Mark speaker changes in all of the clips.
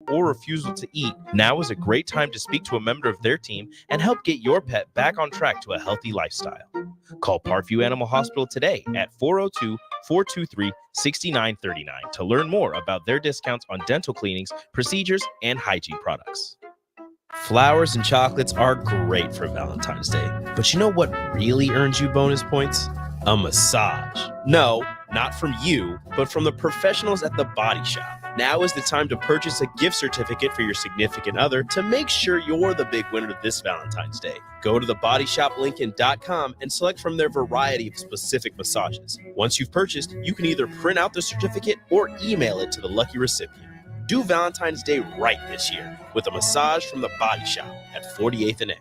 Speaker 1: or refusal to eat, now is a great time to speak to a member of their team and help get your pet back on track to a healthy lifestyle. Call Parkview Animal Hospital today at 402-423-6939 to learn more about their discounts on dental cleanings, procedures, and hygiene products. Flowers and chocolates are great for Valentine's Day, but you know what really earns you bonus points? A massage. No, not from you, but from the professionals at The Body Shop. Now is the time to purchase a gift certificate for your significant other to make sure you're the big winner this Valentine's Day. Go to thebodyshoplincoln.com and select from their variety of specific massages. Once you've purchased, you can either print out the certificate or email it to the lucky recipient. Do Valentine's Day right this year with a massage from The Body Shop at 48th and A.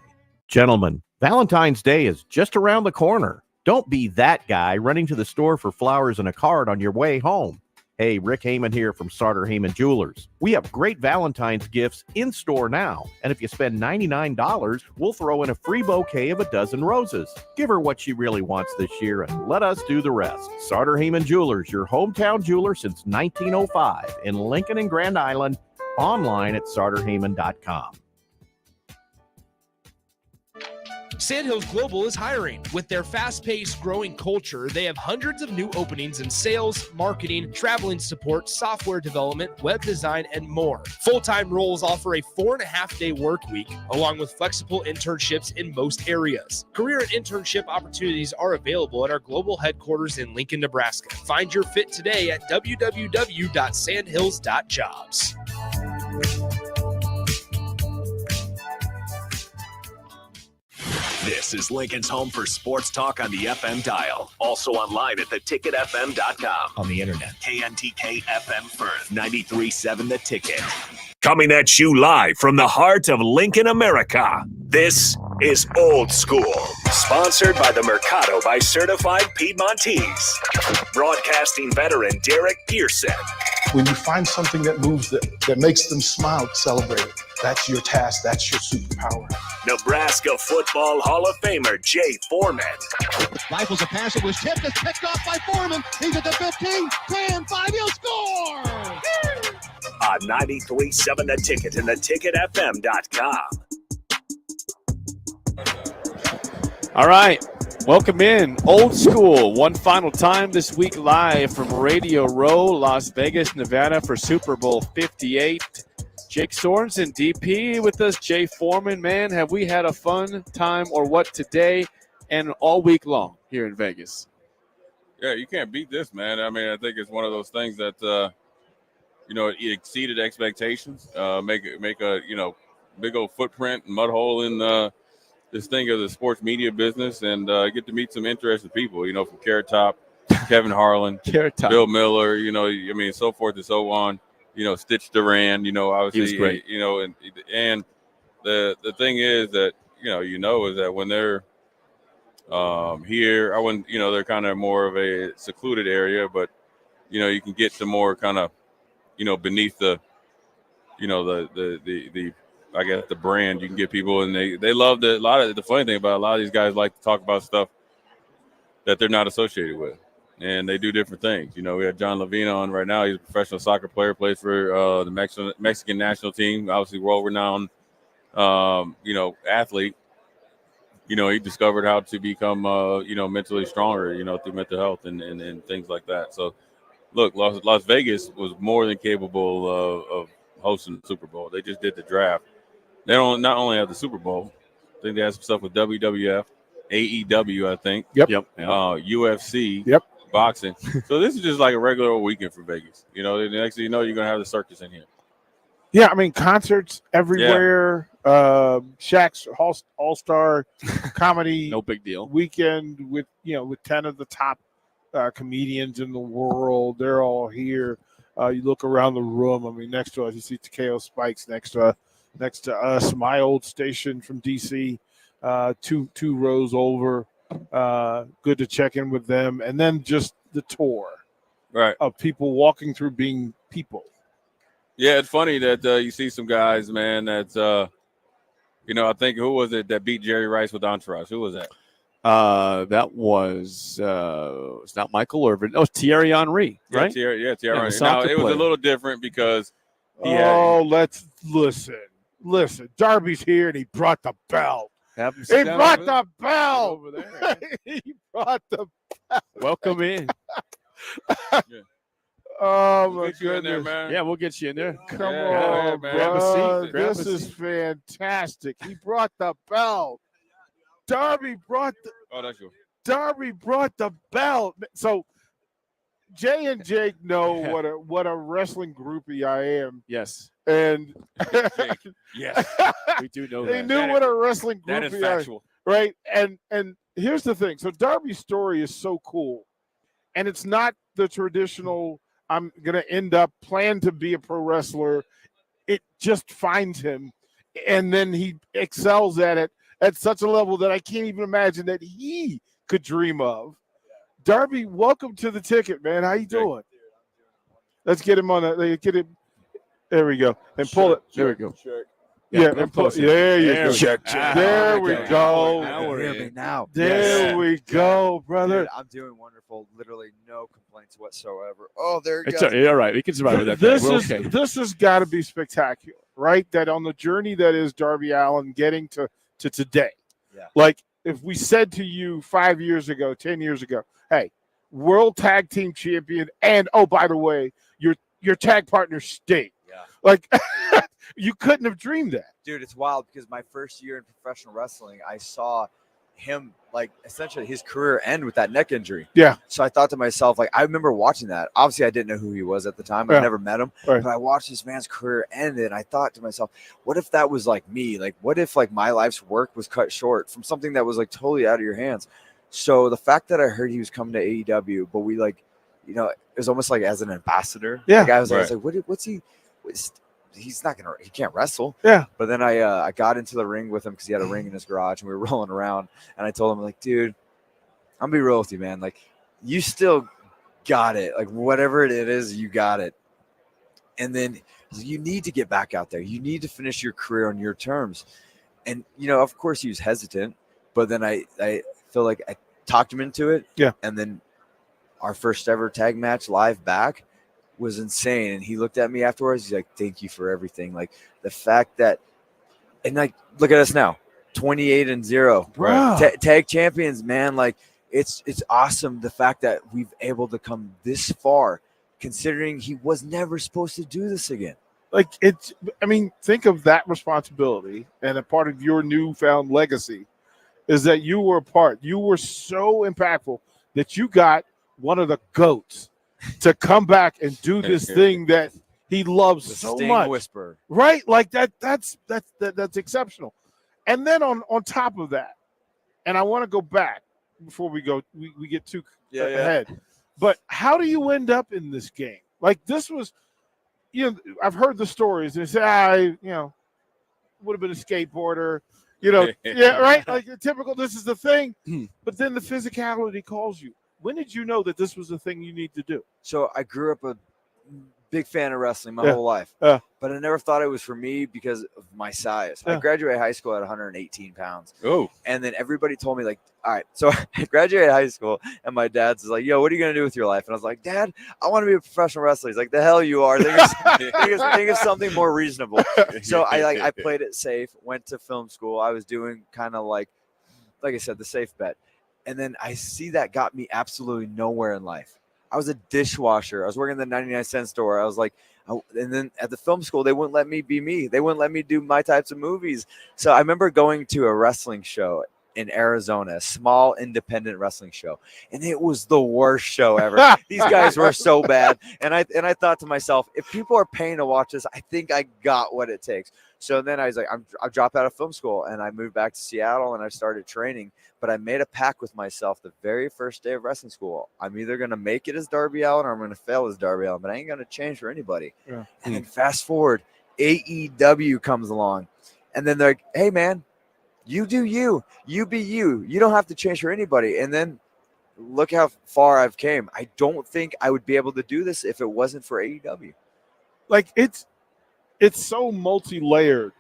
Speaker 2: Gentlemen, Valentine's Day is just around the corner. Don't be that guy running to the store for flowers and a card on your way home. Hey, Rick Heyman here from Sartor Heyman Jewelers. We have great Valentine's gifts in store now. And if you spend $99, we'll throw in a free bouquet of a dozen roses. Give her what she really wants this year and let us do the rest. Sartor Heyman Jewelers, your hometown jeweler since 1905 in Lincoln and Grand Island. Online at sartorheyman.com.
Speaker 3: Sandhills Global is hiring. With their fast-paced, growing culture, they have hundreds of new openings in sales, marketing, traveling support, software development, web design, and more. Full-time roles offer a 4.5-day work week, along with flexible internships in most areas. Career and internship opportunities are available at our global headquarters in Lincoln, Nebraska. Find your fit today at www.sandhills.jobs.
Speaker 4: This is Lincoln's home for sports talk on the FM dial. Also online at theticketfm.com.
Speaker 5: On the internet.
Speaker 4: KNTK FM Firth, 93.7 The Ticket. Coming at you live from the heart of Lincoln, America. This is Old School. Sponsored by the Mercado by Certified Piedmontese. Broadcasting veteran Derek Pearson.
Speaker 6: When you find something that moves them, that makes them smile, celebrate it. That's your task. That's your superpower.
Speaker 4: Nebraska Football Hall of Famer Jay Foreman.
Speaker 7: Rifles a pass. It was tipped. It's picked off by Foreman. He's at the 15, 10, 5. He'll score!
Speaker 4: On 93.7 The Ticket and theticketfm.com.
Speaker 8: All right. Welcome in. Old School. One final time this week live from Radio Row, Las Vegas, Nevada for Super Bowl 58. Jake Sorensen, DP, with us. Jay Foreman, man, have we had a fun time or what today and all week long here in Vegas?
Speaker 9: Yeah, you can't beat this, man. I mean, I think it's one of those things that, it exceeded expectations. Make a, big old footprint and mud hole in this thing of the sports media business and get to meet some interesting people, from Carrot Top, Kevin Harlan, Bill Miller, so forth and so on. Stitch Duran, obviously,
Speaker 8: he was great.
Speaker 9: And the thing is that, is that when they're here, I wouldn't, they're kind of more of a secluded area, but, you can get to more kind of, beneath the, the I guess the brand. You can get people and they love the funny thing about a lot of these guys like to talk about stuff that they're not associated with. And they do different things. We have John Levine on right now. He's a professional soccer player, plays for the Mexican national team, obviously world-renowned, athlete. He discovered how to become, mentally stronger, through mental health and things like that. So, look, Las Vegas was more than capable of hosting the Super Bowl. They just did the draft. They don't not only have the Super Bowl, I think they have some stuff with WWF, AEW, I think.
Speaker 8: Yep.
Speaker 9: UFC.
Speaker 8: Yep.
Speaker 9: Boxing. So this is just like a regular old weekend for Vegas. The next thing you know, you're going to have the circus in here.
Speaker 10: Yeah, I mean, concerts everywhere. Yeah. Shaq's All-Star Comedy
Speaker 8: no big deal
Speaker 10: weekend with 10 of the top comedians in the world. They're all here. You look around the room. I mean, next to us, you see Takeo Spikes next to us. My old station from DC, two rows over. Good to check in with them, and then just the tour,
Speaker 9: right,
Speaker 10: of people walking through being people.
Speaker 9: Yeah, it's funny that you see some guys, man. That's I think who was it that beat Jerry Rice with Entourage? Who was that?
Speaker 8: That was it's not Michael Irvin. Oh, Thierry Henry, right?
Speaker 9: Thierry Henry.
Speaker 8: Now
Speaker 9: it was a little different because
Speaker 10: Oh, let's listen. Listen, Darby's here and he brought the belt.
Speaker 8: Have him
Speaker 10: He
Speaker 8: sit down
Speaker 10: brought
Speaker 8: over
Speaker 10: the belt.
Speaker 8: over there.
Speaker 10: He brought the.
Speaker 8: Welcome in.
Speaker 10: Oh
Speaker 9: We'll
Speaker 10: my
Speaker 9: get you in there,
Speaker 10: goodness!
Speaker 9: man.
Speaker 8: Yeah, we'll get you in there.
Speaker 10: Come
Speaker 9: Yeah,
Speaker 10: on,
Speaker 9: man.
Speaker 8: Grab a
Speaker 10: bro.
Speaker 8: seat. Grab
Speaker 10: This
Speaker 8: a
Speaker 10: is
Speaker 8: seat.
Speaker 10: fantastic. He brought the belt. Darby brought the
Speaker 9: Oh, that's you.
Speaker 10: belt. So Jay and Jake know what a wrestling groupie I am,
Speaker 8: Yes,
Speaker 10: and
Speaker 9: Jake. Yes.
Speaker 8: we do know
Speaker 10: they
Speaker 8: that.
Speaker 10: knew what a wrestling
Speaker 9: That is
Speaker 10: groupie I am.
Speaker 9: factual.
Speaker 10: Right? And here's the thing. So Darby's story is so cool. And it's not the traditional I'm gonna end up plan to be a pro wrestler. It just finds him and then he excels at it at such a level that I can't even imagine that he could dream of. Darby, welcome to the ticket, man. How you doing? Let's get him on get him. There we go. And pull it.
Speaker 8: There we go.
Speaker 10: Yeah,
Speaker 8: they're
Speaker 10: and pull,
Speaker 8: closer.
Speaker 10: there you
Speaker 8: There
Speaker 10: go.
Speaker 8: we go. Ah,
Speaker 10: There we go.
Speaker 8: Now we're
Speaker 5: Hear
Speaker 8: in.
Speaker 5: me now.
Speaker 10: There
Speaker 8: Yes.
Speaker 10: we go, brother.
Speaker 5: Dude, I'm doing wonderful. Literally no complaints whatsoever. Oh, there it
Speaker 8: It's
Speaker 5: goes.
Speaker 8: all right. We can survive with that.
Speaker 10: This
Speaker 8: We're
Speaker 10: is
Speaker 8: okay.
Speaker 10: this has got to be spectacular, right? That on the journey that is Darby Allin getting to today.
Speaker 5: Yeah.
Speaker 10: Like if we said to you 5 years ago, 10 years ago, hey, world tag team champion, and oh, by the way, your tag partner Sting.
Speaker 5: Yeah.
Speaker 10: Like you couldn't have dreamed that.
Speaker 5: Dude, it's wild because my first year in professional wrestling, I saw him like essentially his career end with that neck injury.
Speaker 10: Yeah.
Speaker 5: So I thought to myself, like, I remember watching that. Obviously, I didn't know who he was at the time.
Speaker 10: Yeah.
Speaker 5: I never met him,
Speaker 10: Right.
Speaker 5: but I watched this man's career end, and I thought to myself, what if that was like me? Like, what if like my life's work was cut short from something that was like totally out of your hands? So the fact that I heard he was coming to AEW, but we like, you know, it was almost like as an ambassador.
Speaker 10: Yeah.
Speaker 5: Like I was
Speaker 9: Right.
Speaker 5: like, what's he? He's not gonna. He can't wrestle.
Speaker 10: Yeah.
Speaker 5: But then I got into the ring with him because he had a ring in his garage, and we were rolling around. And I told him like, dude, I'm gonna be real with you, man. Like, you still got it. Like, whatever it is, you got it. And then you need to get back out there. You need to finish your career on your terms. And you know, of course, he was hesitant, but then I feel like I talked him into it.
Speaker 10: Yeah.
Speaker 5: And then our first ever tag match live back was insane. And he looked at me afterwards. He's like, thank you for everything. Like the fact that, and like, look at us now, 28-0,
Speaker 10: Wow.
Speaker 5: tag champions, man. Like it's awesome. The fact that we've able to come this far, considering he was never supposed to do this again.
Speaker 10: Like it's I mean, think of that responsibility, and a part of your newfound legacy is that you were so impactful that you got one of the GOATs to come back and do this thing that he loves
Speaker 5: The
Speaker 10: so
Speaker 5: Sting
Speaker 10: much.
Speaker 5: Whisperer.
Speaker 10: Right? Like that's exceptional. And then on top of that, and I want to go back before we get too ahead. But how do you end up in this game? Like this was, you know, I've heard the stories and say, would have been a skateboarder, yeah, right? Like typical, this is the thing. But then the physicality calls you. When did you know that this was the thing you need to do?
Speaker 5: So I grew up a big fan of wrestling my
Speaker 10: Yeah.
Speaker 5: whole life,
Speaker 10: Yeah.
Speaker 5: but I never thought it was for me because of my size.
Speaker 10: Yeah.
Speaker 5: I graduated high school at 118 pounds.
Speaker 9: Oh,
Speaker 5: And then everybody told me, like, all right, so I graduated high school, and my dad's like, yo, what are you going to do with your life? And I was like, Dad, I want to be a professional wrestler. He's like, the hell you are. Think of something more reasonable. So I played it safe, went to film school. I was doing kind of like I said, the safe bet. And then I see that got me absolutely nowhere in life. I was a dishwasher. I was working in the 99-cent store. I was like, and then at the film school, they wouldn't let me be me. They wouldn't let me do my types of movies. So I remember going to a wrestling show in Arizona, a small independent wrestling show, and it was the worst show ever. These guys were so bad, and I thought to myself, if people are paying to watch this, I think I got what it takes. So then I was like, I dropped out of film school, and I moved back to Seattle, and I started training. But I made a pact with myself the very first day of wrestling school. I'm either going to make it as Darby Allin or I'm going to fail as Darby Allin, but I ain't going to change for anybody.
Speaker 10: Yeah.
Speaker 5: And then fast forward, AEW comes along, and then they're like, hey, man, you do you. You be you. You don't have to change for anybody. And then look how far I've came. I don't think I would be able to do this if it wasn't for AEW.
Speaker 10: Like it's so multi-layered,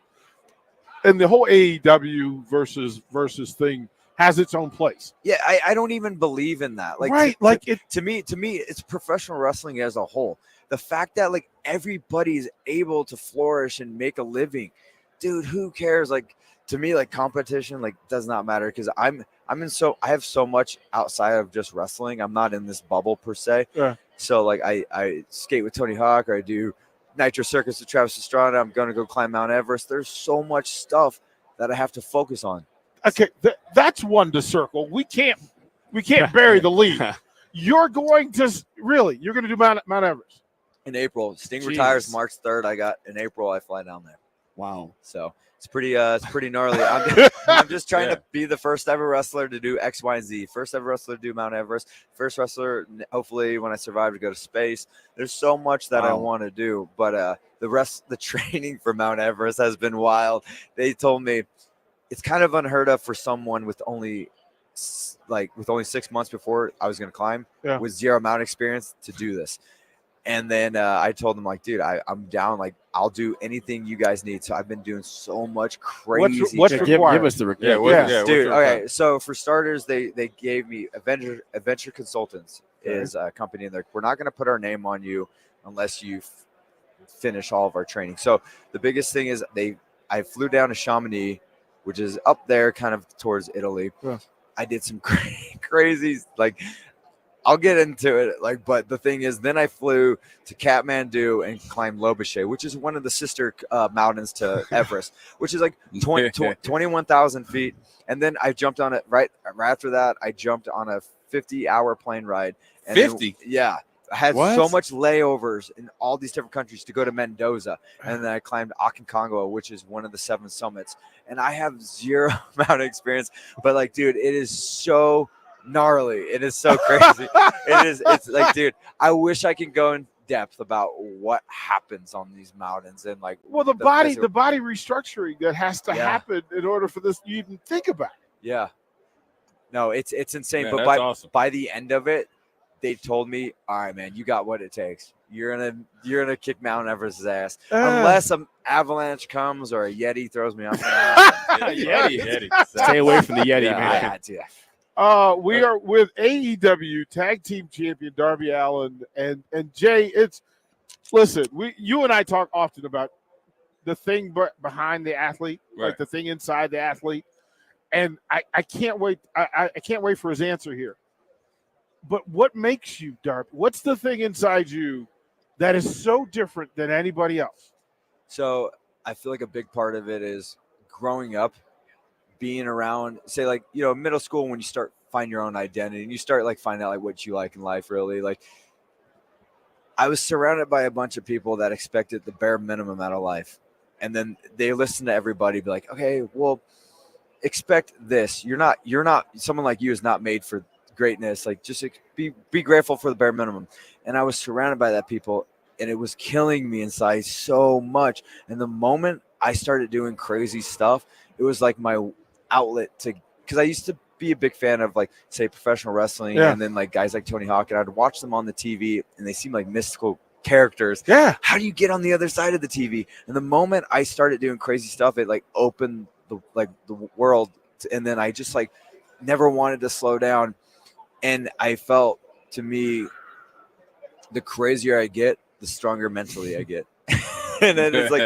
Speaker 10: and the whole AEW versus thing has its own place.
Speaker 5: Yeah, I don't even believe in that. Like,
Speaker 10: right? Like it.
Speaker 5: To me, it's professional wrestling as a whole. The fact that like everybody's able to flourish and make a living. Dude, who cares? Like, to me, like, competition, like, does not matter, because I have so much outside of just wrestling. I'm not in this bubble per se.
Speaker 10: Yeah.
Speaker 5: So like I skate with Tony Hawk, or I do Nitro Circus with Travis Estrada. I'm gonna go climb Mount Everest. There's so much stuff that I have to focus on.
Speaker 10: Okay, that's one to circle. We can't bury the lead. You're going to do Mount Everest
Speaker 5: In April, Sting
Speaker 8: Jeez.
Speaker 5: retires March 3rd. In April I fly down there.
Speaker 8: Wow.
Speaker 5: So it's pretty gnarly. I'm just trying to be the first ever wrestler to do X, Y, and Z. First ever wrestler to do Mount Everest. First wrestler, hopefully, when I survive, to go to space. There's so much that I want to do, but the training for Mount Everest has been wild. They told me it's kind of unheard of for someone with only 6 months before I was going to climb, with zero mountain experience, to do this. And then I told them, like, dude, I'm down. Like, I'll do anything you guys need. So I've been doing so much crazy.
Speaker 10: What's
Speaker 5: shit.
Speaker 10: required?
Speaker 8: Give us the
Speaker 5: Dude. Okay, so for starters, they gave me Adventure Consultants is a company, and we're not going to put our name on you unless you finish all of our training. So the biggest thing is I flew down to Chamonix, which is up there, kind of towards Italy.
Speaker 10: Yeah.
Speaker 5: I did some crazy, like, I'll get into it. But the thing is, then I flew to Kathmandu and climbed Lobuche, which is one of the sister mountains to Everest, which is like 21,000 feet. And then I jumped on it right after that. I jumped on a 50-hour plane ride. And
Speaker 9: 50?
Speaker 5: Yeah. I had so much layovers in all these different countries to go to Mendoza. And then I climbed Aconcagua, which is one of the 7 summits. And I have zero mountain experience. But, like, dude, it is so gnarly. It is so crazy. It's like, dude, I wish I could go in depth about what happens on these mountains, and like,
Speaker 10: the body restructuring that has to happen in order for this you even think about it.
Speaker 5: Yeah. No, it's insane.
Speaker 9: Man,
Speaker 5: but
Speaker 9: that's awesome.
Speaker 5: by the end of it, they told me, all right, man, you got what it takes. You're gonna kick Mount Everest's ass. Unless an avalanche comes or a Yeti throws me off.
Speaker 8: Yeti. Stay away from the Yeti, man.
Speaker 5: I had to.
Speaker 10: We are with AEW Tag Team Champion Darby Allin and Jay. Listen, you and I talk often about the thing behind the athlete, like the thing inside the athlete, and I can't wait. I can't wait for his answer here. But what makes you, Darby? What's the thing inside you that is so different than anybody else?
Speaker 5: So I feel like a big part of it is growing up, being around, say, like, middle school, when you start find your own identity and you start like finding out like what you like in life, really. Like, I was surrounded by a bunch of people that expected the bare minimum out of life. And then they listen to everybody, be like, okay, well, expect this. You're not someone like you is not made for greatness. Like, just be grateful for the bare minimum. And I was surrounded by that people, and it was killing me inside so much. And the moment I started doing crazy stuff, it was like my outlet because I used to be a big fan of, like, say, professional wrestling, and then like guys like Tony Hawk, and I'd watch them on the TV and they seem like mystical characters. How do you get on the other side of the TV? And the moment I started doing crazy stuff, it like opened the world, and then I just like never wanted to slow down. And I felt, to me, the crazier I get, the stronger mentally I get. And then it's like,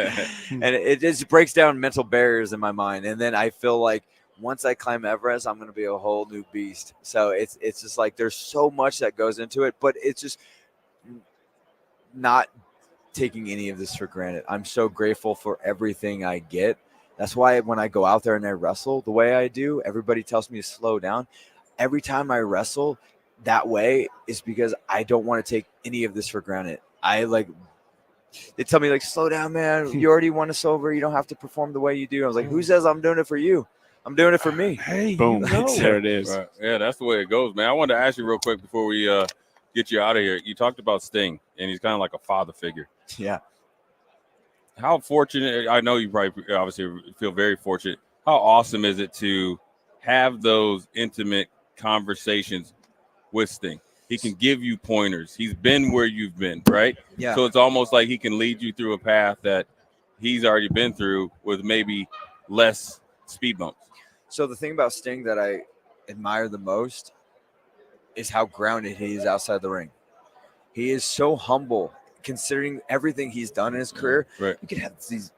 Speaker 5: and it just breaks down mental barriers in my mind. And then I feel like once I climb Everest, I'm going to be a whole new beast. So it's just like, there's so much that goes into it, but it's just not taking any of this for granted. I'm so grateful for everything I get. That's why when I go out there and I wrestle the way I do, everybody tells me to slow down. Every time I wrestle that way is because I don't want to take any of this for granted. They tell me, like, slow down, man. You already won us over. You don't have to perform the way you do. I was like, who says I'm doing it for you? I'm doing it for me.
Speaker 10: Hey,
Speaker 8: boom. There it is.
Speaker 9: Right. Yeah, that's the way it goes, man. I wanted to ask you real quick before we get you out of here. You talked about Sting, and he's kind of like a father figure.
Speaker 5: Yeah.
Speaker 9: How fortunate, I know you probably obviously feel very fortunate. How awesome is it to have those intimate conversations with Sting? He can give you pointers. He's been where you've been, right?
Speaker 5: Yeah.
Speaker 9: So it's almost like he can lead you through a path that he's already been through with maybe less speed bumps.
Speaker 5: So the thing about Sting that I admire the most is how grounded he is outside the ring. He is so humble considering everything he's done in his career,
Speaker 9: Right.
Speaker 5: you could have these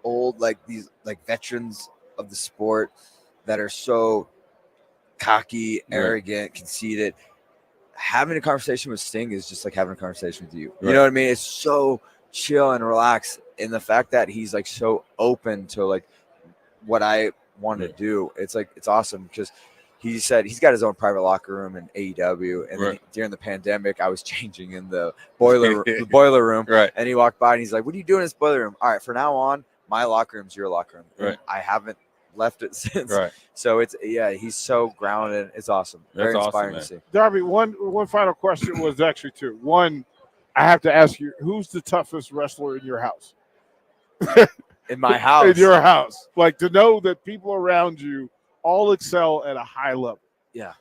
Speaker 5: old, these veterans of the sport that are so cocky, arrogant, conceited. Having a conversation with Sting is just like having a conversation with you. You know what I mean? It's so chill and relaxed. And the fact that he's like so open to like what I want to do, it's like, it's awesome because he said he's got his own private locker room in AEW. And then during the pandemic, I was changing in the boiler room.
Speaker 9: Right.
Speaker 5: And he walked by and he's like, "What are you doing in this boiler room?" "All right, from now on, my locker room's your locker room." And
Speaker 9: Right.
Speaker 5: I haven't left it since.
Speaker 9: Right.
Speaker 5: So it's, he's so grounded. It's awesome. Very
Speaker 9: That's awesome,
Speaker 5: inspiring
Speaker 9: man.
Speaker 5: to see.
Speaker 10: Darby, one final question was actually two. One, I have to ask you, who's the toughest wrestler in your house?
Speaker 5: In my house.
Speaker 10: In your house. Like, to know that people around you all excel at a high level.
Speaker 5: Yeah.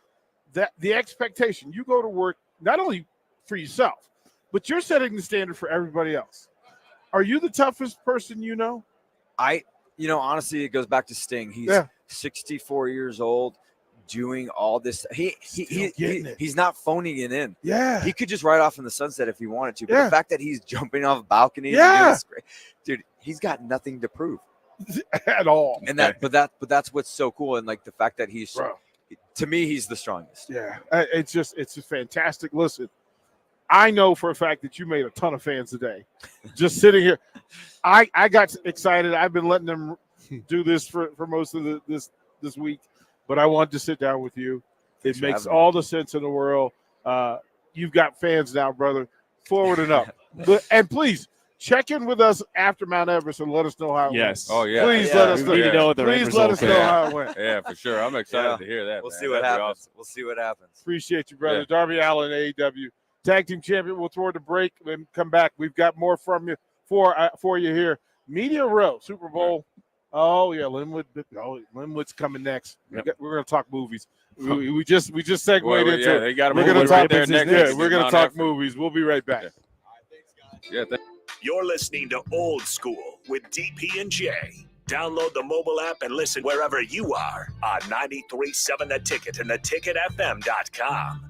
Speaker 10: That the expectation, you go to work not only for yourself, but you're setting the standard for everybody else. Are you the toughest person you know?
Speaker 5: Honestly, it goes back to Sting. He's 64 years old, doing all this. He's not phoning it in.
Speaker 10: Yeah.
Speaker 5: He could just ride off in the sunset if he wanted to. But
Speaker 10: Yeah.
Speaker 5: the fact that he's jumping off balconies,
Speaker 10: Yeah.
Speaker 5: dude, he's got nothing to prove
Speaker 10: At all.
Speaker 5: And but that's what's so cool. And like the fact that he's, to me, he's the strongest.
Speaker 10: Yeah. It's just fantastic. Listen, I know for a fact that you made a ton of fans today. Just sitting here. I got excited. I've been letting them do this for most of this week, but I wanted to sit down with you. It makes all the sense in the world. You've got fans now, brother. Forward and up. And please check in with us after Mount Everest and let us know how it went.
Speaker 9: Oh, yeah.
Speaker 10: Please let us know.
Speaker 8: We need to know what the
Speaker 10: Please let us know how it went.
Speaker 9: Yeah, for sure. I'm excited to hear that.
Speaker 5: We'll
Speaker 9: man.
Speaker 5: see what
Speaker 9: That'd be
Speaker 5: happens.
Speaker 9: awesome.
Speaker 5: We'll see what happens.
Speaker 10: Appreciate you, brother.
Speaker 9: Yeah.
Speaker 10: Darby Allin, AEW Tag Team Champion. We'll throw the break and come back. We've got more from you for you here. Media Row, Super Bowl. Oh yeah, Linwood's coming next.
Speaker 8: Yep.
Speaker 10: We're gonna talk movies. We just segued into
Speaker 9: yeah,
Speaker 10: it.
Speaker 9: they got a
Speaker 10: We're
Speaker 9: movie
Speaker 10: gonna
Speaker 9: right
Speaker 10: talk.
Speaker 9: there next to
Speaker 10: We're gonna
Speaker 9: Mount
Speaker 10: talk
Speaker 9: Everest.
Speaker 10: movies. We'll be right back.
Speaker 9: Yeah,
Speaker 4: You're listening to Old School with DP and J. Download the mobile app and listen wherever you are on 93.7 The Ticket and theticketfm.com.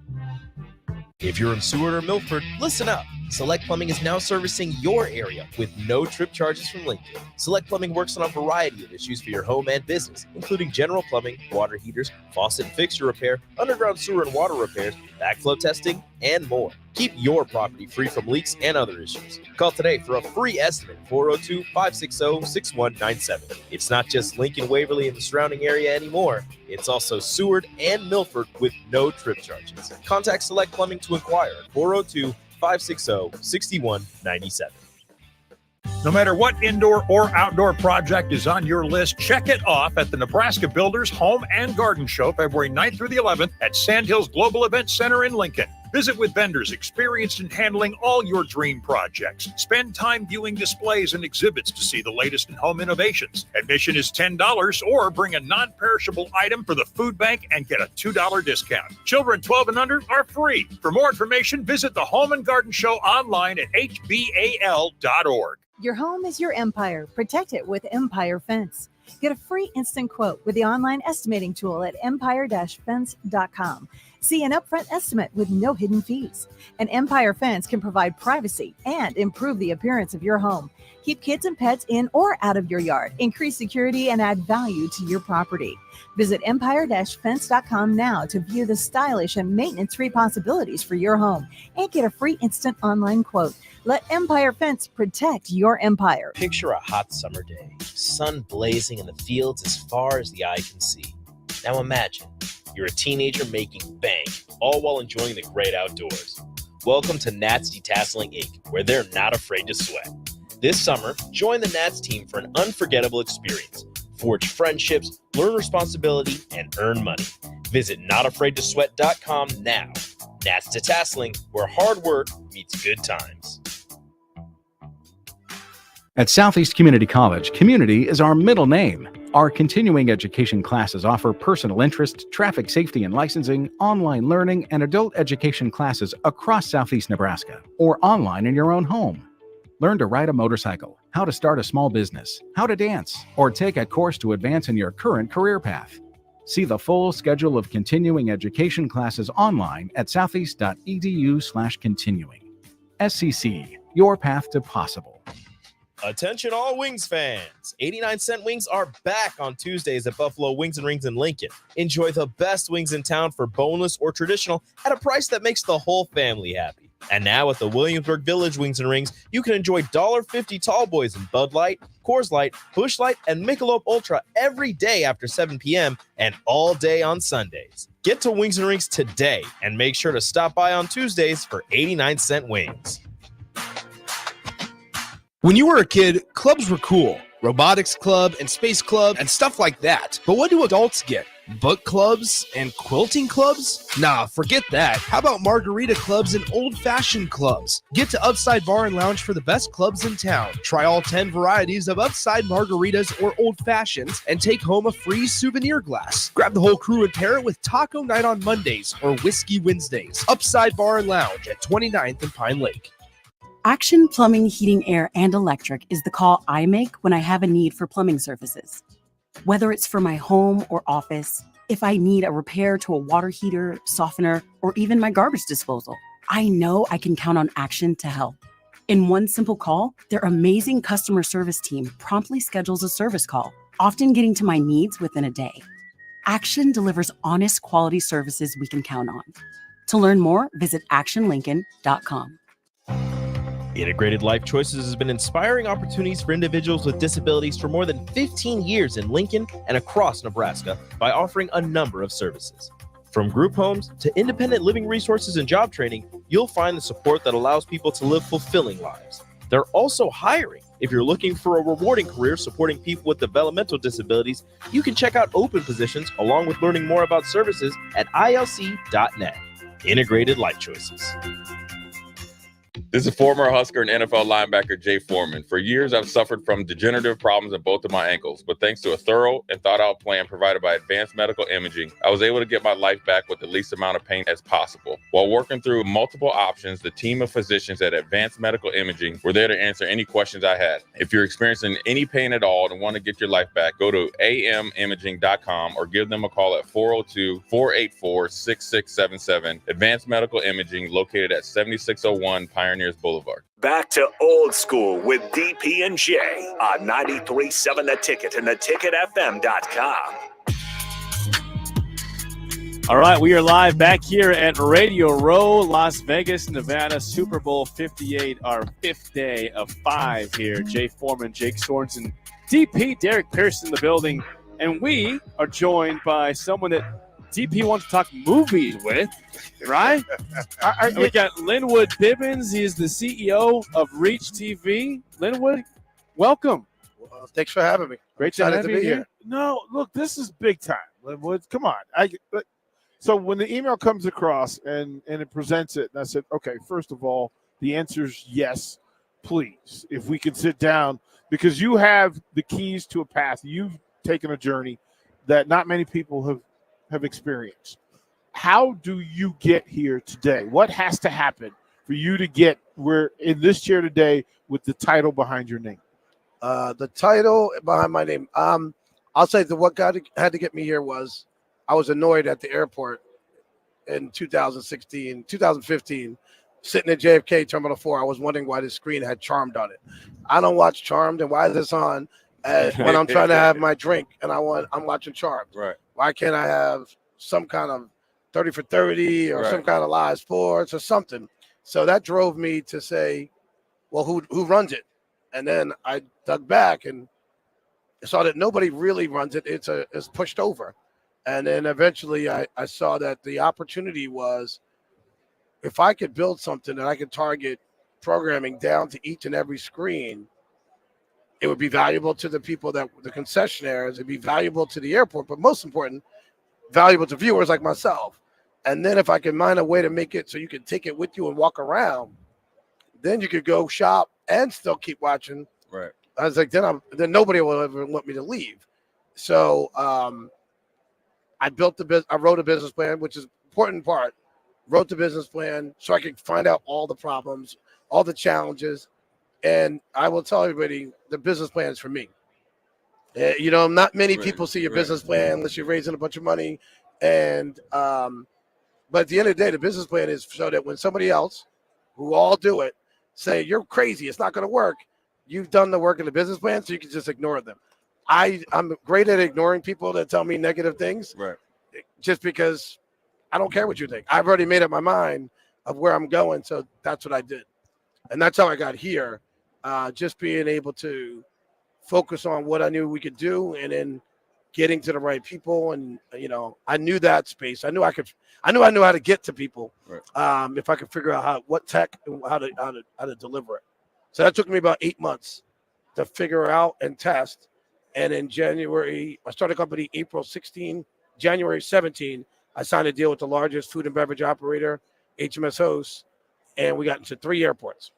Speaker 1: If you're in Seward or Milford, listen up. Select Plumbing is now servicing your area with no trip charges from Lincoln. Select Plumbing works on a variety of issues for your home and business, including general plumbing, water heaters, faucet and fixture repair, underground sewer and water repairs, backflow testing, and more. Keep your property free from leaks and other issues. Call today for a free estimate, 402-560-6197. It's not just Lincoln, Waverly, and the surrounding area anymore. It's also Seward and Milford with no trip charges. Contact Select Plumbing to inquire at 402-560-6197.
Speaker 11: No matter what indoor or outdoor project is on your list, check it off at the Nebraska Builders Home and Garden Show, February 9th through the 11th at Sandhills Global Event Center in Lincoln. Visit with vendors experienced in handling all your dream projects. Spend time viewing displays and exhibits to see the latest in home innovations. Admission is $10 or bring a non-perishable item for the food bank and get a $2 discount. Children 12 and under are free. For more information, visit the Home and Garden Show online at hbal.org.
Speaker 12: Your home is your empire. Protect it with Empire Fence. Get a free instant quote with the online estimating tool at empire-fence.com. See an upfront estimate with no hidden fees. An Empire Fence can provide privacy and improve the appearance of your home. Keep kids and pets in or out of your yard. Increase security and add value to your property. Visit empire-fence.com now to view the stylish and maintenance-free possibilities for your home and get a free instant online quote. Let Empire Fence protect your empire.
Speaker 1: Picture a hot summer day, sun blazing in the fields as far as the eye can see. Now imagine you're a teenager making bank, all while enjoying the great outdoors. Welcome to Nats Detasseling Inc., where they're not afraid to sweat. This summer, join the Nats team for an unforgettable experience. Forge friendships, learn responsibility, and earn money. Visit notafraidtosweat.com now. Nats Detasseling, where hard work meets good times.
Speaker 13: At Southeast Community College, community is our middle name. Our continuing education classes offer personal interest, traffic safety and licensing, online learning, and adult education classes across Southeast Nebraska or online in your own home. Learn to ride a motorcycle, how to start a small business, how to dance, or take a course to advance in your current career path. See the full schedule of continuing education classes online at southeast.edu/continuing. SCC, your path to possible.
Speaker 1: Attention all Wings fans. 89-cent wings are back on Tuesdays at Buffalo Wings and Rings in Lincoln. Enjoy the best wings in town for boneless or traditional at a price that makes the whole family happy. And now at the Williamsburg Village Wings and Rings, you can enjoy $1.50 tall boys in Bud Light, Coors Light, Busch Light, and Michelob Ultra every day after 7 p.m. and all day on Sundays. Get to Wings and Rings today and make sure to stop by on Tuesdays for 89-cent wings.
Speaker 3: When you were a kid, clubs were cool. Robotics club and space club and stuff like that. But what do adults get? Book clubs and quilting clubs? Nah, forget that. How about margarita clubs and old-fashioned clubs? Get to Upside Bar and Lounge for the best clubs in town. Try all 10 varieties of Upside margaritas or old fashions and take home a free souvenir glass. Grab the whole crew and pair it with taco night on Mondays or whiskey Wednesdays. Upside Bar and Lounge at 29th and Pine Lake.
Speaker 14: Action Plumbing, Heating, Air, and Electric is the call I make when I have a need for plumbing services. Whether it's for my home or office, if I need a repair to a water heater, softener, or even my garbage disposal, I know I can count on Action to help. In one simple call, their amazing customer service team promptly schedules a service call, often getting to my needs within a day. Action delivers honest quality services we can count on. To learn more, visit actionlincoln.com.
Speaker 1: Integrated Life Choices has been inspiring opportunities for individuals with disabilities for more than 15 years in Lincoln and across Nebraska by offering a number of services. From group homes to independent living resources and job training, you'll find the support that allows people to live fulfilling lives. They're also hiring. If you're looking for a rewarding career supporting people with developmental disabilities, you can check out open positions along with learning more about services at ilc.net. Integrated Life Choices.
Speaker 9: This is former Husker and NFL linebacker Jay Foreman. For years, I've suffered from degenerative problems in both of my ankles, but thanks to a thorough and thought-out plan provided by Advanced Medical Imaging, I was able to get my life back with the least amount of pain as possible. While working through multiple options, the team of physicians at Advanced Medical Imaging were there to answer any questions I had. If you're experiencing any pain at all and want to get your life back, go to amimaging.com or give them a call at 402-484-6677. Advanced Medical Imaging, located at 7601 Pioneers Boulevard.
Speaker 4: Back to Old School with DP and J on 93.7 The Ticket and theticketfm.com.
Speaker 8: All right, we are live back here at Radio Row, Las Vegas, Nevada, Super Bowl 58, our fifth day of 5 here. Jay Foreman, Jake Sorensen, DP, Derek Pierce in the building, and we are joined by someone that DP wants to talk movies with, right? We got Linwood Bibbins. He is the CEO of Reach TV. Linwood, welcome.
Speaker 10: Well, thanks for having me.
Speaker 8: Great to have you here.
Speaker 10: No, look, this is big time, Linwood. Come on. So when the email comes across and it presents it, and I said, okay, first of all, the answer is yes, please. If we could sit down, because you have the keys to a path. You've taken a journey that not many people have experienced. How do you get here today? What has to happen for you to get where in this chair today with the title behind your name?
Speaker 15: The title behind my name. I'll say that what had to get me here was I was annoyed at the airport in 2015, sitting at JFK Terminal 4. I was wondering why the screen had Charmed on it. I don't watch Charmed, and why is this on when I'm trying to have my drink and I'm watching Charmed?
Speaker 9: Right.
Speaker 15: Why can't I have some kind of 30 for 30 or some kind of live sports or something? So that drove me to say, well, who runs it? And then I dug back and saw that nobody really runs it. It's pushed over. And then eventually I saw that the opportunity was, if I could build something that I could target programming down to each and every screen, it would be valuable to the people the concessionaires, it'd be valuable to the airport, but most important, valuable to viewers like myself. And then if I can find a way to make it so you can take it with you and walk around, then you could go shop and still keep watching.
Speaker 9: Right.
Speaker 15: I was like, then nobody will ever want me to leave. So I wrote a business plan, which is an important part. Wrote the business plan so I could find out all the problems, all the challenges. And I will tell everybody, the business plan is for me. Not many people see your business plan unless you're raising a bunch of money. And but at the end of the day, the business plan is so that when somebody else, who all do it, say you're crazy, it's not going to work, you've done the work in the business plan, so you can just ignore them. I'm great at ignoring people that tell me negative things,
Speaker 9: Right.
Speaker 15: just because I don't care what you think. I've already made up my mind of where I'm going, so that's what I did. And that's how I got here, just being able to focus on what I knew we could do and then getting to the right people. And, I knew that space. I knew I knew how to get to people,
Speaker 9: right.
Speaker 15: if I could figure out what tech and how to deliver it. So that took me about 8 months to figure out and test. And in January, I started a company April 16, January 17, I signed a deal with the largest food and beverage operator, HMS Host, and we got into 3 airports.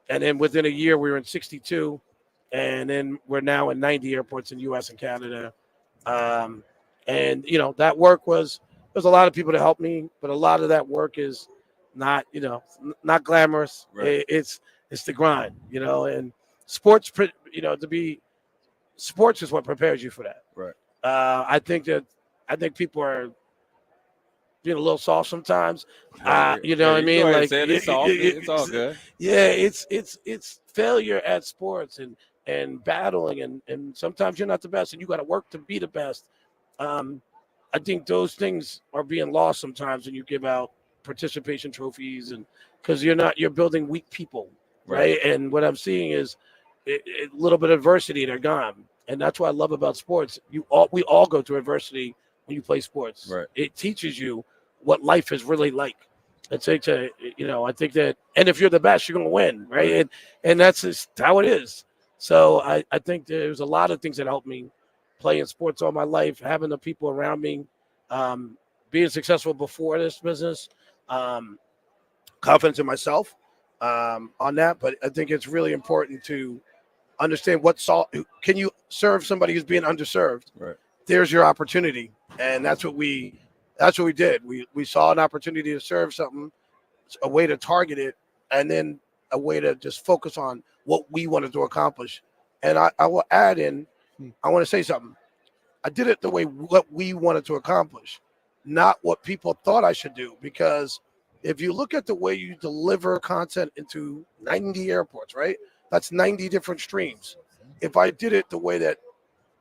Speaker 15: And then within a year, we were in 62, and then we're now in 90 airports in U.S. and Canada. And that work there's a lot of people to help me, but a lot of that work is not not glamorous.
Speaker 9: Right.
Speaker 15: It's the grind, and sports. Sports is what prepares you for that.
Speaker 9: Right.
Speaker 15: I think people are being a little soft sometimes. You know what I mean? Like
Speaker 9: it's soft. It's all good.
Speaker 15: Yeah, it's failure at sports and battling and sometimes you're not the best and you got to work to be the best. I think those things are being lost sometimes when you give out participation trophies and because you're building weak people, right? And what I'm seeing is a little bit of adversity, they're gone. And that's what I love about sports. We all go through adversity when you play sports.
Speaker 9: Right.
Speaker 15: It teaches you what life is really like. I think that, and if you're the best, you're going to win, right? And that's just how it is. So I think there's a lot of things that helped me playing sports all my life, having the people around me, being successful before this business, confidence in myself on that. But I think it's really important to understand can you serve somebody who's being underserved?
Speaker 9: Right.
Speaker 15: There's your opportunity. And that's what we did. We saw an opportunity to serve something, a way to target it, and then a way to just focus on what we wanted to accomplish. And I will add in, I want to say something. I did it the way what we wanted to accomplish, not what people thought I should do. Because if you look at the way you deliver content into 90 airports, right? That's 90 different streams. If I did it the way that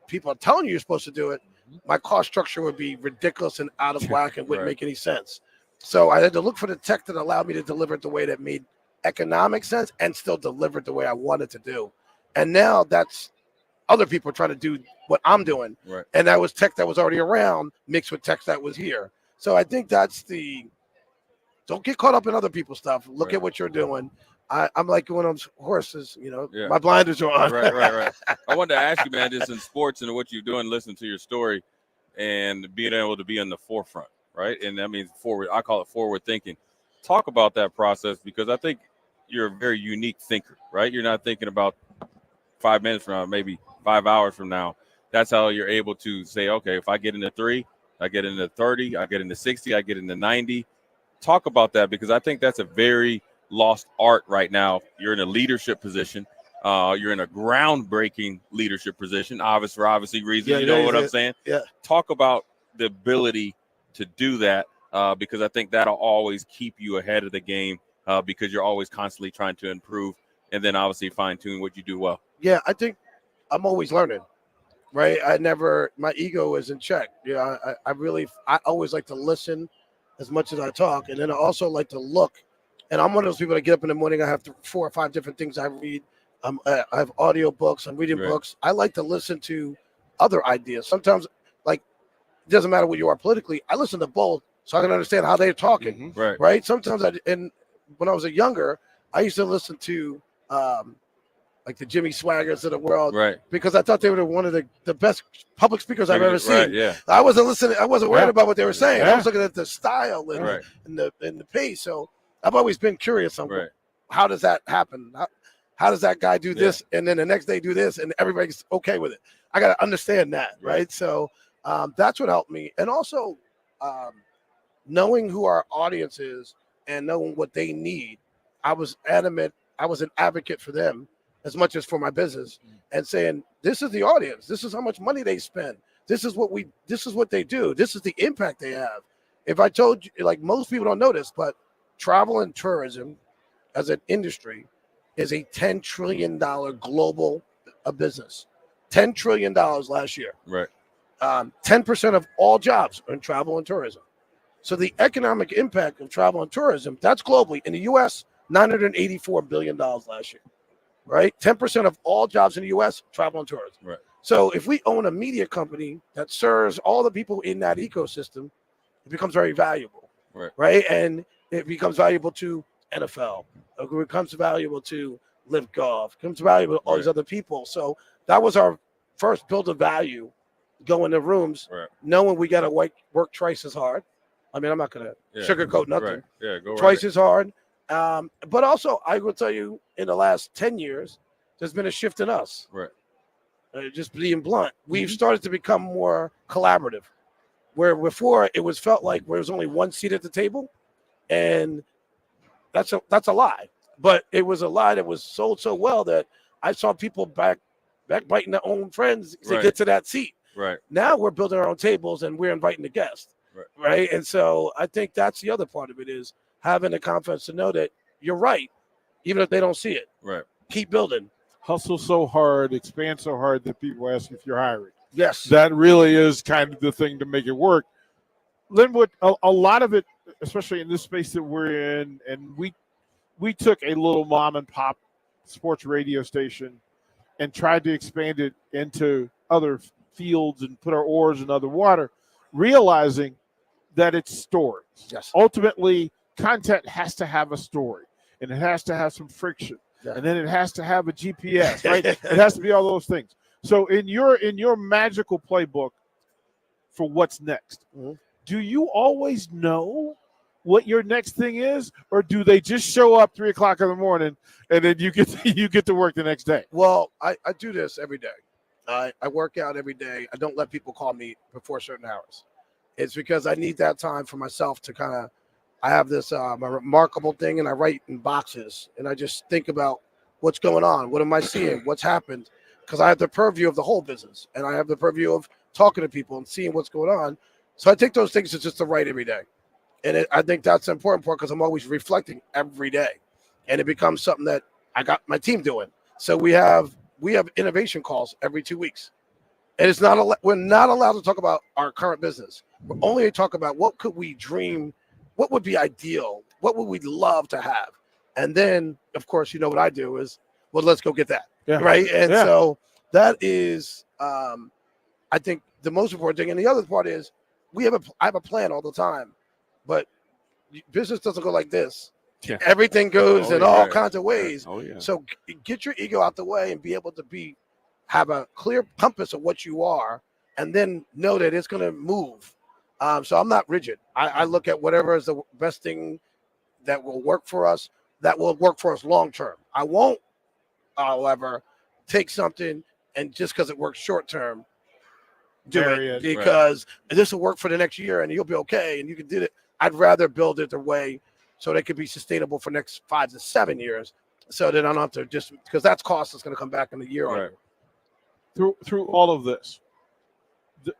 Speaker 15: people are telling you you're supposed to do it, my cost structure would be ridiculous and out of whack and wouldn't make any sense. So I had to look for the tech that allowed me to deliver it the way that made economic sense and still deliver it the way I wanted to do. And now that's other people trying to do what I'm doing.
Speaker 9: Right.
Speaker 15: And that was tech that was already around mixed with tech that was here. So I think don't get caught up in other people's stuff. Look at what you're doing. I'm like one of those horses, my blinders are on.
Speaker 9: Right. I wanted to ask you, man, just in sports and what you're doing, listening to your story and being able to be on the forefront, right? And that means forward. I call it forward thinking. Talk about that process because I think you're a very unique thinker, right? You're not thinking about 5 minutes from now, maybe 5 hours from now. That's how you're able to say, okay, if I get into 3, I get into 30, I get into 60, I get into 90. Talk about that because I think that's a very lost art right now. You're in a leadership position. You're in a groundbreaking leadership position, for obviously reasons. You know what I'm saying?
Speaker 15: Yeah.
Speaker 9: Talk about the ability to do that because I think that'll always keep you ahead of the game because you're always constantly trying to improve and then obviously fine tune what you do well.
Speaker 15: Yeah, I think I'm always learning, right? My ego is in check. I always like to listen as much as I talk. And then I also like to look. And I'm one of those people that get up in the morning. I have 4 or 5 different things I read. I have audio books. I'm reading books. I like to listen to other ideas. Sometimes, it doesn't matter what you are politically. I listen to both so I can understand how they're talking.
Speaker 9: Mm-hmm.
Speaker 15: Right. Sometimes when I was younger, I used to listen to the Jimmy Swaggars of the world,
Speaker 9: right?
Speaker 15: Because I thought they were one of the best public speakers I've ever seen.
Speaker 9: Right, yeah.
Speaker 15: I wasn't listening. I wasn't worried about what they were saying. I was looking at the style and the pace. So I've always been curious on how does that happen? How does that guy do this and then the next day do this and everybody's okay with it? I got to understand that, right? So that's what helped me. And also knowing who our audience is and knowing what they need. I was adamant. I was an advocate for them as much as for my business and saying, this is the audience. This is how much money they spend. This is what they do. This is the impact they have. If I told you, most people don't know this, but travel and tourism as an industry is a $10 trillion global business. $10 trillion last year.
Speaker 9: Right.
Speaker 15: 10% of all jobs are in travel and tourism. So the economic impact of travel and tourism, that's globally. In the U.S., $984 billion last year, right? 10% of all jobs in the U.S., travel and tourism.
Speaker 9: Right.
Speaker 15: So if we own a media company that serves all the people in that ecosystem, it becomes very valuable,
Speaker 9: right?
Speaker 15: And it becomes valuable to NFL. It becomes valuable to Live Golf. It becomes valuable to all these other people. So that was our first build of value. Go in the rooms, knowing we got to work twice as hard. I mean, I'm not going to sugarcoat nothing.
Speaker 9: Right. Yeah, go
Speaker 15: twice as hard. But also, I will tell you, in the last 10 years, there's been a shift in us.
Speaker 9: Right.
Speaker 15: Just being blunt, we've started to become more collaborative. Where before it was felt like there was only one seat at the table, and that's a lie. But it was a lie that was sold so well that I saw people backbiting their own friends to get to that seat.
Speaker 9: Right.
Speaker 15: Now we're building our own tables and we're inviting the guests. Right. And so I think that's the other part of it is having the confidence to know that you're right, even if they don't see it.
Speaker 9: Right.
Speaker 15: Keep building.
Speaker 10: Hustle so hard, expand so hard that people ask if you're hiring.
Speaker 15: Yes.
Speaker 10: That really is kind of the thing to make it work. Linwood, a lot of it, especially in this space that we're in, and we took a little mom and pop sports radio station and tried to expand it into other fields and put our oars in other water, realizing that it's stories.
Speaker 15: Yes.
Speaker 10: Ultimately, content has to have a story, and it has to have some friction, and then it has to have a GPS, right? It has to be all those things. So in your magical playbook for what's next, do you always know what your next thing is, or do they just show up 3 o'clock in the morning and then you get to work the next day?
Speaker 15: Well, I do this every day. I work out every day. I don't let people call me before certain hours. It's because I need that time for myself to kind of, I have this my remarkable thing, and I write in boxes, and I just think about what's going on. What am I seeing? What's happened? Because I have the purview of the whole business, and I have the purview of talking to people and seeing what's going on. So I take those things as just to write every day. And I think that's the important part because I'm always reflecting every day. And it becomes something that I got my team doing. So we have innovation calls every 2 weeks. And it's not we're not allowed to talk about our current business. We're only to talk about what could we dream, what would be ideal, what would we love to have. And then, of course, you know what I do is, well, let's go get that.
Speaker 10: Yeah.
Speaker 15: Right. And so that is, I think, the most important thing. And the other part is I have a plan all the time, but business doesn't go like this.
Speaker 8: Yeah.
Speaker 15: Everything goes in all kinds of ways.
Speaker 8: Oh, yeah.
Speaker 15: So get your ego out the way and be able to have a clear compass of what you are, and then know that it's going to move. So I'm not rigid. I look at whatever is the best thing that will work for us, that will work for us long term. I won't, however, take something and just because it works short term, do it because this will work for the next year and you'll be okay and you can do it. I'd rather build it the way so they could be sustainable for next 5 to 7 years, so that I don't have to just because that's cost that's going to come back in a year.
Speaker 9: Right.
Speaker 10: Through all of this,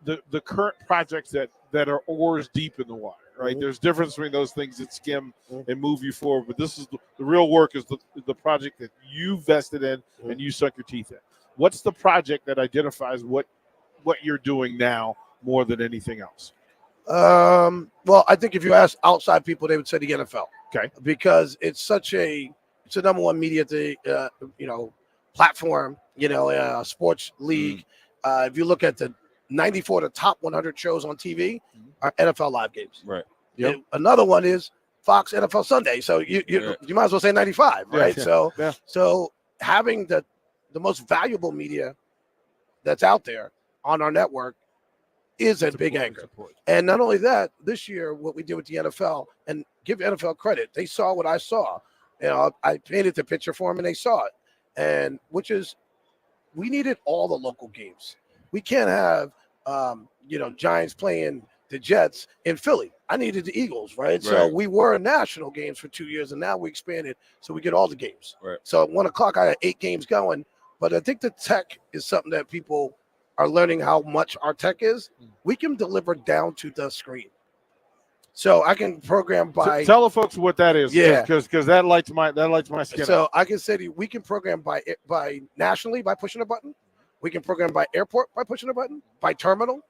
Speaker 10: the current projects that are oars deep in the water, right? There's difference between those things that skim and move you forward, but this is the real work is the project that you vested in and you sunk your teeth in. What's the project that identifies what you're doing now more than anything else?
Speaker 15: Well, I think if you ask outside people, they would say the NFL.
Speaker 10: Okay.
Speaker 15: Because it's it's a number one media platform, sports league. If you look at the 94 of the top 100 shows on TV are NFL live games.
Speaker 9: Right.
Speaker 15: Yep. Another one is Fox NFL Sunday. So you might as well say 95, right?
Speaker 10: Yeah.
Speaker 15: So having the most valuable media that's out there on our network is a big anchor. And not only that, this year, what we did with the NFL, and give NFL credit, they saw what I saw. I painted the picture for them and they saw it. And which is, we needed all the local games. We can't have, Giants playing the Jets in Philly. I needed the Eagles, right? So we were national games for 2 years, and now we expanded so we get all the games.
Speaker 9: Right.
Speaker 15: So at 1 o'clock, I had 8 games going. But I think the tech is something that people are learning how much our tech is. We can deliver down to the screen. So I can program by.
Speaker 10: Tell the folks what that is.
Speaker 15: Yeah.
Speaker 10: Because that lights my skin.
Speaker 15: So
Speaker 10: up.
Speaker 15: I can say to you, we can program by nationally by pushing a button. We can program by airport by pushing a button, by terminal,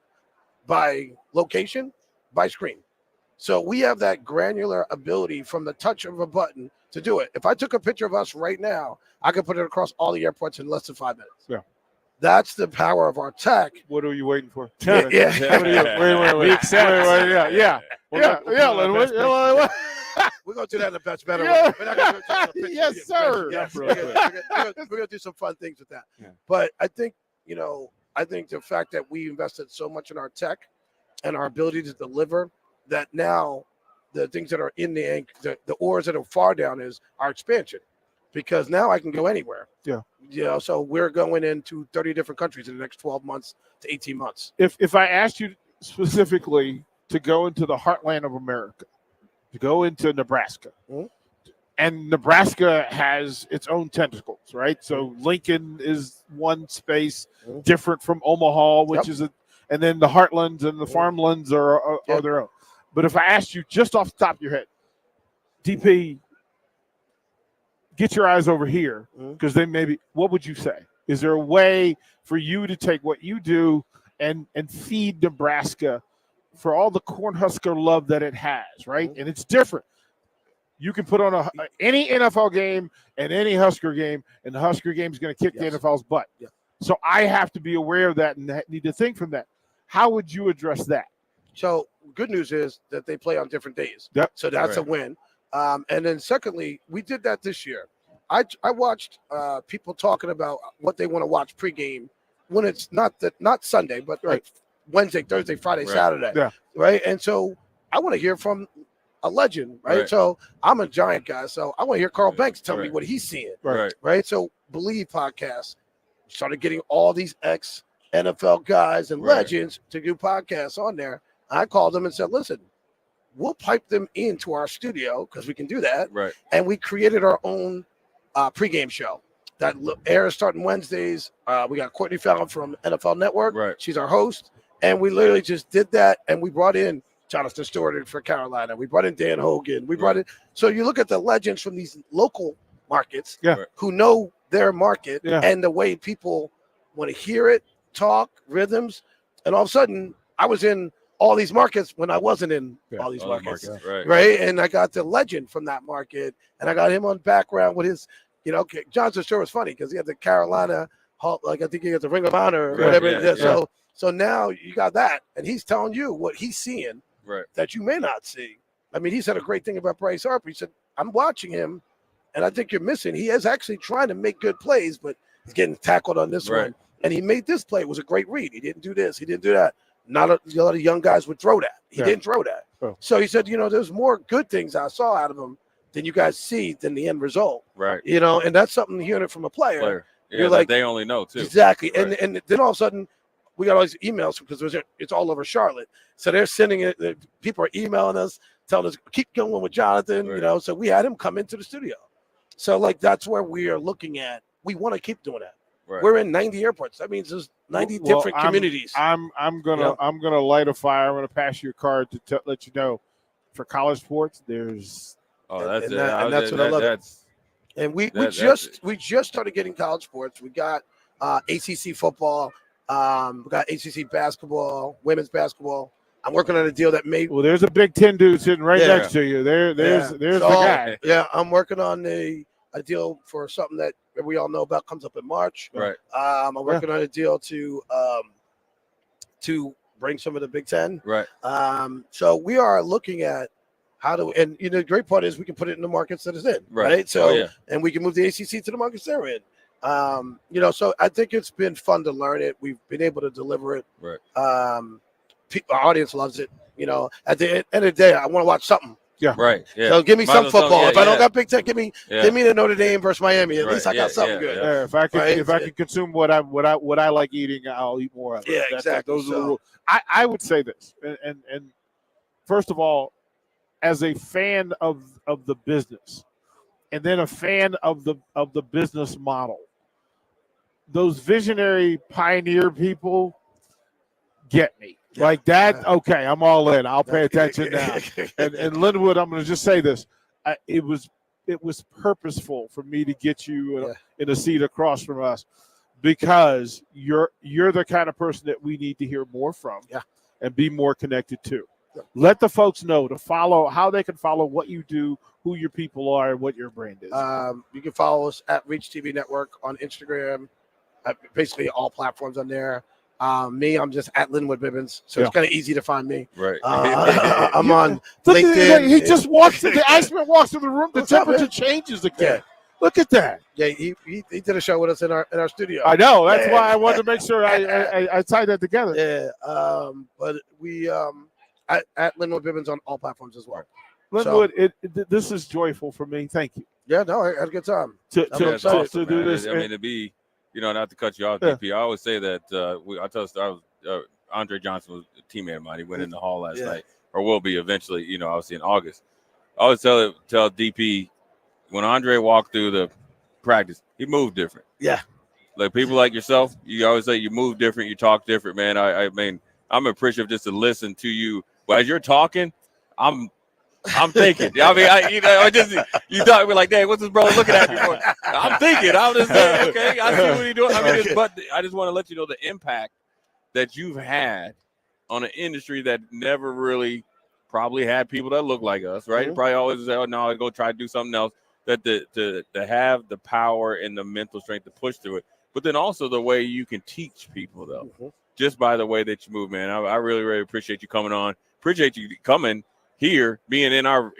Speaker 15: by location, by screen. So we have that granular ability from the touch of a button to do it. If I took a picture of us right now, I could put it across all the airports in less than 5 minutes.
Speaker 10: Yeah.
Speaker 15: That's the power of our tech.
Speaker 10: What are you waiting for?
Speaker 15: Yeah.
Speaker 10: What are you, wait. We accept. Yeah.
Speaker 15: We're going to do that in a much better
Speaker 10: Yeah.
Speaker 15: way. We're not gonna do it
Speaker 10: Yes, sir.
Speaker 15: Yes, we're going to do some fun things with that.
Speaker 10: Yeah.
Speaker 15: But I think, I think the fact that we invested so much in our tech and our ability to deliver, that now the things that are in the ink, the oars that are far down is our expansion, because now I can go anywhere.
Speaker 10: Yeah.
Speaker 15: So we're going into 30 different countries in the next 12 months to 18 months.
Speaker 10: If I asked you specifically to go into the heartland of America, to go into Nebraska, and Nebraska has its own tentacles, right? So Lincoln is one space different from Omaha, which is and then the heartlands and the farmlands are their own. But if I asked you just off the top of your head, DP, get your eyes over here, because they maybe, what would you say? Is there a way for you to take what you do and feed Nebraska for all the Cornhusker love that it has, right? And it's different. You can put on any NFL game and any Husker game, and the Husker game is going to kick the NFL's butt. So I have to be aware of that and need to think from that. How would you address that?
Speaker 15: So good news is that they play on different days.
Speaker 10: Yep.
Speaker 15: So that's a win. And then secondly, we did that this year. I watched people talking about what they want to watch pregame when it's not Sunday, but like Wednesday, Thursday, Friday, Saturday.
Speaker 10: Yeah.
Speaker 15: Right. And so I want to hear from a legend, right? So I'm a Giant guy, so I want to hear Carl Banks tell me what he's seeing. Right. So Believe podcast started getting all these ex-NFL guys and legends to do podcasts on there. I called them and said, listen, we'll pipe them into our studio because we can do that.
Speaker 9: Right.
Speaker 15: And we created our own pregame show that airs starting Wednesdays. We got Courtney Fallon from NFL Network.
Speaker 9: Right.
Speaker 15: She's our host. And we literally just did that. And we brought in Jonathan Stewart for Carolina. We brought in Dan Hogan. We brought in. So you look at the legends from these local markets who know their market and the way people want to hear it, talk, rhythms. And all of a sudden, I was in all these markets when I wasn't in all these markets. Right. And I got the legend from that market, and I got him on background with his, Jonathan Stewart was funny because he had the Carolina, like I think he got the Ring of Honor or whatever. So now you got that, and he's telling you what he's seeing that you may not see. I mean, he said a great thing about Bryce Harper. He said, I'm watching him, and I think you're missing. He is actually trying to make good plays, but he's getting tackled on this one. And he made this play. It was a great read. He didn't do this. He didn't do that. Not a lot of young guys would throw that. He didn't throw that. So he said, there's more good things I saw out of him than you guys see than the end result.
Speaker 9: Right.
Speaker 15: And that's something hearing it from a player.
Speaker 9: Yeah,
Speaker 15: You're like,
Speaker 9: they only know too.
Speaker 15: Exactly. And then all of a sudden, we got all these emails because it's all over Charlotte. So they're sending it. People are emailing us, telling us, keep going with Jonathan, so we had him come into the studio. So like, that's where we are looking at. We want to keep doing that. We're in 90 airports. That means there's 90 different communities.
Speaker 10: I'm gonna light a fire. I'm gonna pass you a card to let you know. For college sports, there's
Speaker 15: that's what I love. And we just started getting college sports. We got ACC football. We got ACC basketball, women's basketball. I'm working on a deal that may.
Speaker 10: Well, there's a Big Ten dude sitting right next to you. There's the guy.
Speaker 15: Yeah, I'm working on a deal for something that we all know about, comes up in March.
Speaker 9: Right.
Speaker 15: I'm working on a deal to bring some of the Big Ten.
Speaker 9: Right.
Speaker 15: So we are looking at how to, and the great part is we can put it in the markets that it's in. Right. So and we can move the ACC to the markets they're in. So I think it's been fun to learn it. We've been able to deliver it.
Speaker 9: Right.
Speaker 15: Our audience loves it. At the end of the day, I want to watch something.
Speaker 10: Yeah.
Speaker 9: Right. Yeah.
Speaker 15: So give me some football. If I don't got Big Ten, give me the Notre Dame versus Miami. At least I got something good.
Speaker 10: Yeah. If I can consume what I like eating, I'll eat more of it.
Speaker 15: Yeah, exactly.
Speaker 10: Those are the rules. I would say this, and first of all, as a fan of the business, and then a fan of the business model, those visionary pioneer people get me. Like that, okay, I'm all in. I'll pay attention now. And Linwood, I'm going to just say this: it was purposeful for me to get you in a seat across from us, because you're the kind of person that we need to hear more from, and be more connected to. Yeah. Let the folks know to follow, how they can follow what you do, who your people are, and what your brand is.
Speaker 15: You can follow us at Reach TV Network on Instagram, basically all platforms on there. Me, I'm just at Linwood Bibbins, so it's kind of easy to find me.
Speaker 9: Right.
Speaker 15: I'm on LinkedIn.
Speaker 10: He just walks in. The Iceman walks in the room. The temperature changes again. Look at that.
Speaker 15: Yeah, he did a show with us in our studio.
Speaker 10: I know. That's why I wanted to make sure I tied that together.
Speaker 15: Yeah. But we at Linwood Bibbins on all platforms as well.
Speaker 10: Linwood, this is joyful for me. Thank you.
Speaker 15: Yeah, no, I had a good time.
Speaker 10: To
Speaker 9: awesome,
Speaker 10: do this.
Speaker 9: I mean, to be, not to cut you off, DP. I always say that I tell us Andre Johnson was a teammate of mine. He went in the hall last night, or will be eventually. Obviously in August. I always tell DP, when Andre walked through the practice, he moved different.
Speaker 15: Yeah.
Speaker 9: Like people like yourself, you always say you move different, you talk different, man. I mean, I'm appreciative just to listen to you. But as you're talking, I'm thinking. I mean, you thought we're like, "Dang, what's this brother looking at me for?" I'm thinking. I'm just saying, okay, I see what he's doing. I mean, but I just want to let you know the impact that you've had on an industry that never really probably had people that look like us, right?
Speaker 15: Mm-hmm.
Speaker 9: Probably always say, "Oh no, I go try to do something else." That to have the power and the mental strength to push through it, but then also the way you can teach people, though, just by the way that you move, man. I really, really appreciate you coming on. Appreciate you coming here, being in our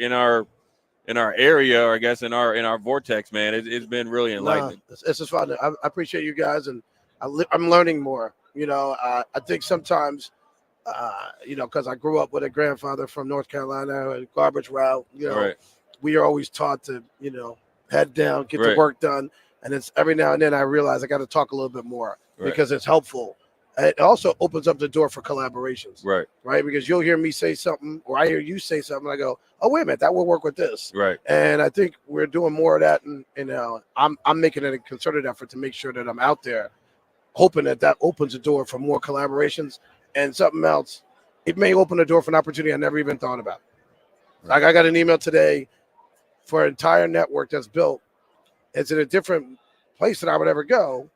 Speaker 9: area, or I guess in our vortex, man. It's been really enlightening.
Speaker 15: It's just fun. I appreciate you guys, and I'm learning more. I think sometimes, because I grew up with a grandfather from North Carolina, a garbage route.
Speaker 9: Right.
Speaker 15: We are always taught to, head down, get the work done, and it's every now and then I realize I got to talk a little bit more because it's helpful. It also opens up the door for collaborations. Right. Because you'll hear me say something, or I hear you say something, and I go, "Oh, wait a minute, that will work with this."
Speaker 9: Right.
Speaker 15: And I think we're doing more of that, and I'm making it a concerted effort to make sure that I'm out there, hoping that opens the door for more collaborations and something else. It may open the door for an opportunity I never even thought about. Like I got an email today for an entire network that's built. It's in a different place than I would ever go,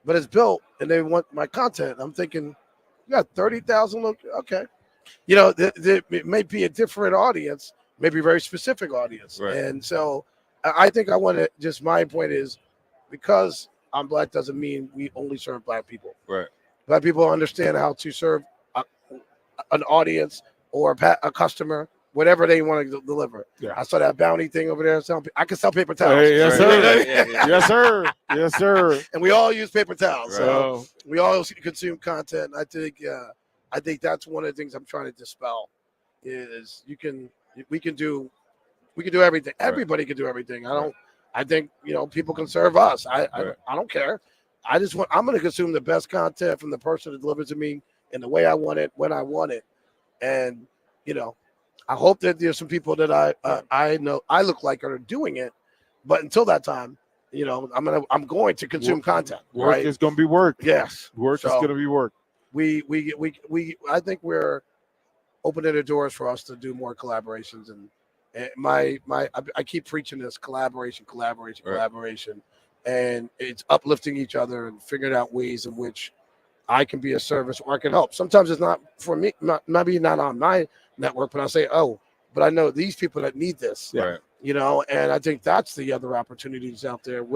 Speaker 15: but it's built and they want my content. I'm thinking, you got 30,000. Okay. It may be a different audience, maybe a very specific audience.
Speaker 9: Right.
Speaker 15: And so I think I want to just, my point is, because I'm Black doesn't mean we only serve Black people.
Speaker 9: Right.
Speaker 15: Black people understand how to serve an audience or a customer, whatever they want to deliver.
Speaker 10: Yeah.
Speaker 15: I saw that bounty thing over there. I can sell paper towels.
Speaker 10: Hey, yes, sir. Yes, sir. Yes, sir.
Speaker 15: And we all use paper towels.
Speaker 10: Right.
Speaker 15: So we all consume content. I think that's one of the things I'm trying to dispel is we can do everything. Everybody can do everything. I think, people can serve us. I don't care. I'm going to consume the best content from the person that delivers to me in the way I want it, when I want it. And, I hope that there's some people that I know I look like are doing it, but until that time, I'm going to consume content.
Speaker 10: Work is going to be work.
Speaker 15: Yes,
Speaker 10: work is going to be work.
Speaker 15: I think we're opening the doors for us to do more collaborations, and I keep preaching this collaboration, and it's uplifting each other and figuring out ways in which I can be a service or I can help. Sometimes it's not for me, maybe not on my network, but I say, but I know these people that need this, and I think that's the other opportunities out there.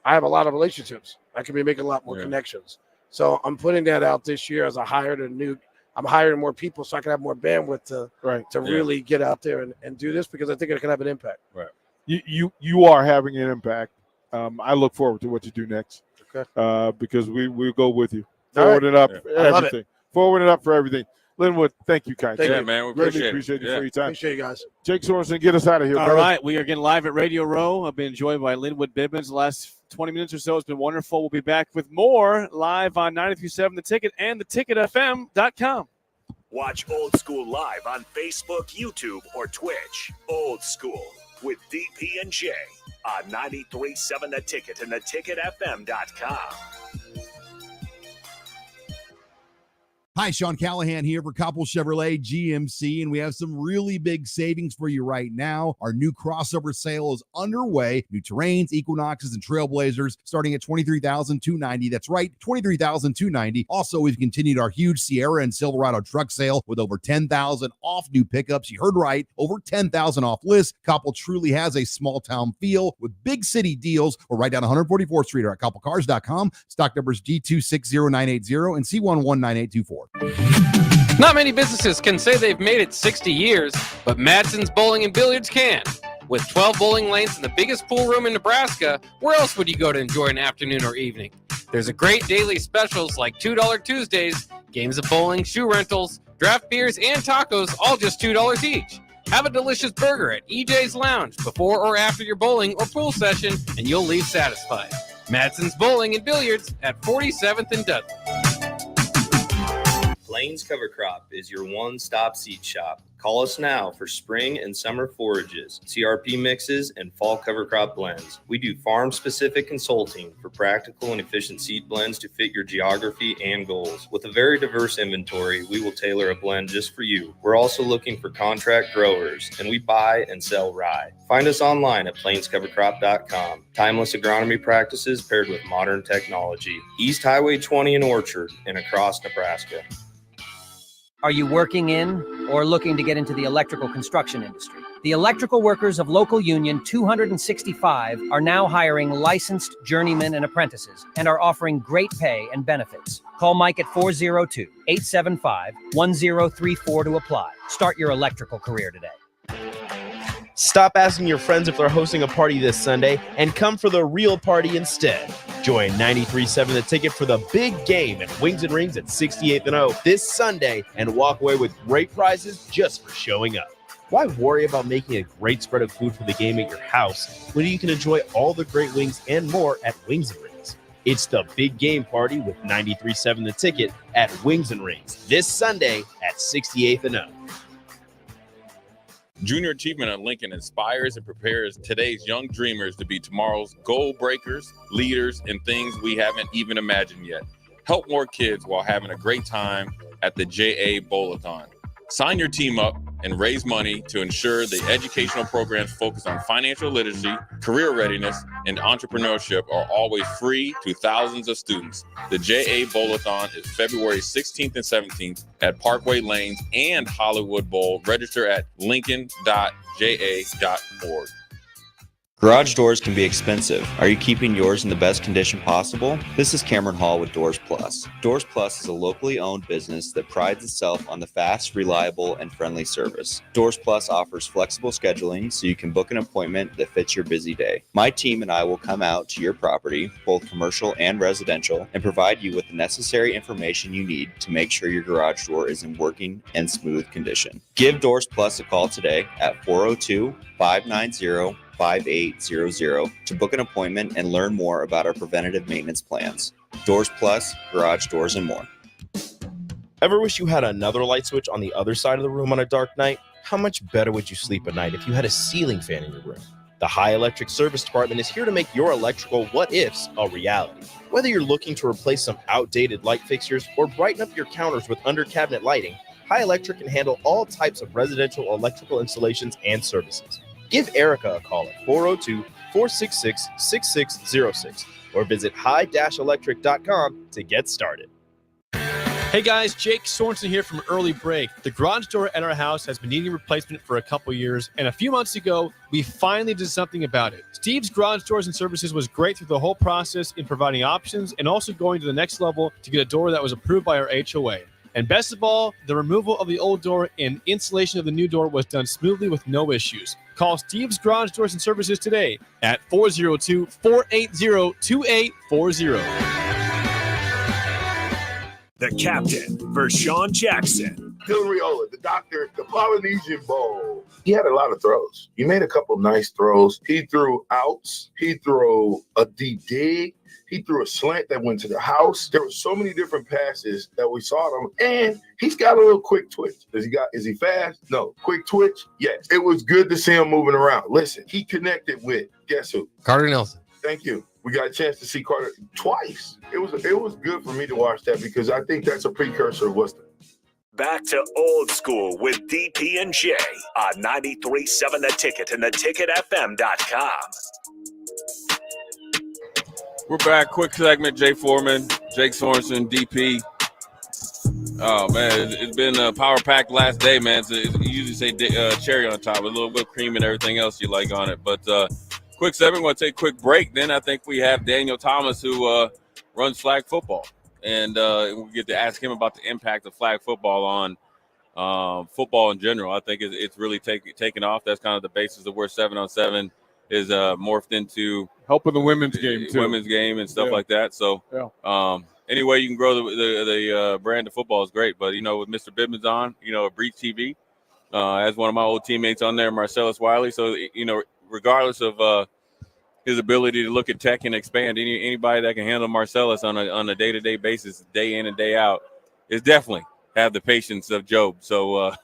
Speaker 15: I have a lot of relationships. I can be making a lot more connections. So I'm putting that out this year as I'm hiring more people so I can have more bandwidth to really get out there and do this, because I think it can have an impact.
Speaker 9: Right.
Speaker 10: You are having an impact. I look forward to what you do next.
Speaker 15: Okay.
Speaker 10: Because we'll go with you. Forward it up everything. Forward it up for everything. Linwood, thank you, guys.
Speaker 9: Yeah, man. We
Speaker 10: appreciate you for your time.
Speaker 15: Appreciate you guys.
Speaker 10: Jake Sorensen, get us out of here.
Speaker 8: All
Speaker 10: brother.
Speaker 8: right. We are getting live at Radio Row. I've been joined by Linwood Bibbins the last 20 minutes or so. It's been wonderful. We'll be back with more live on 93.7 The Ticket and theticketfm.com.
Speaker 4: Watch Old School live on Facebook, YouTube, or Twitch. Old School with DP and J on 93.7 The Ticket and theticketfm.com.
Speaker 16: Hi, Sean Callahan here for Coppell Chevrolet GMC, and we have some really big savings for you right now. Our new crossover sale is underway. New Terrains, Equinoxes, and Trailblazers starting at $23,290. That's right, $23,290. Also, we've continued our huge Sierra and Silverado truck sale with over $10,000 off new pickups. You heard right, over $10,000 off list. Coppell truly has a small town feel with big city deals. We're right down 144th Street or at CoppellCars.com. Stock numbers G260980 and C119824.
Speaker 17: Not many businesses can say they've made it 60 years, but Madsen's Bowling and Billiards can. With 12 bowling lanes and the biggest pool room in Nebraska, where else would you go to enjoy an afternoon or evening? There's a great daily specials like $2 Tuesdays, games of bowling, shoe rentals, draft beers, and tacos, all just $2 each. Have a delicious burger at EJ's Lounge before or after your bowling or pool session, and you'll leave satisfied. Madsen's Bowling and Billiards at 47th and Dudley.
Speaker 18: Plains Cover Crop is your one-stop seed shop. Call us now for spring and summer forages, CRP mixes, and fall cover crop blends. We do farm-specific consulting for practical and efficient seed blends to fit your geography and goals. With a very diverse inventory, we will tailor a blend just for you. We're also looking for contract growers, and we buy and sell rye. Find us online at plainscovercrop.com. Timeless agronomy practices paired with modern technology. East Highway 20 in Orchard and across Nebraska.
Speaker 19: Are you working in or looking to get into the electrical construction industry? The electrical workers of Local Union 265 are now hiring licensed journeymen and apprentices and are offering great pay and benefits. Call Mike at 402-875-1034 to apply. Start your electrical career today.
Speaker 1: Stop asking your friends if they're hosting a party this Sunday and come for the real party instead. Join 93.7 The Ticket for the big game at Wings and Rings at 68th and O this Sunday and walk away with great prizes just for showing up. Why worry about making a great spread of food for the game at your house when you can enjoy all the great wings and more at Wings and Rings? It's the big game party with 93.7 The Ticket at Wings and Rings this Sunday at 68th and O.
Speaker 9: Junior Achievement at Lincoln inspires and prepares today's young dreamers to be tomorrow's goal breakers, leaders, and things we haven't even imagined yet. Help more kids while having a great time at the JA Bowl-a-thon. Sign your team up and raise money to ensure the educational programs focused on financial literacy, career readiness, and entrepreneurship are always free to thousands of students. The JA Bowl-a-thon is February 16th and 17th at Parkway Lanes and Hollywood Bowl. Register at lincoln.ja.org.
Speaker 20: Garage doors can be expensive. Are you keeping yours in the best condition possible? This is Cameron Hall with Doors Plus. Doors Plus is a locally owned business that prides itself on the fast, reliable, and friendly service. Doors Plus offers flexible scheduling so you can book an appointment that fits your busy day. My team and I will come out to your property, both commercial and residential, and provide you with the necessary information you need to make sure your garage door is in working and smooth condition. Give Doors Plus a call today at 402-590-5800 to book an appointment and learn more about our preventative maintenance plans. Doors Plus, garage doors, and more.
Speaker 1: Ever wish you had another light switch on the other side of the room on a dark night? How much better would you sleep at night if you had a ceiling fan in your room? The High Electric Service Department is here to make your electrical what-ifs a reality. Whether you're looking to replace some outdated light fixtures or brighten up your counters with under-cabinet lighting, High Electric can handle all types of residential electrical installations and services. Give Erica a call at 402-466-6606 or visit high-electric.com to get started.
Speaker 21: Hey guys, Jake Sorensen here from Early Break. The garage door at our house has been needing replacement for a couple years, and a few months ago, we finally did something about it. Steve's Garage Doors and Services was great through the whole process in providing options and also going to the next level to get a door that was approved by our HOA. And best of all, the removal of the old door and installation of the new door was done smoothly with no issues. Call Steve's Garage Doors and Services today at 402-480-2840.
Speaker 4: The captain, Vershawn Jackson.
Speaker 22: Dylan Riola, the doctor, the Polynesian Bowl. He had a lot of throws. He made a couple nice throws. He threw outs. He threw a deep dig. He threw a slant that went to the house. There were so many different passes that we saw him, and he's got a little quick twitch. Is he fast? No. Quick twitch? Yes. It was good to see him moving around. Listen, he connected with, guess who?
Speaker 23: Carter Nelson.
Speaker 22: Thank you. We got a chance to see Carter twice. It was good for me to watch that because I think that's a precursor of what's
Speaker 4: Back to Old School with DP and J on 93.7 The Ticket and theticketfm.com.
Speaker 9: We're back. Quick segment. Jay Foreman, Jake Sorensen, DP. Oh, man, it's been a power-packed last day, man. So you usually say cherry on top with a little bit of cream and everything else you like on it. But quick segment, we're going to take a quick break. Then I think we have Daniel Thomas, who runs flag football. And we get to ask him about the impact of flag football on football in general. I think it's really taken off. That's kind of the basis of where 7-on-7 is morphed into.
Speaker 10: Helping the women's game, too.
Speaker 9: Women's game and stuff like that. So,
Speaker 10: yeah.
Speaker 9: Any way you can grow the brand of football is great. But, with Mr. Bidman's on, Breach TV, as one of my old teammates on there, Marcellus Wiley. So, regardless of his ability to look at tech and expand, anybody that can handle Marcellus on a day-to-day basis, day in and day out, is definitely have the patience of Job. So,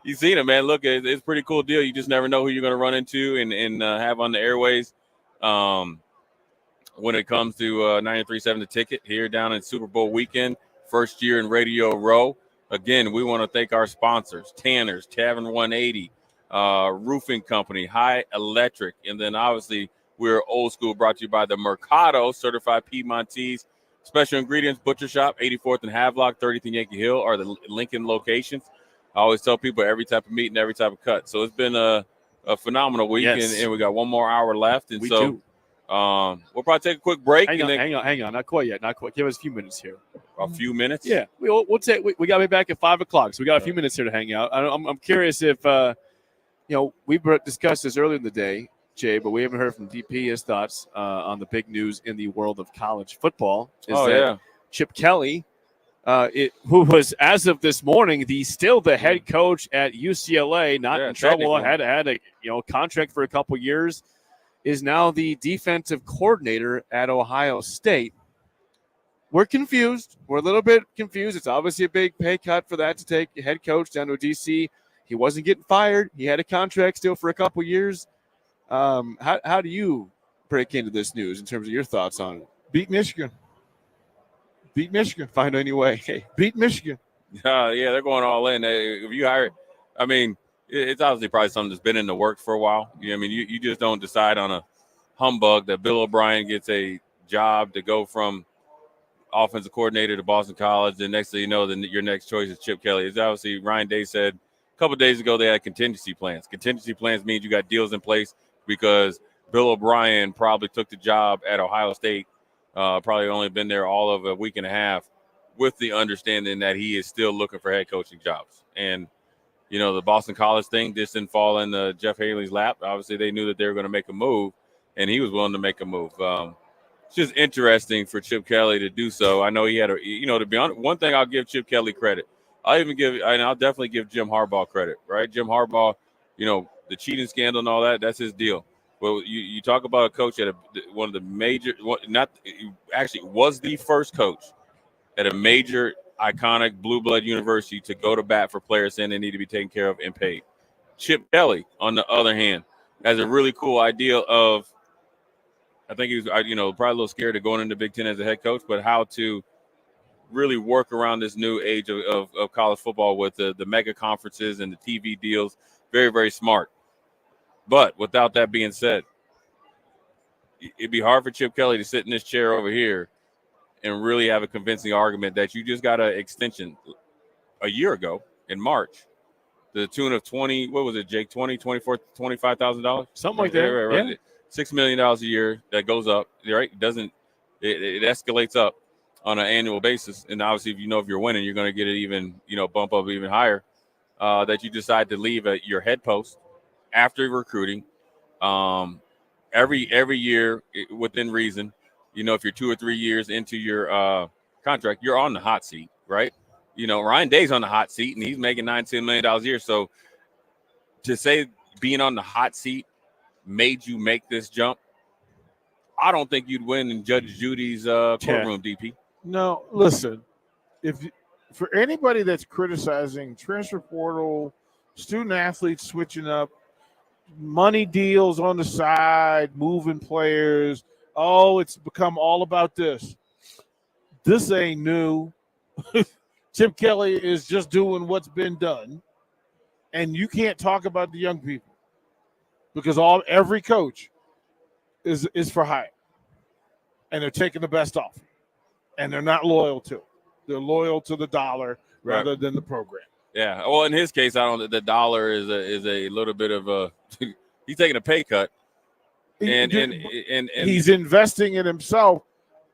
Speaker 9: you've seen it, man. Look, it's a pretty cool deal. You just never know who you're going to run into and have on the airways. When it comes to 93.7 The Ticket here down in Super Bowl weekend, first year in Radio Row. Again, we want to thank our sponsors, Tanner's, Tavern 180, Roofing Company, High Electric, and then obviously we're Old School, brought to you by the Mercado, certified Piedmontese, Special Ingredients Butcher Shop, 84th and Havelock, 30th and Yankee Hill are the Lincoln locations. I always tell people every type of meat and every type of cut. So it's been a phenomenal week, and we got one more hour left. And we'll probably take a quick break.
Speaker 8: Hang on. Not quite yet. Give us a few minutes here.
Speaker 9: A few minutes?
Speaker 8: Yeah. We'll take. We got to be back at 5 o'clock, so we got a few minutes here to hang out. I'm curious if we discussed this earlier in the day, Jay, but we haven't heard from DP his thoughts on the big news in the world of college football. Chip Kelly, who was as of this morning still the head coach at UCLA, not in trouble, had a contract for a couple years, is now the defensive coordinator at Ohio State. We're confused. We're a little bit confused. It's obviously a big pay cut for that to take a head coach down to a DC. He wasn't getting fired. He had a contract still for a couple years. How do you break into this news in terms of your thoughts on it?
Speaker 10: Beat Michigan.
Speaker 8: Find any way.
Speaker 10: Beat Michigan.
Speaker 9: Yeah, they're going all in. If you hire, it's obviously probably something that's been in the works for a while. You just don't decide on a humbug that Bill O'Brien gets a job to go from offensive coordinator to Boston College. The next thing you know, your next choice is Chip Kelly. It's obviously Ryan Day said a couple of days ago they had contingency plans. Contingency plans means you got deals in place because Bill O'Brien probably took the job at Ohio State, probably only been there all of a week and a half, with the understanding that he is still looking for head coaching jobs. And the Boston College thing just didn't fall in Jeff Haley's lap. Obviously, they knew that they were going to make a move, and he was willing to make a move. It's just interesting for Chip Kelly to do so. I know he had to be honest, one thing I'll give Chip Kelly credit. I'll definitely give Jim Harbaugh credit, right? Jim Harbaugh, the cheating scandal and all that, that's his deal. Well, you talk about a coach at one of the major, was the first coach at a major iconic blue blood university to go to bat for players saying they need to be taken care of and paid. Chip Kelly, on the other hand, has a really cool idea of, I think he was, probably a little scared of going into Big Ten as a head coach, but how to really work around this new age of college football with the mega conferences and the TV deals. Very, very smart. But without that being said, it'd be hard for Chip Kelly to sit in this chair over here and really have a convincing argument that you just got an extension a year ago in March to the tune of 20, what was it, Jake, $25,000?
Speaker 8: Something like that.
Speaker 9: Right.
Speaker 8: Yeah.
Speaker 9: $6 million a year that goes up, right? It escalates up on an annual basis. And obviously, if you're winning, you're going to get it even, bump up even higher, that you decide to leave at your head post after recruiting. Every year within reason, if you're 2 or 3 years into your contract, you're on the hot seat, right? Ryan Day's on the hot seat and he's making $9-10 million a year. So to say being on the hot seat made you make this jump, I don't think you'd win in Judge Judy's courtroom, DP.
Speaker 10: No, listen, for anybody that's criticizing transfer portal, student athletes switching up, money deals on the side, moving players, Oh, it's become all about this. This ain't new. Chip Kelly is just doing what's been done. And you can't talk about the young people because every coach is for hire. And they're taking the best off. And they're not loyal to it. They're loyal to the dollar rather than the program.
Speaker 9: Yeah. Well, in his case, the dollar is a little bit of a he's taking a pay cut. And
Speaker 10: he's investing in himself.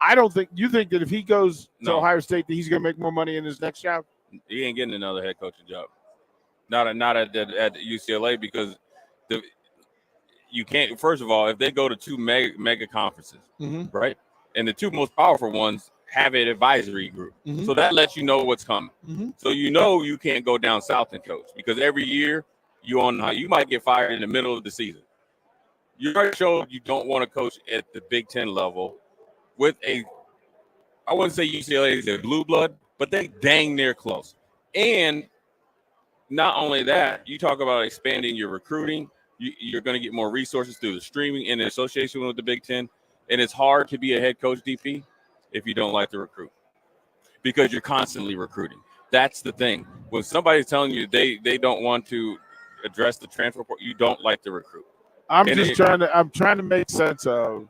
Speaker 10: I don't think you think that if he goes to Ohio State that he's going to make more money in his next job.
Speaker 9: He ain't getting another head coaching job. Not at UCLA because you can't. First of all, if they go to two mega conferences, right, and the two most powerful ones have an advisory group, so that lets you know what's coming. So you can't go down south and coach because every year you might get fired in the middle of the season. You already showed you don't want to coach at the Big Ten level with I wouldn't say UCLA is a blue blood, but they dang near close. And not only that, you talk about expanding your recruiting. You're going to get more resources through the streaming in association with the Big Ten. And it's hard to be a head coach DP if you don't like to recruit because you're constantly recruiting. That's the thing. When somebody's telling you they don't want to address the transfer report, you don't like to recruit.
Speaker 10: I'm trying to make sense of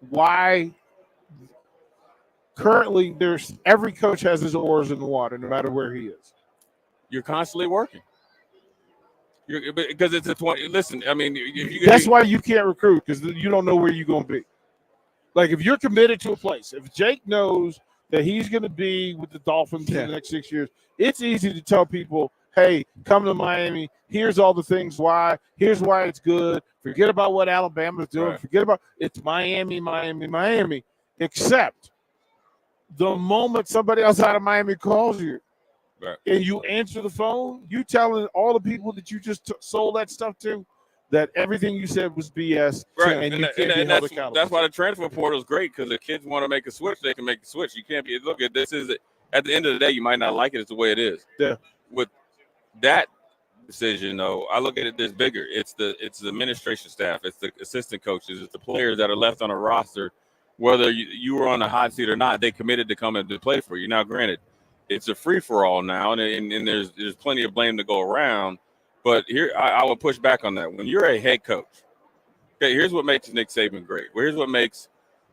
Speaker 10: why currently every coach has his oars in the water, no matter where he is.
Speaker 9: You're constantly working. Because it's a 20. Listen, I mean,
Speaker 10: that's why you can't recruit because you don't know where you're going to be. Like if you're committed to a place, if Jake knows that he's going to be with the Dolphins in the next 6 years, it's easy to tell people, hey, come to Miami. Here's all the things why. Here's why it's good. Forget about what Alabama's doing.
Speaker 9: Right.
Speaker 10: Forget about it's Miami. Except the moment somebody outside of Miami calls you and you answer the phone, you telling all the people that you just sold that stuff to that everything you said was BS.
Speaker 9: Right,
Speaker 10: and you
Speaker 9: and
Speaker 10: can't be held accountable.
Speaker 9: that's why the transfer portal is great because if kids want to make a switch, they can make a switch. You can't be look at this is at the end of the day, you might not like it. It's the way it is.
Speaker 10: Yeah.
Speaker 9: With that decision, though, I look at it this bigger. It's the administration staff, it's the assistant coaches, it's the players that are left on a roster. Whether you were on the hot seat or not, they committed to come and to play for you. Now, granted, it's a free for all now, and there's plenty of blame to go around. But here, I will push back on that. When you're a head coach, okay, here's what makes Nick Saban great. Here's what made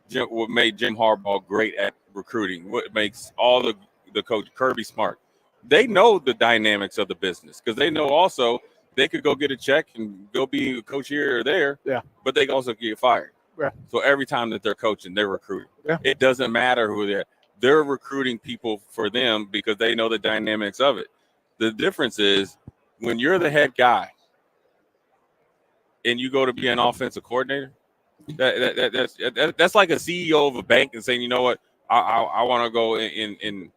Speaker 9: Jim Harbaugh great at recruiting. What makes all the coach Kirby Smart. They know the dynamics of the business because they know also they could go get a check and go be a coach here or there.
Speaker 10: Yeah.
Speaker 9: But they can also get fired.
Speaker 10: Yeah.
Speaker 9: So every time that they're coaching, they're recruiting.
Speaker 10: Yeah.
Speaker 9: It doesn't matter who they're recruiting people for them because they know the dynamics of it. The difference is when you're the head guy and you go to be an offensive coordinator, that's like a CEO of a bank and saying, you know what, I want to go in and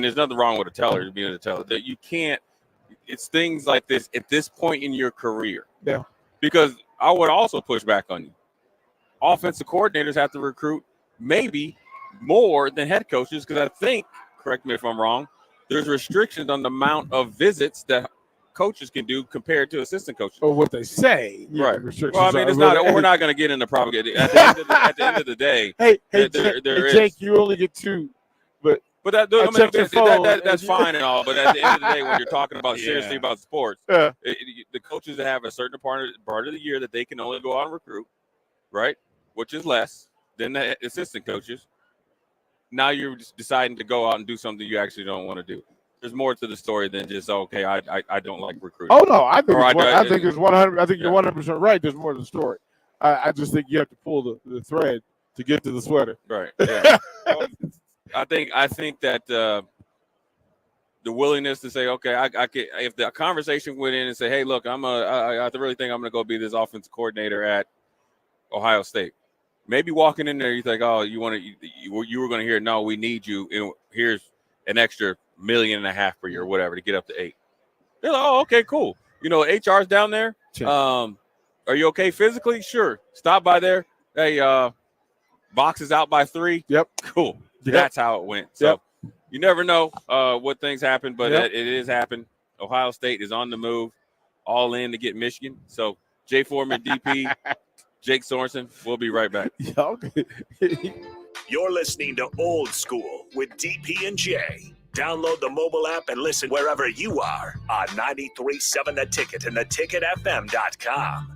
Speaker 9: there's nothing wrong with a teller being a teller. That you can't. It's things like this at this point in your career.
Speaker 10: Yeah.
Speaker 9: Because I would also push back on you. Offensive coordinators have to recruit maybe more than head coaches because I think, correct me if I'm wrong, there's restrictions on the amount of visits that coaches can do compared to assistant coaches.
Speaker 10: Or what they say.
Speaker 9: Right.
Speaker 10: Restrictions
Speaker 9: Well, I mean, it's not. We're not going to get into propaganda. At the end of the day,
Speaker 10: Hey,
Speaker 9: there is.
Speaker 10: Jake, you only get two, but
Speaker 9: that's fine and all. But at the end of the day, when you're talking about seriously about sports, the coaches that have a certain part of the year that they can only go out and recruit, right, which is less than the assistant coaches. Now you're just deciding to go out and do something you actually don't want to do. There's more to the story than just I don't like recruiting.
Speaker 10: Oh no, I think it's 100. I think you're 100% right. There's more to the story. I just think you have to pull the thread to get to the sweater.
Speaker 9: Right. Yeah. Well, I think that the willingness to say, okay, I can, if the conversation went in and say, hey, look, I really think I'm going to go be this offensive coordinator at Ohio State. Maybe walking in there, you think, oh, you were going to hear, no, we need you. And here's an extra $1.5 million per year or whatever to get up to 8. They're like, oh, okay, cool. You know, HR's down there. Are you okay physically? Sure. Stop by there. Hey, box is out by 3.
Speaker 10: Yep.
Speaker 9: Cool.
Speaker 10: Yep.
Speaker 9: That's how it went. So you never know what things happen, but it is happened. Ohio State is on the move, all in to get Michigan. So Jay Foreman, DP, Jake Sorensen. We'll be right back.
Speaker 4: You're listening to Old School with DP and J. Download the mobile app and listen wherever you are on 93.7 The Ticket and theticketfm.com.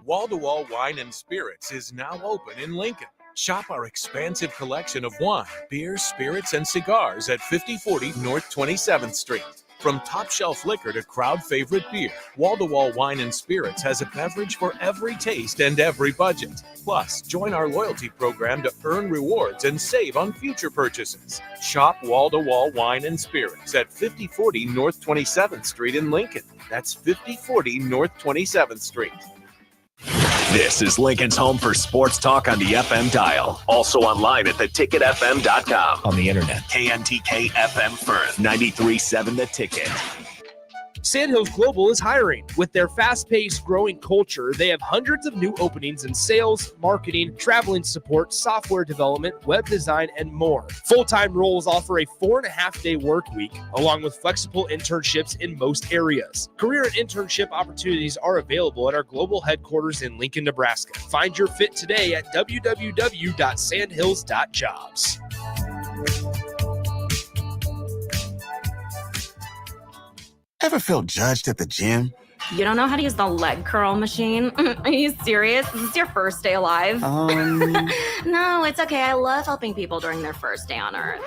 Speaker 2: Wall-to-Wall Wine and Spirits is now open in Lincoln. Shop our expansive collection of wine, beer, spirits, and cigars at 5040 North 27th Street. From top-shelf liquor to crowd-favorite beer, Wall-to-Wall Wine and Spirits has a beverage for every taste and every budget. Plus, join our loyalty program to earn rewards and save on future purchases. Shop Wall-to-Wall Wine and Spirits at 5040 North 27th Street in Lincoln. That's 5040 North 27th Street.
Speaker 4: This is Lincoln's home for sports talk on the FM dial. Also online at theticketfm.com. On the internet. KNTK FM Firth, 93.7 The Ticket.
Speaker 3: Sandhills Global is hiring. With their fast-paced, growing culture, they have hundreds of new openings in sales, marketing, traveling support, software development, web design, and more. Full-time roles offer a 4.5-day work week, along with flexible internships in most areas. Career and internship opportunities are available at our global headquarters in Lincoln, Nebraska. Find your fit today at www.sandhills.jobs.
Speaker 6: Ever feel judged at the gym?
Speaker 23: You don't know how to use the leg curl machine? Are you serious? Is this your first day alive? No, it's okay. I love helping people during their first day on Earth.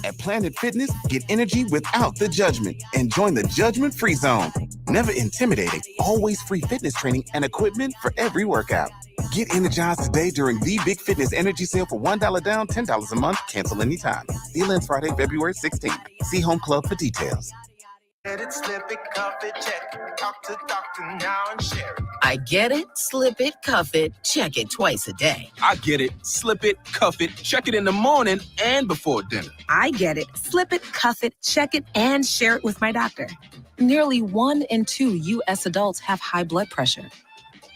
Speaker 6: At Planet Fitness, get energy without the judgment and join the judgment-free zone. Never intimidating, always free fitness training and equipment for every workout. Get energized today during the Big Fitness Energy Sale for $1 down, $10 a month. Cancel anytime. Deal ends Friday, February 16th. See Home Club for details.
Speaker 24: Get it, slip it, cuff it, check it. Talk to doctor now and share it.
Speaker 25: I get it, slip it, cuff it, check it twice a day.
Speaker 26: I get it, slip it, cuff it, check it in the morning and before dinner.
Speaker 27: I get it, slip it, cuff it, check it, and share it with my doctor. Nearly 1 in 2 U.S. adults have high blood pressure.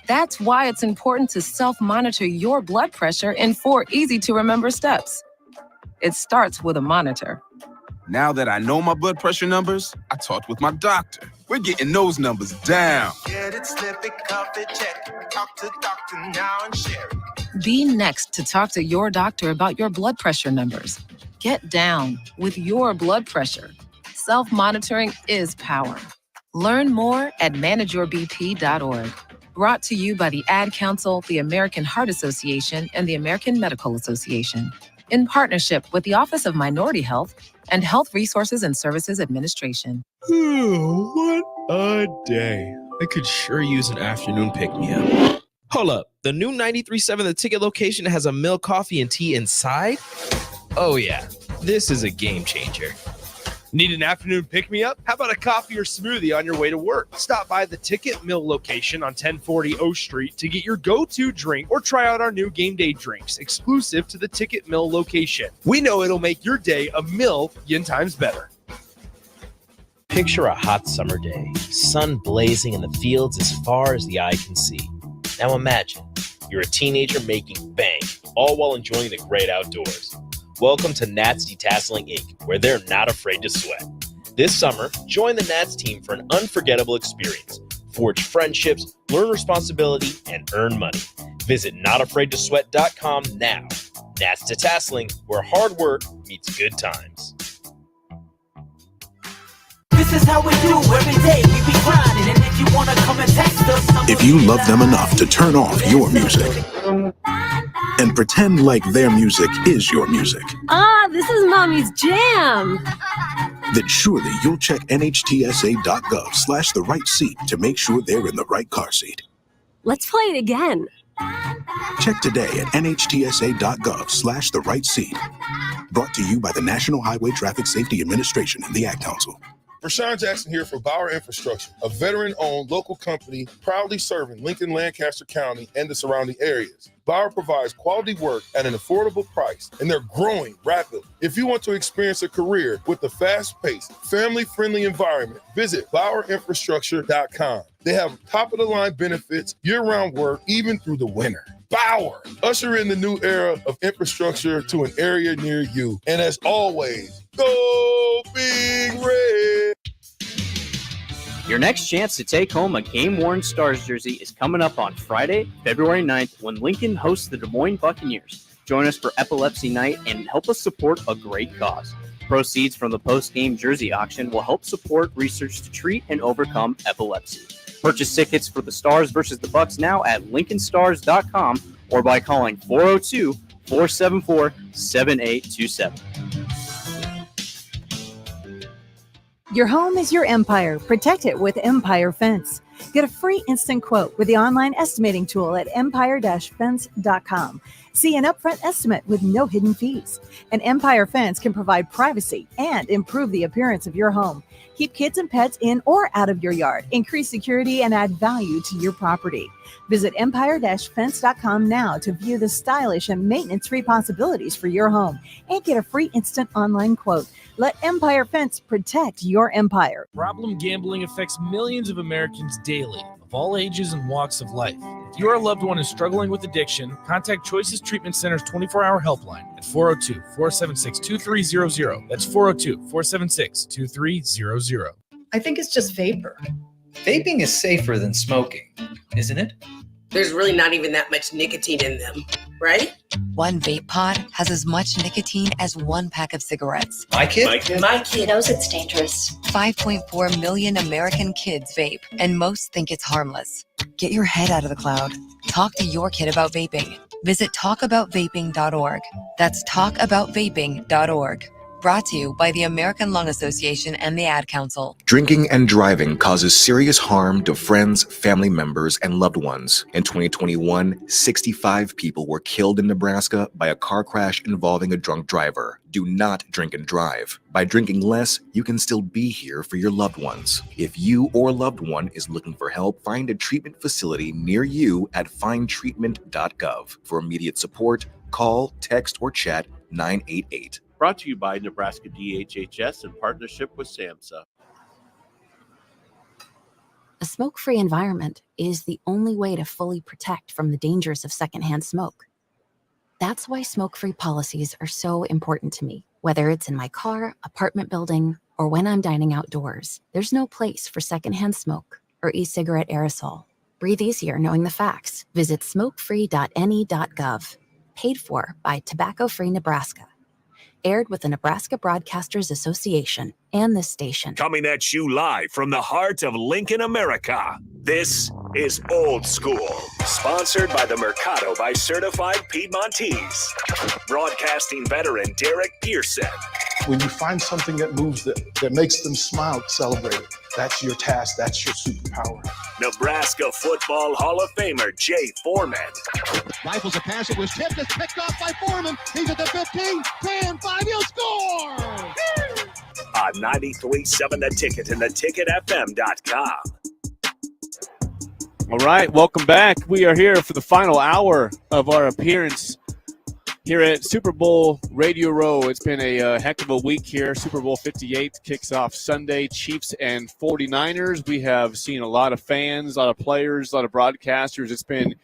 Speaker 27: That's why it's important to self-monitor your blood pressure in 4 easy-to-remember steps. It starts with a monitor.
Speaker 26: Now that I know my blood pressure numbers, I talked with my doctor. We're getting those numbers down.
Speaker 24: Get it, slip it, cuff it, check it. Talk to doctor now and share it.
Speaker 27: Be next to talk to your doctor about your blood pressure numbers. Get down with your blood pressure. Self-monitoring is power. Learn more at manageyourbp.org. Brought to you by the Ad Council, the American Heart Association, and the American Medical Association, in partnership with the Office of Minority Health and Health Resources and Services Administration.
Speaker 1: What a day. I could sure use an afternoon pick-me-up. Hold up. The new 93.7 The Ticket location has a milk, coffee, and tea inside? Oh, yeah. This is a game changer.
Speaker 3: Need an afternoon pick-me-up? How about a coffee or smoothie on your way to work? Stop by the Ticket Mill location on 1040 O Street to get your go-to drink or try out our new game day drinks exclusive to the Ticket Mill location. We know it'll make your day a million times better.
Speaker 1: Picture a hot summer day, sun blazing in the fields as far as the eye can see. Now imagine, you're a teenager making bank, all while enjoying the great outdoors. Welcome to Nats Detasseling Inc., where they're not afraid to sweat. This summer, join the Nats team for an unforgettable experience. Forge friendships, learn responsibility, and earn money. Visit notafraidtosweat.com now. Nats Detasseling, where hard work meets good times.
Speaker 28: This is how we do every day. We be grinding, and if you want to come and text us,
Speaker 29: if you love them enough to turn off your music and pretend like their music is your music,
Speaker 30: this is Mommy's jam.
Speaker 29: then surely you'll check nhtsa.gov/the right seat to make sure they're in the right car seat.
Speaker 30: Let's play it again.
Speaker 29: Check today at nhtsa.gov/the right seat. Brought to you by the National Highway Traffic Safety Administration and the Ad Council.
Speaker 31: Rashawn Jackson here for Bauer Infrastructure, a veteran-owned local company proudly serving Lincoln, Lancaster County, and the surrounding areas. Bauer provides quality work at an affordable price, and they're growing rapidly. If you want to experience a career with a fast-paced, family-friendly environment, visit BauerInfrastructure.com. They have top-of-the-line benefits, year-round work, even through the winter. Bauer, usher in the new era of infrastructure to an area near you. And as always, go Big Red!
Speaker 5: Your next chance to take home a game-worn Stars jersey is coming up on Friday, February 9th, when Lincoln hosts the Des Moines Buccaneers. Join us for Epilepsy Night and help us support a great cause. Proceeds from the post-game jersey auction will help support research to treat and overcome epilepsy. Purchase tickets for the Stars versus the Bucs now at lincolnstars.com or by calling 402-474-7827.
Speaker 7: Your home is your empire. Protect it with Empire Fence. Get a free instant quote with the online estimating tool at empire-fence.com. See an upfront estimate with no hidden fees. An Empire Fence can provide privacy and improve the appearance of your home. Keep kids and pets in or out of your yard. Increase security and add value to your property. Visit empire-fence.com now to view the stylish and maintenance-free possibilities for your home and get a free instant online quote. Let Empire Fence protect your empire.
Speaker 3: Problem gambling affects millions of Americans daily, of all ages and walks of life. If your loved one is struggling with addiction, contact Choices Treatment Center's 24-hour helpline at 402-476-2300. That's 402-476-2300.
Speaker 11: I think it's just vapor. Vaping is safer than smoking, isn't it?
Speaker 25: There's really not even that much nicotine in them, right?
Speaker 12: One vape pod has as much nicotine as one pack of cigarettes.
Speaker 11: My kid
Speaker 12: knows it's dangerous. 5.4 million American kids vape, and most think it's harmless. Get your head out of the cloud. Talk to your kid about vaping. Visit talkaboutvaping.org. That's talkaboutvaping.org. Brought to you by the American Lung Association and the Ad Council.
Speaker 13: Drinking and driving causes serious harm to friends, family members, and loved ones. In 2021, 65 people were killed in Nebraska by a car crash involving a drunk driver. Do not drink and drive. By drinking less, you can still be here for your loved ones. If you or loved one is looking for help, find a treatment facility near you at findtreatment.gov. For immediate support, call, text, or chat 988.
Speaker 14: Brought to you by Nebraska DHHS in partnership with SAMHSA.
Speaker 15: A smoke-free environment is the only way to fully protect from the dangers of secondhand smoke. That's why smoke-free policies are so important to me. Whether it's in my car, apartment building, or when I'm dining outdoors, there's no place for secondhand smoke or e-cigarette aerosol. Breathe easier knowing the facts. Visit smokefree.ne.gov. Paid for by Tobacco Free Nebraska. Aired with the Nebraska Broadcasters Association and this station.
Speaker 4: Coming at you live from the heart of Lincoln, America. This is Old School, sponsored by the Mercado by Certified Piedmontese. Broadcasting veteran Derek Pearson.
Speaker 31: When you find something that moves that makes them smile, celebrate it. That's your task. That's your superpower.
Speaker 4: Nebraska Football Hall of Famer Jay Foreman.
Speaker 16: Rifles a pass. It was tipped. It's picked off by Foreman. He's at the 15, 10, 5. He'll score!
Speaker 4: On 93.7 The Ticket and theticketfm.com.
Speaker 8: All right, welcome back. We are here for the final hour of our appearance here at Super Bowl Radio Row. It's been a heck of a week here. Super Bowl 58 kicks off Sunday. Chiefs and 49ers. We have seen a lot of fans, a lot of players, a lot of broadcasters. It's been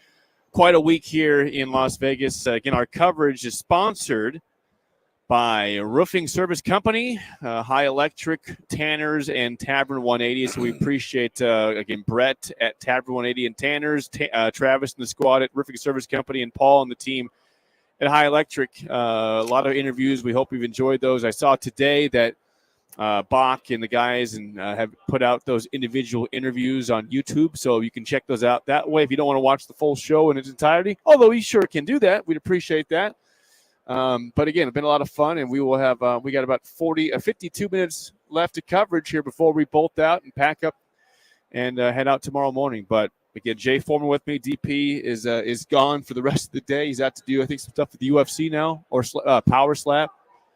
Speaker 8: quite a week here in Las Vegas. Again, our coverage is sponsored by Roofing Service Company, High Electric, Tanners, and Tavern 180. So we appreciate, again, Brett at Tavern 180 and Tanners, Travis and the squad at Roofing Service Company, and Paul and the team at High Electric. A lot of interviews. We hope you've enjoyed those. I saw today that Bach and the guys have put out those individual interviews on YouTube, so you can check those out that way if you don't want to watch the full show in its entirety, although you sure can do that. We'd appreciate that. But again, it's been a lot of fun, and we will have we got about 52 minutes left of coverage here before we bolt out and pack up and head out tomorrow morning. But again, Jay Foreman with me. DP is gone for the rest of the day. He's out to do, I think, some stuff with the UFC now, or Power Slap.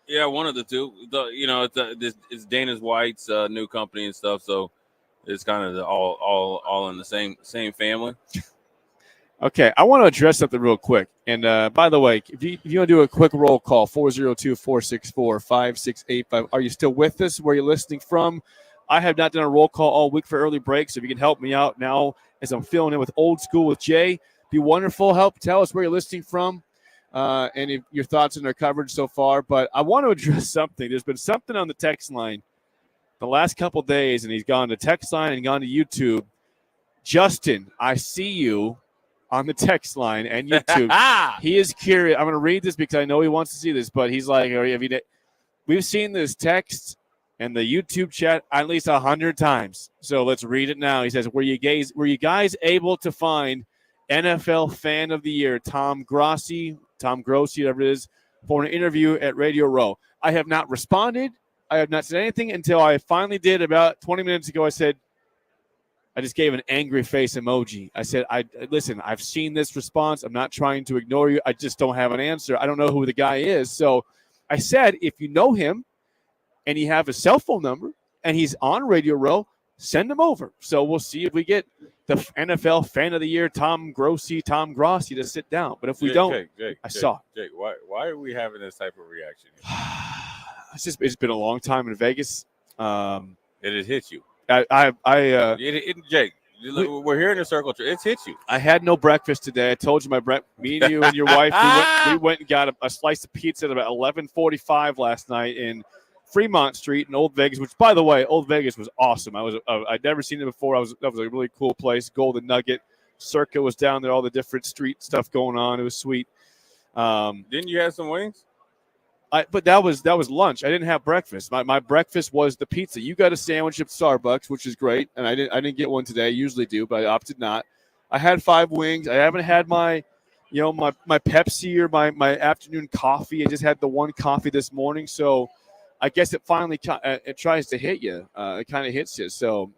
Speaker 9: Yeah, one of the two. It's Dana White's new company and stuff, so it's kind of all in the same family.
Speaker 8: Okay, I want to address something real quick. And by the way, if you want to do a quick roll call, 402-464-5685. Are you still with us? Where are you listening from? I have not done a roll call all week for early break, so if you can help me out now as I'm filling in with Old School with Jay, be wonderful. Help tell us where you're listening from and if your thoughts on our coverage so far. But I want to address something. There's been something on the text line the last couple days, and he's gone to text line and gone to YouTube. Justin, I see you on the text line and YouTube. He is curious. I'm going to read this because I know he wants to see this, but he's like, we've seen this text and the YouTube chat at least 100 times. So let's read it now. He says, were you guys able to find NFL Fan of the Year, Tom Grossi, whatever it is, for an interview at Radio Row? I have not responded. I have not said anything until I finally did about 20 minutes ago. I said, I just gave an angry face emoji. I said, listen, I've seen this response. I'm not trying to ignore you. I just don't have an answer. I don't know who the guy is. So I said, if you know him and you have his cell phone number and he's on Radio Row, send him over. So we'll see if we get the NFL Fan of the Year, Tom Grossi, to sit down. But if we don't,
Speaker 9: Jake,
Speaker 8: saw it.
Speaker 9: Jake, why are we having this type of reaction?
Speaker 8: It's been a long time in Vegas.
Speaker 9: It hit you.
Speaker 8: Jake,
Speaker 9: we're here in a circle. It's hit you.
Speaker 8: I had no breakfast today. I told you me and you and your wife, we went and got a slice of pizza at about 11:45 last night in Fremont Street in Old Vegas, which, by the way, Old Vegas was awesome. I'd never seen it before. That was a really cool place. Golden Nugget Circa was down there, all the different street stuff going on. It was sweet.
Speaker 9: Didn't you have some wings?
Speaker 8: But that was lunch. I didn't have breakfast. My breakfast was the pizza. You got a sandwich at Starbucks, which is great, and I didn't get one today. I usually do, but I opted not. I had 5 wings. I haven't had my Pepsi or my afternoon coffee. I just had the one coffee this morning. So I guess it finally it tries to hit you. It kind of hits you. So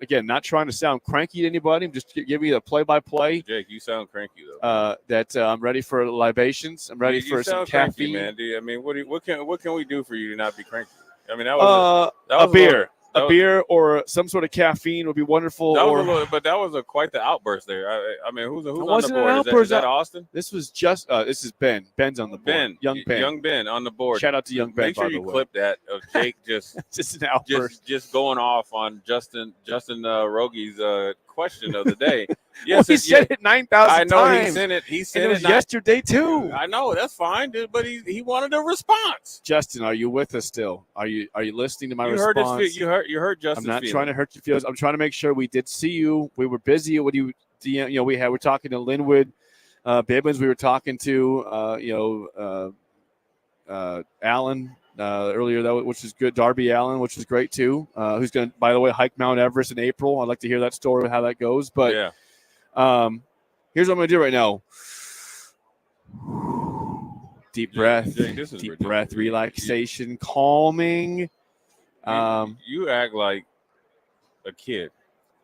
Speaker 8: again, not trying to sound cranky to anybody. I'm just giving you the play-by-play.
Speaker 9: Jake, you sound cranky though.
Speaker 8: That I'm ready for libations. I'm ready for some caffeine.
Speaker 9: Cranky, man. I mean, what can we do for you to not be cranky? I mean, that was
Speaker 8: a beer. A beer or some sort of caffeine would be wonderful.
Speaker 9: But that was quite the outburst there. I mean, who's on the board? Is that Austin?
Speaker 8: This was just this is Ben. Ben's on the board. Young Ben
Speaker 9: on the board.
Speaker 8: Shout out to Young Ben.
Speaker 9: Make sure you clip that of Jake just
Speaker 8: just an outburst,
Speaker 9: just going off on Justin Rogi's question of the day.
Speaker 8: Yes, he said it 9,000 times.
Speaker 9: I know he sent it. He sent
Speaker 8: it yesterday too.
Speaker 9: I know that's fine, dude, but he wanted a response.
Speaker 8: Justin, are you with us still? Are you listening to my response?
Speaker 9: You heard Justin.
Speaker 8: I'm not trying to hurt your feelings. I'm trying to make sure we did see you. We were busy. What do you we're talking to Linwood Bibbins. We were talking to Allen earlier, which is good. Darby Allen, which was great too. Who's going to, by the way, hike Mount Everest in April. I'd like to hear that story of how that goes. But
Speaker 9: yeah.
Speaker 8: Here's what I'm going to do right now. Deep breath,
Speaker 9: Jake,
Speaker 8: breath, relaxation, calming.
Speaker 9: You act like a kid.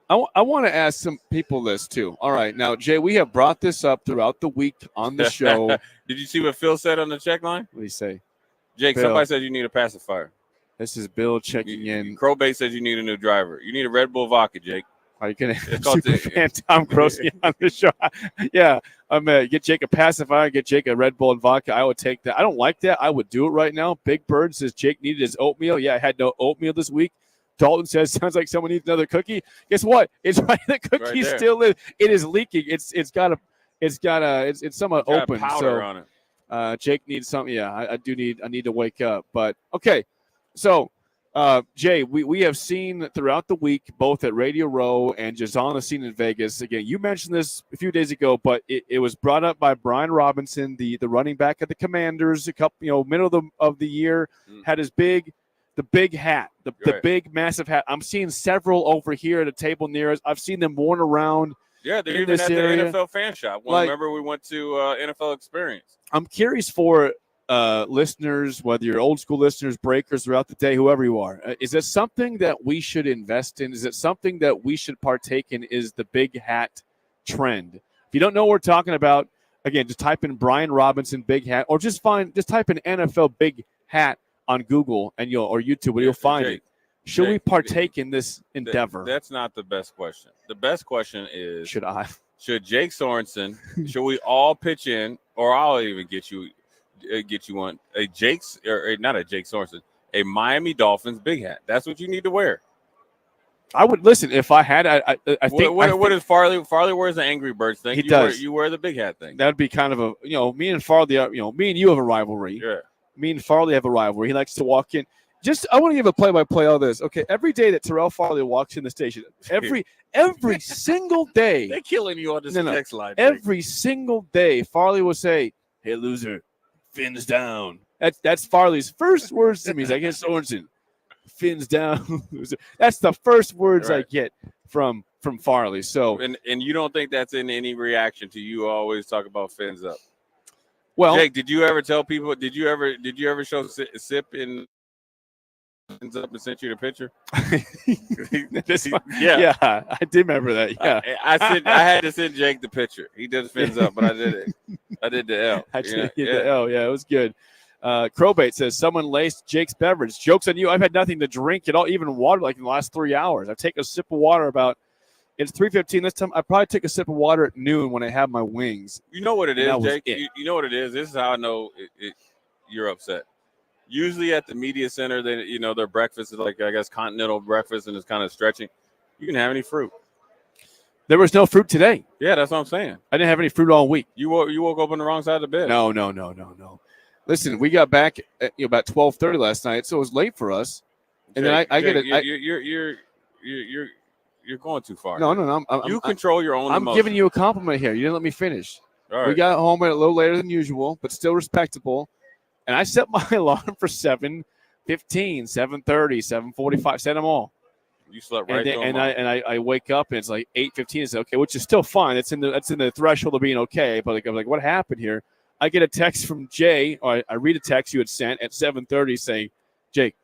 Speaker 8: I want to ask some people this too. All right. Now, Jay, we have brought this up throughout the week on the show.
Speaker 9: Did you see what Phil said on the check line?
Speaker 8: What did he say?
Speaker 9: Jake,
Speaker 8: Bill,
Speaker 9: somebody said you need a pacifier.
Speaker 8: This is Bill checking in.
Speaker 9: Crowbait says you need a new driver. You need a Red Bull vodka, Jake.
Speaker 8: Are you going to Superfan Tom Grossi on the show? Yeah. I'm going to get Jake a pacifier, get Jake a Red Bull and vodka. I would take that. I don't like that. I would do it right now. Big Bird says Jake needed his oatmeal. Yeah, I had no oatmeal this week. Dalton says, sounds like someone needs another cookie. Guess what? It's right. The cookie's
Speaker 9: right
Speaker 8: still in. It is leaking. It's somewhat open.
Speaker 9: Powder on it.
Speaker 8: Jake needs something. Yeah, I need to wake up. But okay. So Jay, we have seen throughout the week, both at Radio Row and just on the scene in Vegas. Again, you mentioned this a few days ago, but it was brought up by Brian Robinson, the running back of the Commanders, a couple, middle of the year, had his big hat, the big massive hat. I'm seeing several over here at a table near us. I've seen them worn around.
Speaker 9: Yeah, they're
Speaker 8: in
Speaker 9: even
Speaker 8: this
Speaker 9: at
Speaker 8: area.
Speaker 9: the NFL fan shop. Remember we went to NFL Experience.
Speaker 8: I'm curious for listeners, whether you're old school listeners, breakers throughout the day, whoever you are, is it something that we should invest in? Is it something that we should partake in? Is the big hat trend? If you don't know what we're talking about, again, just type in Brian Robinson big hat, or just type in NFL big hat on Google and or YouTube, and you'll find it. Should we partake in this endeavor?
Speaker 9: That's not the best question. The best question is,
Speaker 8: should
Speaker 9: Jake Sorensen, should we all pitch in, or I'll even get you one, not a Jake Sorensen, a Miami Dolphins big hat. That's what you need to wear.
Speaker 8: I would listen if I had. I think.
Speaker 9: What is Farley? Farley wears the Angry Birds thing.
Speaker 8: He does.
Speaker 9: You wear the big hat thing.
Speaker 8: That would be kind of a me and Farley. Me and you have a rivalry.
Speaker 9: Yeah.
Speaker 8: Me and Farley have a rivalry. He likes to walk in. I want to give a play-by-play on this. Okay, every day that Terrell Farley walks in the station, every single day,
Speaker 9: They're killing you on this text line.
Speaker 8: every single day, Farley will say, "Hey, loser, fins down." That's Farley's first words to me. He's like, "Hey, Sorensen, fins down." Loser. That's the first words I get from Farley. So,
Speaker 9: and you don't think that's in any reaction to you always talk about fins up?
Speaker 8: Well,
Speaker 9: Jake, did you ever tell people? Did you ever show Sip in fins up and sent you the picture?
Speaker 8: yeah, I did remember that. Yeah,
Speaker 9: I had to send Jake the picture. He does fins up, but I did it. I did the L.
Speaker 8: I did the L. Yeah, it was good. Crowbait says someone laced Jake's beverage. Joke's on you. I've had nothing to drink at all, even water, like in the last 3 hours. I've taken a sip of water it's 3:15 this time. I probably took a sip of water at noon when I have my wings.
Speaker 9: You know what it is, Jake? You know what it is? This is how I know you're upset. Usually at the media center, their breakfast is like, I guess, continental breakfast, and it's kind of stretching. You can have any fruit.
Speaker 8: There was no fruit today.
Speaker 9: Yeah, that's what I'm saying.
Speaker 8: I didn't have any fruit all week.
Speaker 9: You woke up on the wrong side of the bed.
Speaker 8: No. Listen, we got back at about 12:30 last night, so it was late for us. And
Speaker 9: Jake,
Speaker 8: then I get
Speaker 9: it. You're going too far.
Speaker 8: No.
Speaker 9: You control your own
Speaker 8: I'm
Speaker 9: emotions.
Speaker 8: giving you a compliment here. You didn't let me finish.
Speaker 9: All right.
Speaker 8: We got home a little later than usual, but still respectable. And I set my alarm for 7:15, 7:30, 7:45. Set them all.
Speaker 9: You slept right.
Speaker 8: And I wake up and it's like 8:15. It's okay, which is still fine. That's in the threshold of being okay. But I'm like, what happened here? I get a text from Jay, or I read a text you had sent at 7:30 saying, "Jake,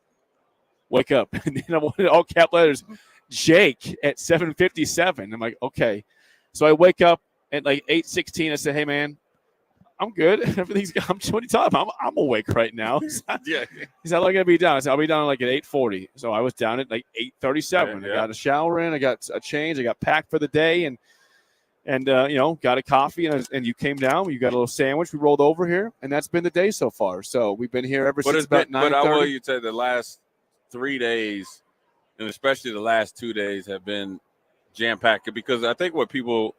Speaker 8: wake up." And then I wanted all cap letters, Jake at 7:57. I'm like, okay. So I wake up at like 8:16. I said, "Hey man, I'm good. Everything's good. What are you talking about? I'm awake right now."
Speaker 9: Yeah.
Speaker 8: He's like, "I'm gonna be down." I said, "I'll be down like at 8:40." So I was down at like 8:37.
Speaker 9: Yeah.
Speaker 8: I got a shower in. I got a change. I got packed for the day, and got a coffee, and you came down. You got a little sandwich. We rolled over here, and that's been the day so far. So we've been here ever since about 9:30.
Speaker 9: But I will you say the last 3 days, and especially the last 2 days, have been jam-packed, because I think what people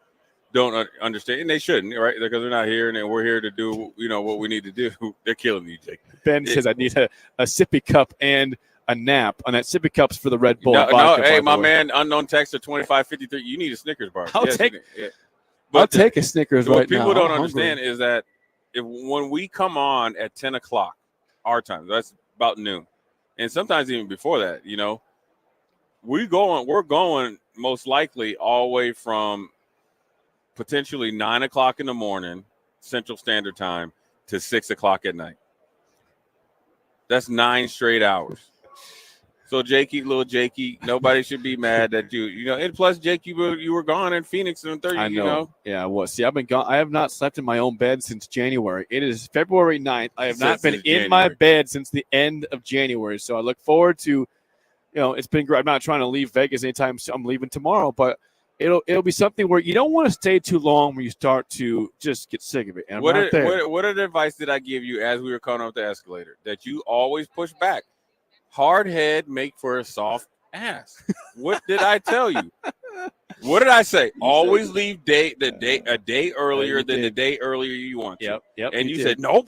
Speaker 9: don't understand, and they shouldn't, right? Because they're not here, and we're here to do, what we need to do. They're killing me, Jake.
Speaker 8: Ben says I need a sippy cup and a nap. On that sippy cup's for the Red Bull.
Speaker 9: Hey, my man, unknown texter 2553. You need a Snickers bar.
Speaker 8: I'll take a Snickers right now.
Speaker 9: What people don't understand is that when we come on at 10 o'clock our time, that's about noon, and sometimes even before that, we're going most likely all the way from potentially 9 o'clock in the morning Central Standard Time to 6 o'clock at night. That's 9 straight hours. So Jakey, little Jakey, nobody should be mad that you. And plus, Jake, you were gone in Phoenix in 30.
Speaker 8: I know. Yeah, I was. See, I've been gone. I have not slept in my own bed since January. It is February 9th. I have not been in my bed since the end of January. So I look forward to, it's been great. I'm not trying to leave Vegas anytime soon. I'm leaving tomorrow, but it'll be something where you don't want to stay too long when you start to just get sick of it. And
Speaker 9: what advice did I give you as we were coming up the escalator? That you always push back. Hard head make for a soft ass. What did I tell you? What did I say? Always leave a day earlier than the day earlier you want to.
Speaker 8: Yep.
Speaker 9: And you said, nope,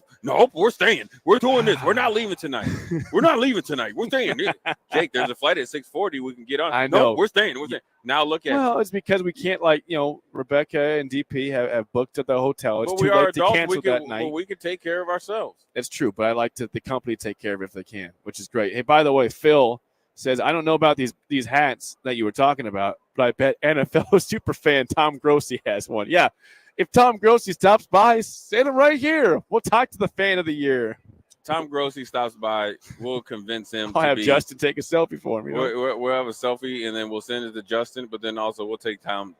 Speaker 9: we're staying. We're doing this. We're not leaving tonight. We're staying. Jake, there's a flight at 6:40. We can get on.
Speaker 8: I know.
Speaker 9: No, we're staying. Now look at
Speaker 8: Well, it's because we can't, Rebecca and DP have booked at the hotel. It's
Speaker 9: but
Speaker 8: too
Speaker 9: we are
Speaker 8: late to
Speaker 9: adults.
Speaker 8: cancel that night.
Speaker 9: We can take care of ourselves.
Speaker 8: That's true, but I like the company take care of it if they can, which is great. Hey, by the way, Phil says, I don't know about these hats that you were talking about, but I bet NFL super fan Tom Grossi has one. Yeah, if Tom Grossi stops by, say them right here. We'll talk to the fan of the year.
Speaker 9: Tom Grossi stops by, we'll convince him.
Speaker 8: I'll have Justin take a selfie for him.
Speaker 9: We'll have a selfie, and then we'll send it to Justin. But then also we'll take Tom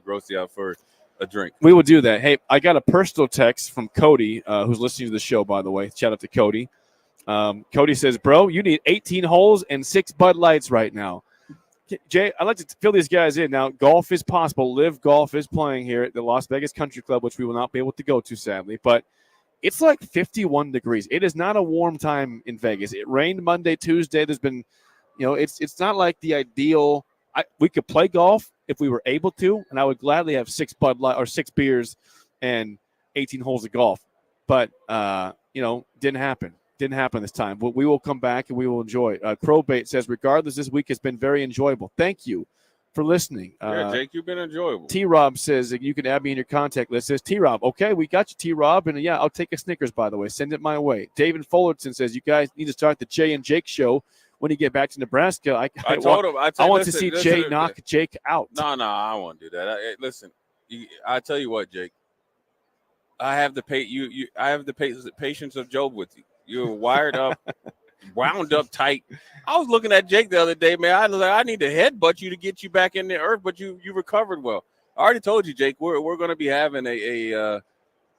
Speaker 9: Grossi out for a drink.
Speaker 8: We will do that. Hey, I got a personal text from Cody, who's listening to the show, by the way. Shout out to Cody. Cody says, bro, you need 18 holes and 6 Bud Lights right now. Jay, I'd like to fill these guys in. Now, golf is possible. Live Golf is playing here at the Las Vegas Country Club, which we will not be able to go to, sadly. But it's like 51 degrees. It is not a warm time in Vegas. It rained Monday, Tuesday. There's been, it's not like the ideal. We could play golf if we were able to, and I would gladly have 6 Bud Light or 6 beers and 18 holes of golf. But, didn't happen. Didn't happen this time. But we will come back and we will enjoy it. Crowbait says, regardless, this week has been very enjoyable. Thank you for listening.
Speaker 9: Yeah, Jake, you've been enjoyable.
Speaker 8: T-Rob says that you can add me in your contact list. Says T-Rob, okay, we got you, T-Rob. And, yeah, I'll take a Snickers, by the way. Send it my way. David Fullerton says, you guys need to start the Jay and Jake show when you get back to Nebraska. I
Speaker 9: told him.
Speaker 8: I want to see Jay knock Jake out.
Speaker 9: No, I won't do that. Listen, I tell you what, Jake. I have the patience of Job with you. You're wired up, wound up tight. I was looking at Jake the other day, man. I was like, I need to headbutt you to get you back in the earth, but you recovered well. I already told you, Jake. We're going to be having either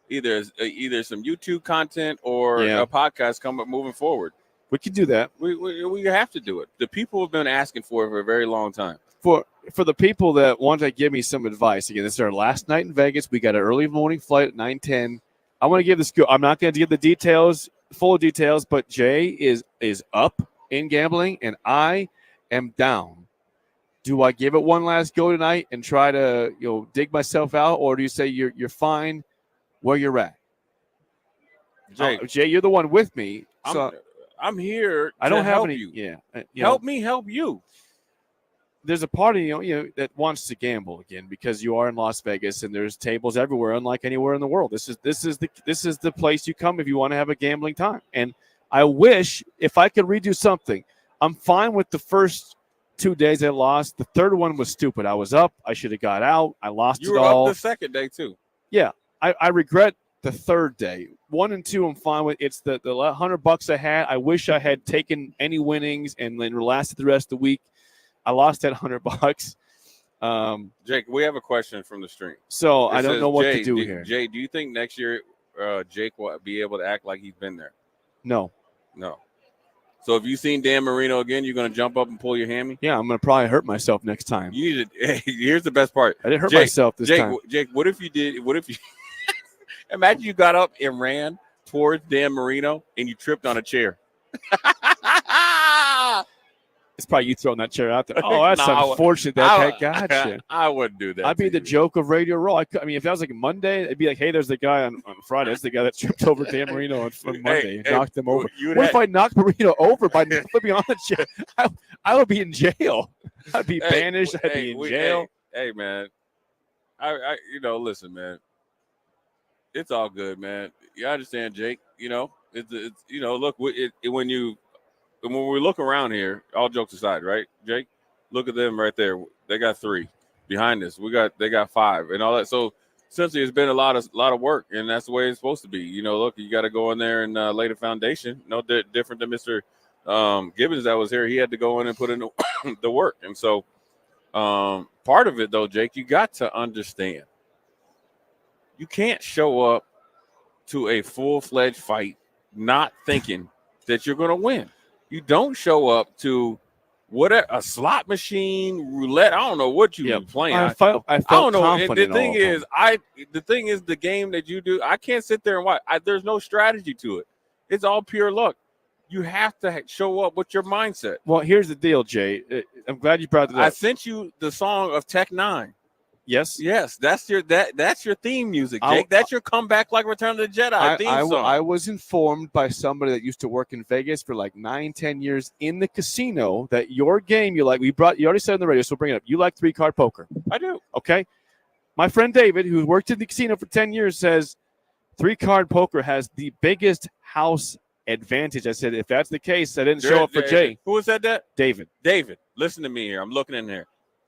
Speaker 9: some YouTube content or a podcast come up moving forward.
Speaker 8: We can do that.
Speaker 9: We have to do it. The people have been asking for it for a very long time.
Speaker 8: For the people that want to give me some advice, again, this is our last night in Vegas. We got an early morning flight at 9:10. I want to give this go. I'm not going to give the details, full details, but Jay is up in gambling and I am down. Do I give it one last go tonight and try to dig myself out, or do you say you're fine where you're at? Jay, you're the one with me. So
Speaker 9: I'm here.
Speaker 8: I don't
Speaker 9: to
Speaker 8: have
Speaker 9: help
Speaker 8: any.
Speaker 9: you.
Speaker 8: Yeah,
Speaker 9: help me help you.
Speaker 8: There's a part of you that wants to gamble again because you are in Las Vegas and there's tables everywhere, unlike anywhere in the world. This is the place you come if you want to have a gambling time. And I wish if I could redo something. I'm fine with the first 2 days I lost. The third one was stupid. I was up. I should have got out. I lost it all.
Speaker 9: You were up the second day too.
Speaker 8: Yeah, I regret the third day. 1 and 2 I'm fine with. It's the $100 I had. I wish I had taken any winnings and then lasted the rest of the week. I lost that $100.
Speaker 9: Jake, we have a question from the stream.
Speaker 8: So I don't know what to do here.
Speaker 9: Jay, do you think next year Jake will be able to act like he's been there?
Speaker 8: No.
Speaker 9: So if you seen Dan Marino again, you're going to jump up and pull your hammy?
Speaker 8: Yeah, I'm going to probably hurt myself next time.
Speaker 9: You need to. Here's the best part.
Speaker 8: I didn't hurt myself this time.
Speaker 9: Jake, what if you did? What if you imagine you got up and ran towards Dan Marino and you tripped on a chair?
Speaker 8: It's probably you throwing that chair out there. Oh, that's unfortunate. That gotcha.
Speaker 9: I wouldn't do that.
Speaker 8: I'd be the joke of Radio Row. I mean, if that was like Monday, it'd be like, hey, there's the guy on Friday. That's the guy that tripped over Dan Marino on Monday and knocked him over. What if I knocked Marino over by flipping on the chair? I would be in jail. I'd be banished. I'd be in jail.
Speaker 9: Hey, man. I listen, man. It's all good, man. You understand, Jake? It's look, when we look around here, all jokes aside, right, Jake? Look at them right there. They got 3 behind us. They got 5 and all that. So essentially, it's been a lot of work, and that's the way it's supposed to be. Look, you got to go in there and lay the foundation. No different than Mr. Gibbons that was here. He had to go in and put in the work. And so part of it, though, Jake, you got to understand. You can't show up to a full-fledged fight not thinking that you're going to win. You don't show up to a slot machine, roulette. I don't know what you be playing.
Speaker 8: I felt I don't know.
Speaker 9: The thing is, the game that you do, I can't sit there and watch. There's no strategy to it. It's all pure luck. You have to show up with your mindset.
Speaker 8: Well, here's the deal, Jay. I'm glad you brought that up.
Speaker 9: I sent you the song of Tech 9.
Speaker 8: Yes.
Speaker 9: That's your theme music, Jake. That's your comeback like Return of the Jedi theme song.
Speaker 8: I was informed by somebody that used to work in Vegas for like 9-10 years in the casino that your game you already said on the radio, so bring it up. You like 3-card poker.
Speaker 9: I do.
Speaker 8: Okay. My friend David, who worked in the casino for 10 years, says 3-card poker has the biggest house advantage. I said, if that's the case, I didn't show up for Jay.
Speaker 9: Who said that?
Speaker 8: David,
Speaker 9: listen to me here. I'm looking in there.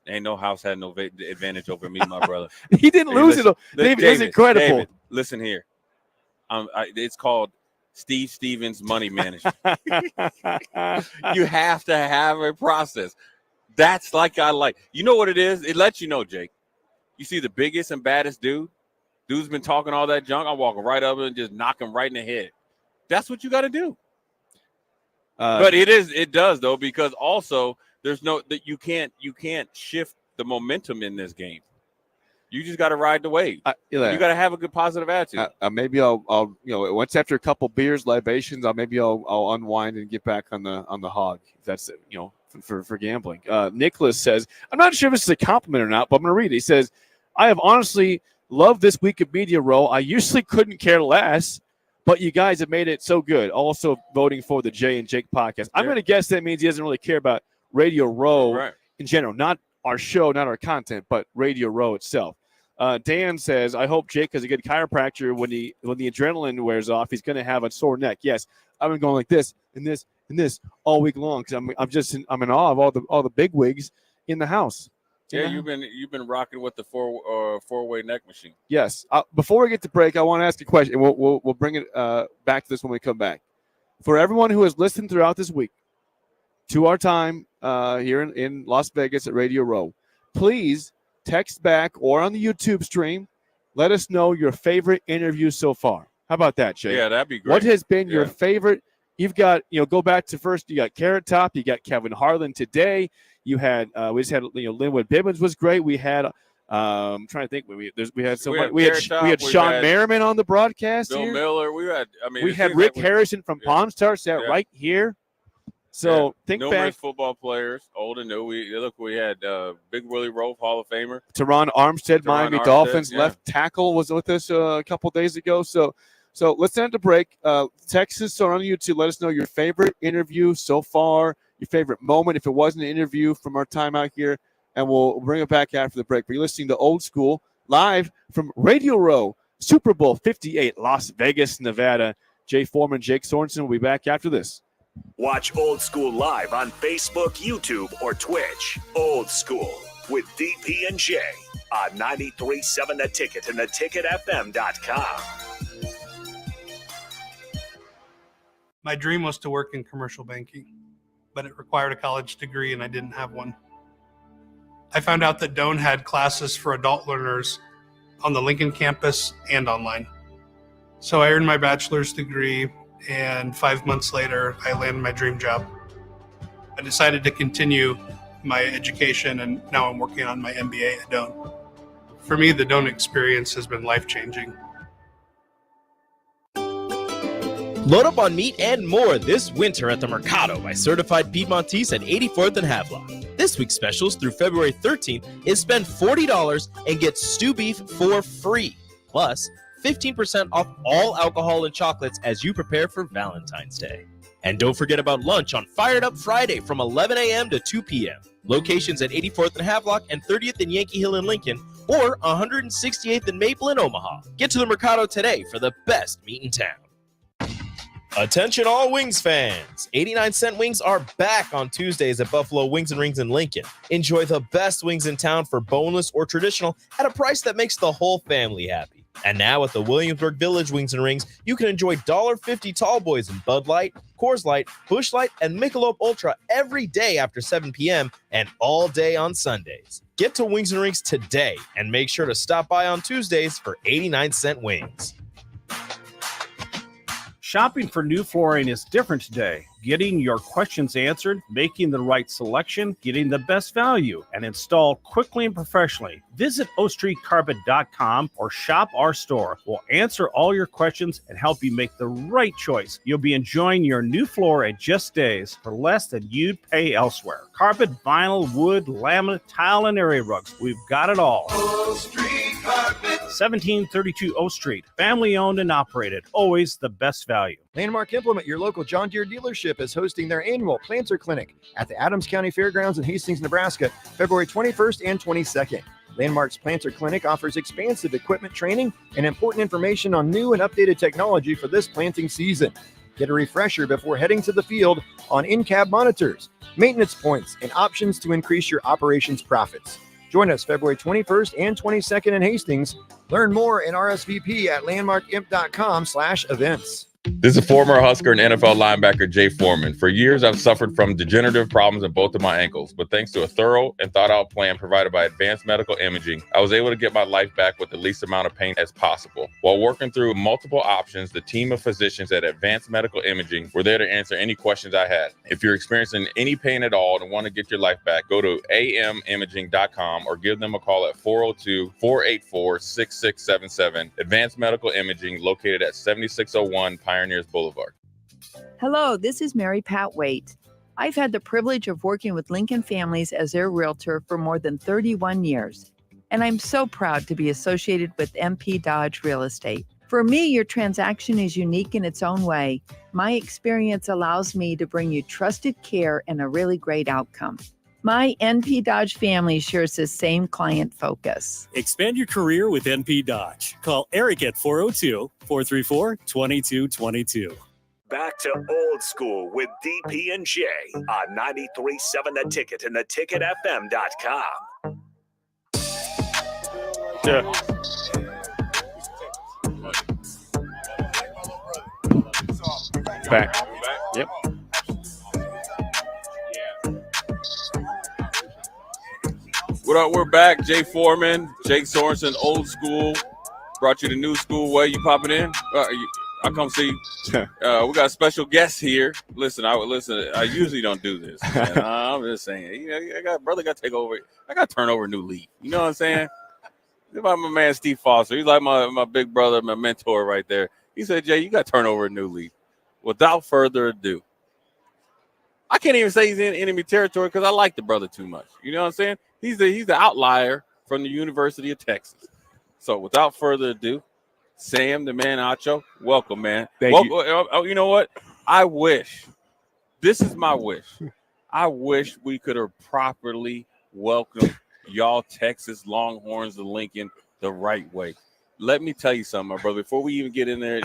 Speaker 9: Ain't no house had no advantage over me, my brother.
Speaker 8: He didn't lose it. David is incredible.
Speaker 9: David, listen here. It's called Steve Stevens Money Management. You have to have a process. That's you know what it is? It lets you know, Jake. You see the biggest and baddest dude's been talking all that junk. I'm walking right up and just knock him right in the head. That's what you got to do. But it does though, because also there's you can't shift the momentum in this game. You just got to ride the wave. You got to have a good positive attitude.
Speaker 8: Maybe I'll once after a couple beers, libations, I'll unwind and get back on the hog. If that's it, for gambling. Nicholas says, I'm not sure if this is a compliment or not, but I'm going to read it. He says, I have honestly loved this week of Media Row. I usually couldn't care less, But you guys have made it so good. Also voting for the Jay and Jake podcast. I'm going to guess that means he doesn't really care about Radio Row in general, not our show, not our content, but Radio Row itself. Dan says, I hope Jake has a good chiropractor when the adrenaline wears off. He's going to have a sore neck. Yes, I've been going like this and this and this all week long because I'm in awe of all the big wigs in the house.
Speaker 9: Yeah, you've been rocking with the four-way neck machine.
Speaker 8: Yes. Before we get to break, I want to ask a question. We'll bring it back to this when we come back. For everyone who has listened throughout this week to our time here in Las Vegas at Radio Row, please text back or on the YouTube stream. Let us know your favorite interview so far. How about that, Jay?
Speaker 9: Yeah, that'd be great.
Speaker 8: What has been your favorite? You've got, go back to first. You got Carrot Top. You got Kevin Harlan today. You had we just had Linwood Bibbins was great. We had I'm trying to think we had Sean Merriman on the broadcast.
Speaker 9: Bill
Speaker 8: here.
Speaker 9: Miller.
Speaker 8: We had Rick Harrison from Pawn Stars right here. So think
Speaker 9: numerous
Speaker 8: back.
Speaker 9: Football players, old and new. We had Big Willie Rolfe, Hall of Famer.
Speaker 8: Teron Armstead, Miami Dolphins left tackle was with us a couple days ago. So let's end the break. Text us on YouTube. Let us know your favorite interview so far. Your favorite moment, if it wasn't an interview from our time out here, and we'll bring it back after the break. But you're listening to Old School live from Radio Row, Super Bowl 58, Las Vegas, Nevada. Jay Foreman, Jake Sorensen will be back after this.
Speaker 4: Watch Old School live on Facebook, YouTube, or Twitch. Old School with DP and J on 93.7 The Ticket and theticketfm.com.
Speaker 2: My dream was to work in commercial banking, but it required a college degree and I didn't have one. I found out that Doane had classes for adult learners on the Lincoln campus and online. So I earned my bachelor's degree, and 5 months later, I landed my dream job. I decided to continue my education, and now I'm working on my MBA at Doane. For me, the Doane experience has been life-changing.
Speaker 1: Load up on meat and more this winter at the Mercado by Certified Piedmontese at 84th and Havelock. This week's specials through February 13th is spend $40 and get stew beef for free. Plus, 15% off all alcohol and chocolates as you prepare for Valentine's Day. And don't forget about lunch on Fired Up Friday from 11 a.m. to 2 p.m. Locations at 84th and Havelock and 30th and Yankee Hill in Lincoln, or 168th and Maple in Omaha. Get to the Mercado today for the best meat in town. Attention all Wings fans! 89-cent wings are back on Tuesdays at Buffalo Wings and Rings in Lincoln. Enjoy the best wings in town for boneless or traditional at a price that makes the whole family happy. And now at the Williamsburg Village Wings and Rings, you can enjoy $1.50 tall boys in Bud Light, Coors Light, Busch Light, and Michelob Ultra every day after 7 p.m. and all day on Sundays. Get to Wings and Rings today and make sure to stop by on Tuesdays for 89-cent wings.
Speaker 6: Shopping for new flooring is different today. Getting your questions answered, making the right selection, getting the best value, and installed quickly and professionally. Visit ostreetcarpet.com or shop our store. We'll answer all your questions and help you make the right choice. You'll be enjoying your new floor in just days for less than you'd pay elsewhere. Carpet, vinyl, wood, laminate, tile, and area rugs. We've got it all.
Speaker 24: Old Street Carpet.
Speaker 6: 1732 O Street. Family owned and operated. Always the best value.
Speaker 10: Landmark Implement, your local John Deere dealership, is hosting their annual Planter Clinic at the Adams County Fairgrounds in Hastings, Nebraska, February 21st and 22nd. Landmark's Planter Clinic offers expansive equipment training and important information on new and updated technology for this planting season. Get a refresher before heading to the field on in-cab monitors, maintenance points, and options to increase your operations profits. Join us February 21st and 22nd in Hastings. Learn more and RSVP at landmarkimp.com/events.
Speaker 17: This is former Husker and NFL linebacker Jay Foreman. For years, I've suffered from degenerative problems in both of my ankles, but thanks to a thorough and thought-out plan provided by Advanced Medical Imaging, I was able to get my life back with the least amount of pain as possible. While working through multiple options, the team of physicians at Advanced Medical Imaging were there to answer any questions I had. If you're experiencing any pain at all and want to get your life back, go to amimaging.com or give them a call at 402-484-6677. Advanced Medical Imaging, located at 7601 Pioneers Boulevard.
Speaker 18: Hello, this is Mary Pat Waite. I've had the privilege of working with Lincoln Families as their realtor for more than 31 years, and I'm so proud to be associated with MP Dodge Real Estate. For me, your transaction is unique in its own way. My experience allows me to bring you trusted care and a really great outcome. My NP Dodge family shares the same client focus.
Speaker 5: Expand your career with NP Dodge. Call Eric at 402-434-2222.
Speaker 4: Back to Old School with DP and J on 93.7 The Ticket and theticketfm.com.
Speaker 8: Yeah. Back. Yep.
Speaker 9: What up? We're back. Jay Foreman, Jake Sorensen, Old School. Brought you the new school way. You popping in? I come see. We got a special guest here. Listen. I usually don't do this. Man. I'm just saying. You know, brother got to take over. I got to turn over a new leaf. You know what I'm saying? It's about my man Steve Foster. He's like my big brother, my mentor right there. He said, Jay, you got to turn over a new leaf. Without further ado, I can't even say he's in enemy territory because I like the brother too much. You know what I'm saying? He's the outlier from the University of Texas. So without further ado, Sam, the man Acho, welcome, man.
Speaker 8: Thank you.
Speaker 9: You know what? I wish, this is my wish. I wish we could have properly welcomed y'all Texas Longhorns of Lincoln the right way. Let me tell you something, my brother. Before we even get in there,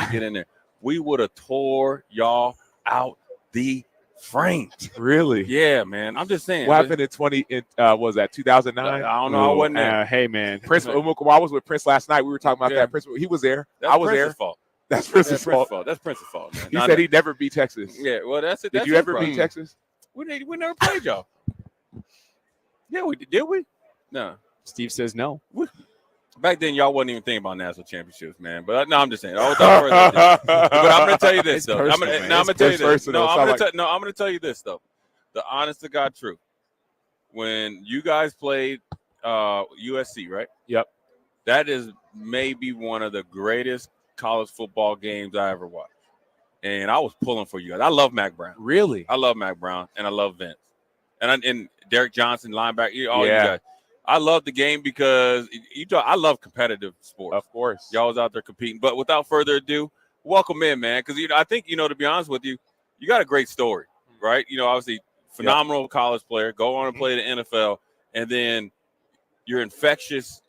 Speaker 9: we would have tore y'all out the frame.
Speaker 8: Really?
Speaker 9: Yeah, man. I'm just saying.
Speaker 8: What happened in was that 2009?
Speaker 9: I don't know. I wasn't there.
Speaker 8: Hey, man. Prince, I was with Prince last night. We were talking about that. Prince, he was there. I was
Speaker 9: Prince's
Speaker 8: there.
Speaker 9: Fault.
Speaker 8: That's Prince's fault.
Speaker 9: That's Prince's fault, man.
Speaker 8: He said he'd never beat Texas.
Speaker 9: Yeah, well, that's it.
Speaker 8: Did you ever beat Texas?
Speaker 9: We never played y'all. Yeah, we did. We? No.
Speaker 8: Steve says no.
Speaker 9: Back then, y'all wasn't even thinking about national championships, man. But no, I'm just saying. But I'm going to tell you this, though. I'm going to tell you this. No, I'm going to tell you this, though. The honest to God truth. When you guys played USC, right?
Speaker 8: Yep.
Speaker 9: That is maybe one of the greatest college football games I ever watched. And I was pulling for you guys. I love Mac Brown.
Speaker 8: Really?
Speaker 9: I love Mac Brown, and I love Vince. And Derek Johnson, linebacker, all you guys. I love the game because I love competitive sports.
Speaker 8: Of course.
Speaker 9: Y'all was out there competing. But without further ado, welcome in, man. Because, I think, to be honest with you, you got a great story, right? Obviously, phenomenal college player, go on and play the NFL, and then your infectious,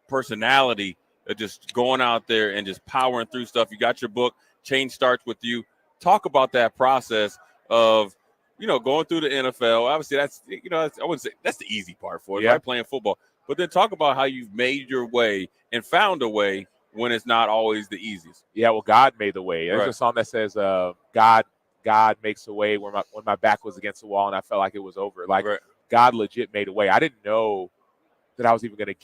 Speaker 9: personality of just going out there and just powering through stuff. You got your book, Change Starts With You. Talk about that process of, going through the NFL. Obviously, that's, I wouldn't say that's the easy part for it, right? Playing football. But then talk about how you've made your way and found a way when it's not always the easiest.
Speaker 8: Yeah, well, God made the way. There's
Speaker 9: Right.
Speaker 8: a song that says, God makes a way when my back was against the wall and I felt like it was over. Like, God legit made a way. I didn't know that I was even going to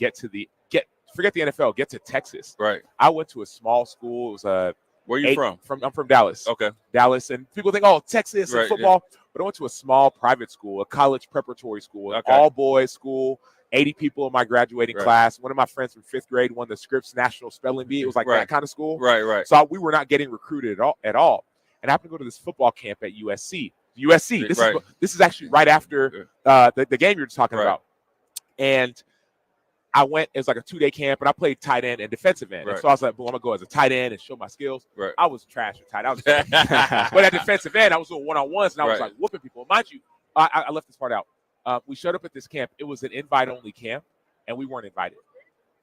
Speaker 8: forget the NFL, get to Texas.
Speaker 9: Right.
Speaker 8: I went to a small school. It was
Speaker 9: Where you from?
Speaker 8: I'm from Dallas.
Speaker 9: Okay.
Speaker 8: Dallas, and people think, oh, Texas and
Speaker 9: Right,
Speaker 8: football. But I went to a small private school, a college preparatory school, an all-boys school, 80 people in my graduating class. One of my friends from 5th grade won the Scripps National Spelling Bee. It was like that kind of school.
Speaker 9: Right.
Speaker 8: So we were not getting recruited at all. And I happened to go to this football camp at USC. This is actually right after the game you're talking about. And I went, it was like a 2-day camp, and I played tight end and defensive end. And so I was like, boom, I'm going to go as a tight end and show my skills.
Speaker 9: Right.
Speaker 8: I was trash at tight end. But at defensive end, I was doing one-on-ones, and I was like whooping people. Mind you, I left this part out. We showed up at this camp. It was an invite-only camp, and we weren't invited,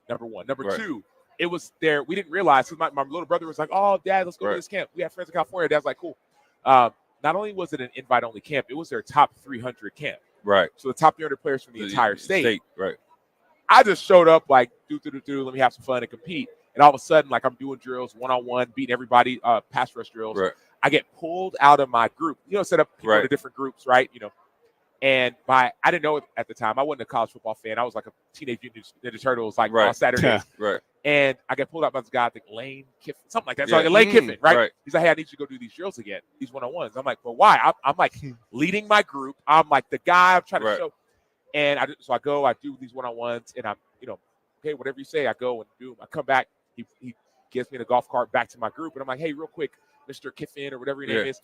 Speaker 8: number one. Number two, it was there. We didn't realize, because my little brother was like, oh, Dad, let's go to this camp. We have friends in California. Dad's like, cool. Not only was it an invite-only camp, it was their top 300 camp.
Speaker 9: Right.
Speaker 8: So the top 300 players from the entire state.
Speaker 9: Right.
Speaker 8: I just showed up like, let me have some fun and compete. And all of a sudden, like, I'm doing drills, one-on-one, beating everybody, pass rush drills.
Speaker 9: Right.
Speaker 8: I get pulled out of my group. Set up people into different groups, right? And I didn't know it at the time. I wasn't a college football fan. I was like a Teenage Mutant Ninja Turtles, like on Saturdays.
Speaker 9: Right.
Speaker 8: And I get pulled out by this guy, I think Lane Kiffin, something like that.
Speaker 9: Yeah.
Speaker 8: So like Lane Kiffin, right? He's like, hey, I need you to go do these drills again, these one-on-ones. I'm like, but why? I'm like leading my group. I'm like the guy I'm trying to show. And I go, I do these one-on-ones, and I'm, okay, whatever you say, I go and do them. I come back, he gives me the golf cart back to my group, and I'm like, hey, real quick, Mr. Kiffin or whatever your name is,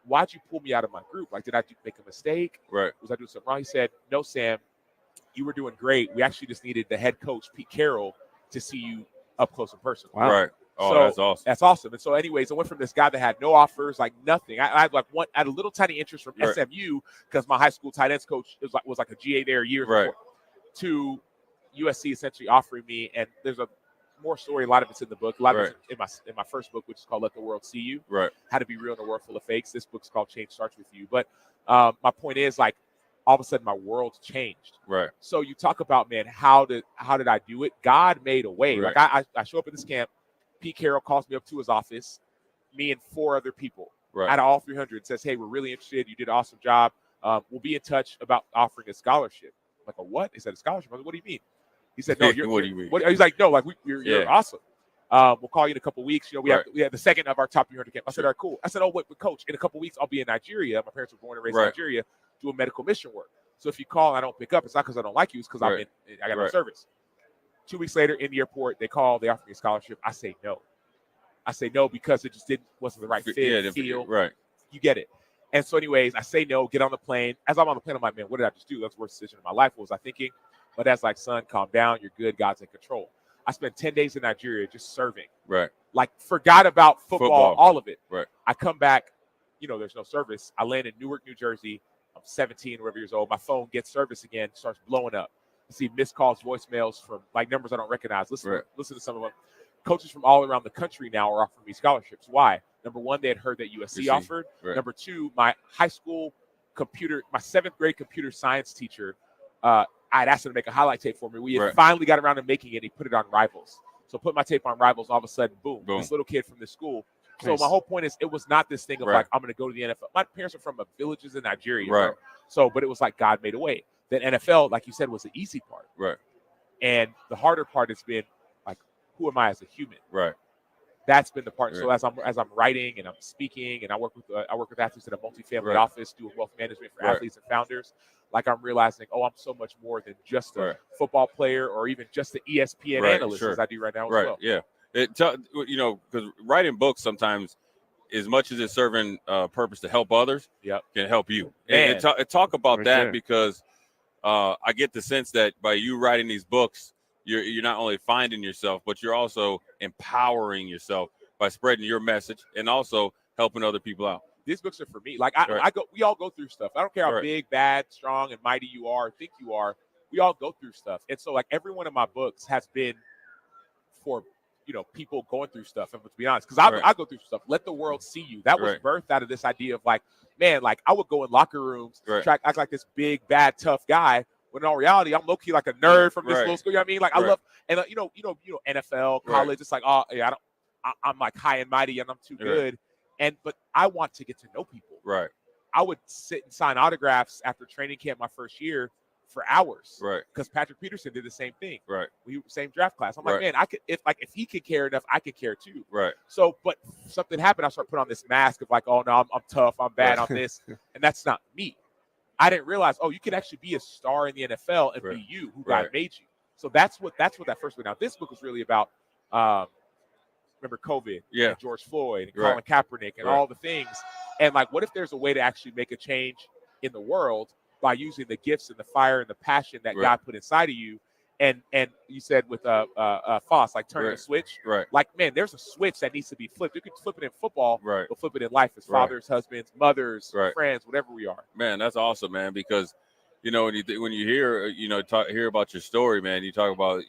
Speaker 8: why'd you pull me out of my group? Like, did I make a mistake?
Speaker 9: Right.
Speaker 8: Was I doing something wrong? He said, no, Sam, you were doing great. We actually just needed the head coach, Pete Carroll, to see you up close and personal.
Speaker 9: Wow. Right. Oh,
Speaker 8: So
Speaker 9: that's awesome.
Speaker 8: That's awesome. And so, anyways, I went from this guy that had no offers, like nothing. I had like I had a little tiny interest from
Speaker 9: Right.
Speaker 8: SMU because my high school tight ends coach was like a GA there years
Speaker 9: Right.
Speaker 8: before, to USC essentially offering me. And there's a more story. A lot of it's in the book. A lot of it's in my first book, which is called Let the World See You.
Speaker 9: Right.
Speaker 8: How to Be Real in a World Full of Fakes. This book's called Change Starts With You. But my point is, like, all of a sudden my world changed.
Speaker 9: Right.
Speaker 8: So you talk about, man, how did I do it? God made a way.
Speaker 9: Right.
Speaker 8: Like I show up at this camp. Pete Carroll calls me up to his office, me and 4 other people.
Speaker 9: Right.
Speaker 8: Out of all 300, says, "Hey, we're really interested. You did an awesome job. We'll be in touch about offering a scholarship." I'm like, "A what?" He said, "A scholarship." I was like, "What do you mean?" He said, "No,
Speaker 9: What do you mean?
Speaker 8: He's like, "No, like you're awesome. We'll call you in a couple weeks. You know, we have the second of our top 300 camp." I said, "All right, cool." I said, "Oh, wait, but coach, in a couple weeks I'll be in Nigeria. My parents were born and raised in Nigeria, doing medical mission work. So if you call and I don't pick up, it's not because I don't like you. It's because I got no service." 2 weeks later, in the airport, they call. They offer me a scholarship. I say no. Because it just wasn't the right fit, feel.
Speaker 9: Right.
Speaker 8: You get it. And so, anyways, I say no, get on the plane. As I'm on the plane, I'm like, man, what did I just do? That's the worst decision of my life. What was I thinking? But that's like, son, calm down. You're good. God's in control. I spent 10 days in Nigeria just serving.
Speaker 9: Right.
Speaker 8: Like, forgot about football, all of it.
Speaker 9: Right.
Speaker 8: I come back, there's no service. I land in Newark, New Jersey. I'm 17, whatever years old. My phone gets service again, starts blowing up. I see missed calls, voicemails from like numbers I don't recognize. Listen to some of them. Coaches from all around the country now are offering me scholarships. Why? Number one, they had heard that USC offered.
Speaker 9: Right.
Speaker 8: Number two, my high school my 7th grade computer science teacher, I'd asked him to make a highlight tape for me. We had finally got around to making it. He put it on Rivals. So put my tape on Rivals. All of a sudden, boom. This little kid from this school. So
Speaker 9: Nice.
Speaker 8: my whole point is, it was not this thing of like, I'm going to go to the NFL. My parents are from villages in Nigeria. Right. So, but it was like God made a way. Then NFL, like you said, was the easy part.
Speaker 9: Right.
Speaker 8: And the harder part has been, like, who am I as a human?
Speaker 9: Right.
Speaker 8: That's been the part.
Speaker 9: Right.
Speaker 8: So as I'm writing and I'm speaking and I work with athletes at a multifamily
Speaker 9: Right.
Speaker 8: office doing wealth management for
Speaker 9: Right.
Speaker 8: athletes and founders, like I'm realizing, I'm so much more than just a football player or even just the ESPN analyst as I do right now as well.
Speaker 9: Yeah. Because writing books sometimes, as much as it's serving purpose to help others, can help you. And talk about that because I get the sense that by you writing these books, you're not only finding yourself, but you're also empowering yourself by spreading your message and also helping other people out.
Speaker 8: These books are for me. Like we all go through stuff. I don't care how big, bad, strong, and mighty you are, think you are. We all go through stuff. And so like every one of my books has been for people going through stuff. And to be honest, because I go through stuff. Let the world see you. That was birthed out of this idea of like, man, like I would go in locker rooms, try act like this big, bad, tough guy. When in all reality, I'm low key like a nerd from this little school. You know what I mean? Like I love, and NFL, college. It's like, I'm like high and mighty and I'm too good. But I want to get to know people.
Speaker 9: Right.
Speaker 8: I would sit and sign autographs after training camp my first year for hours.
Speaker 9: Right.
Speaker 8: Because Patrick Peterson did the same thing.
Speaker 9: Right.
Speaker 8: We same draft class. I'm like, man, I could if he could care enough, I could care too.
Speaker 9: Right.
Speaker 8: So, but something happened. I started putting on this mask of like, oh no, I'm tough, I'm bad on this, and that's not me. I didn't realize, you can actually be a star in the NFL and be you, who God made you. So that's what that first one. Now, this book was really about, remember COVID, and George Floyd, and Colin Kaepernick, and all the things. And like, what if there's a way to actually make a change in the world by using the gifts and the fire and the passion that God put inside of you? And you said with Foss, like turning a switch.
Speaker 9: Right.
Speaker 8: Like, man, there's a switch that needs to be flipped. You could flip it in football, but flip it in life as fathers, husbands, mothers, friends, whatever we are.
Speaker 9: Man, that's awesome, man. Because when you hear hear about your story, man, you talk about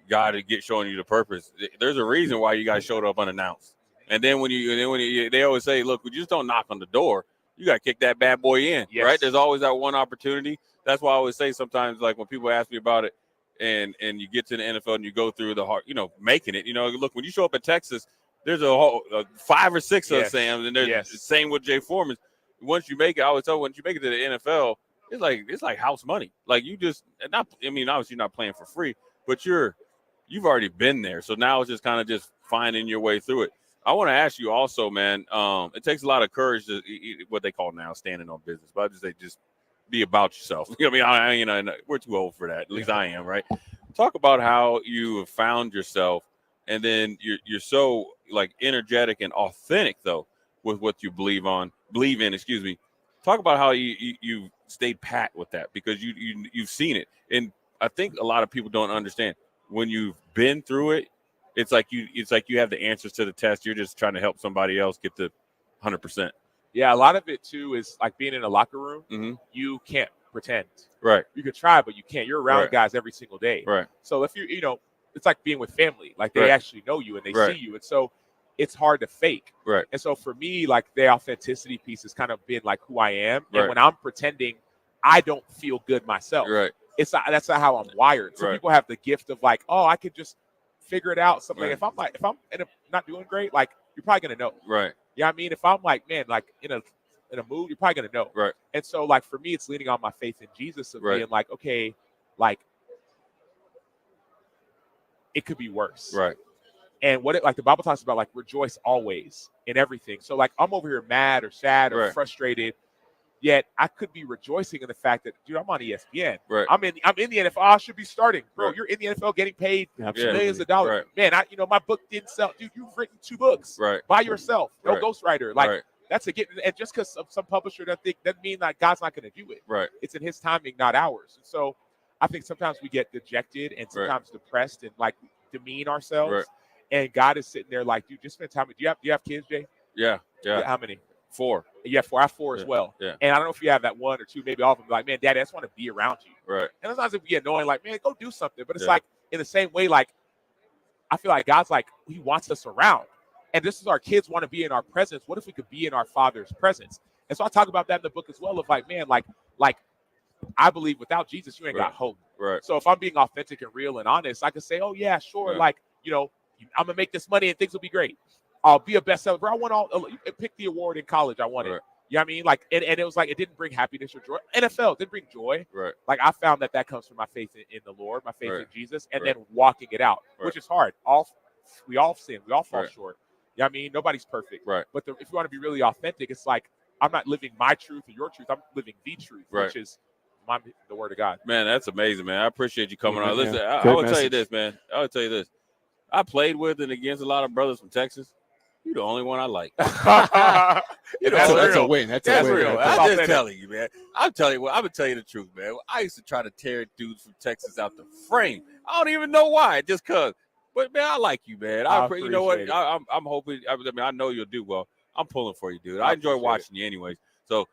Speaker 9: God showing you the purpose. There's a reason why you guys showed up unannounced. And then when they always say, look, we just don't knock on the door. You got to kick that bad boy in, right? There's always that one opportunity. That's why I always say sometimes, like when people ask me about it, and you get to the NFL and you go through the hard, making it. Look, when you show up in Texas, there's a whole 5 or 6 of Sams, and there's the same with Jay Foreman. Once you make it, I always tell once you make it to the NFL, it's like house money. Like you just obviously you're not playing for free, but you've already been there. So now it's just kind of just finding your way through it. I want to ask you also, man. It takes a lot of courage to what they call now standing on business, but I just say just be about yourself. We're too old for that. At least I am, right? Talk about how you have found yourself, and then you're so like energetic and authentic though with what you believe in. Excuse me. Talk about how you stayed pat with that because you've seen it, and I think a lot of people don't understand when you've been through it. it's like you have the answers to the test. You're just trying to help somebody else get to 100%.
Speaker 8: Yeah, a lot of it too is like being in a locker room.
Speaker 9: Mm-hmm.
Speaker 8: You can't pretend.
Speaker 9: Right.
Speaker 8: You could try, but you can't. You're around
Speaker 9: Right.
Speaker 8: guys every single day.
Speaker 9: Right.
Speaker 8: So if you know, it's like being with family. Like they
Speaker 9: Right.
Speaker 8: actually know you and they
Speaker 9: Right.
Speaker 8: see you, and so it's hard to fake.
Speaker 9: Right.
Speaker 8: And so for me, like the authenticity piece has kind of been like who I am.
Speaker 9: Right.
Speaker 8: And when I'm pretending, I don't feel good myself.
Speaker 9: Right.
Speaker 8: That's not how I'm wired. Some
Speaker 9: Right.
Speaker 8: people have the gift of like, oh, I could just figure it out. Something.
Speaker 9: Right.
Speaker 8: If I'm not doing great, like you're probably gonna know.
Speaker 9: Right.
Speaker 8: You know what I mean? If I'm like, man, like in a mood, you're probably gonna know.
Speaker 9: Right.
Speaker 8: And so like for me, it's leaning on my faith in Jesus of
Speaker 9: Right.
Speaker 8: being like, okay, like it could be worse.
Speaker 9: Right.
Speaker 8: And what it like the Bible talks about, like rejoice always in everything. So like I'm over here mad or sad or
Speaker 9: Right.
Speaker 8: frustrated, yet I could be rejoicing in the fact that, dude, I'm on ESPN.
Speaker 9: Right.
Speaker 8: I'm in the NFL. I should be starting, bro.
Speaker 9: Right.
Speaker 8: You're in the NFL, getting paid
Speaker 9: Absolutely.
Speaker 8: millions of dollars.
Speaker 9: Right.
Speaker 8: Man, my book didn't sell. Dude, you've written 2 books
Speaker 9: Right.
Speaker 8: by yourself. No
Speaker 9: Right.
Speaker 8: ghostwriter. Like
Speaker 9: Right.
Speaker 8: that's a gift. And just because some publisher doesn't mean that God's not going to do it.
Speaker 9: Right.
Speaker 8: It's in His timing, not ours. And so I think sometimes we get dejected and sometimes depressed and like demean ourselves.
Speaker 9: Right.
Speaker 8: And God is sitting there like, dude, just spend time. Do you have kids, Jay?
Speaker 9: Yeah. Yeah.
Speaker 8: How many?
Speaker 9: 4.
Speaker 8: You have 4. I have 4 as well.
Speaker 9: Yeah.
Speaker 8: And I don't know if you have that 1 or 2, maybe all of them. Like, man, Daddy, I just want to be around you.
Speaker 9: Right.
Speaker 8: And sometimes it can be annoying, like, man, go do something. But it's
Speaker 9: Yeah.
Speaker 8: like in the same way, like I feel like God's like He wants us around. And this is our kids want to be in our presence. What if we could be in our Father's presence? And so I talk about that in the book as well. Of like, man, like I believe without Jesus, you ain't got hope.
Speaker 9: Right.
Speaker 8: So if I'm being authentic and real and honest, I can say, oh yeah, sure,
Speaker 9: Yeah.
Speaker 8: like I'm gonna make this money and things will be great. I'll be a bestseller. Bro, I won pick the award in college. I won it.
Speaker 9: Right.
Speaker 8: You know what I mean? Like, and it was like it didn't bring happiness or joy. NFL didn't bring joy.
Speaker 9: Right.
Speaker 8: Like I found that comes from my faith in the Lord, my faith
Speaker 9: Right.
Speaker 8: in Jesus, and
Speaker 9: Right.
Speaker 8: then walking it out,
Speaker 9: Right.
Speaker 8: which is hard. We all sin. We all fall
Speaker 9: Right.
Speaker 8: short. You know what I mean? Nobody's perfect.
Speaker 9: Right.
Speaker 8: But if you want to be really authentic, it's like I'm not living my truth or your truth. I'm living the truth,
Speaker 9: Right.
Speaker 8: which is the word of God.
Speaker 9: Man, that's amazing, man. I appreciate you coming
Speaker 8: Yeah,
Speaker 9: on. Listen,
Speaker 8: yeah.
Speaker 9: I
Speaker 8: Great
Speaker 9: would tell you
Speaker 8: message.
Speaker 9: this, man. I would tell you this. I played with and against a lot of brothers from Texas. You're the only one I like.
Speaker 8: That's
Speaker 9: real.
Speaker 8: a win. That's
Speaker 9: That's
Speaker 8: a win.
Speaker 9: real.
Speaker 8: That's
Speaker 9: I'm just
Speaker 8: authentic.
Speaker 9: telling you, man. I'm telling you what. I'm gonna tell you the truth, man. I used to try to tear dudes from Texas out the frame. I don't even know why. Just cause. But man, I like you, man. You know what?
Speaker 8: appreciate it.
Speaker 9: I'm hoping. I mean, I know you'll do well. I'm pulling for you, dude. I enjoy
Speaker 8: appreciate
Speaker 9: watching you, anyways. So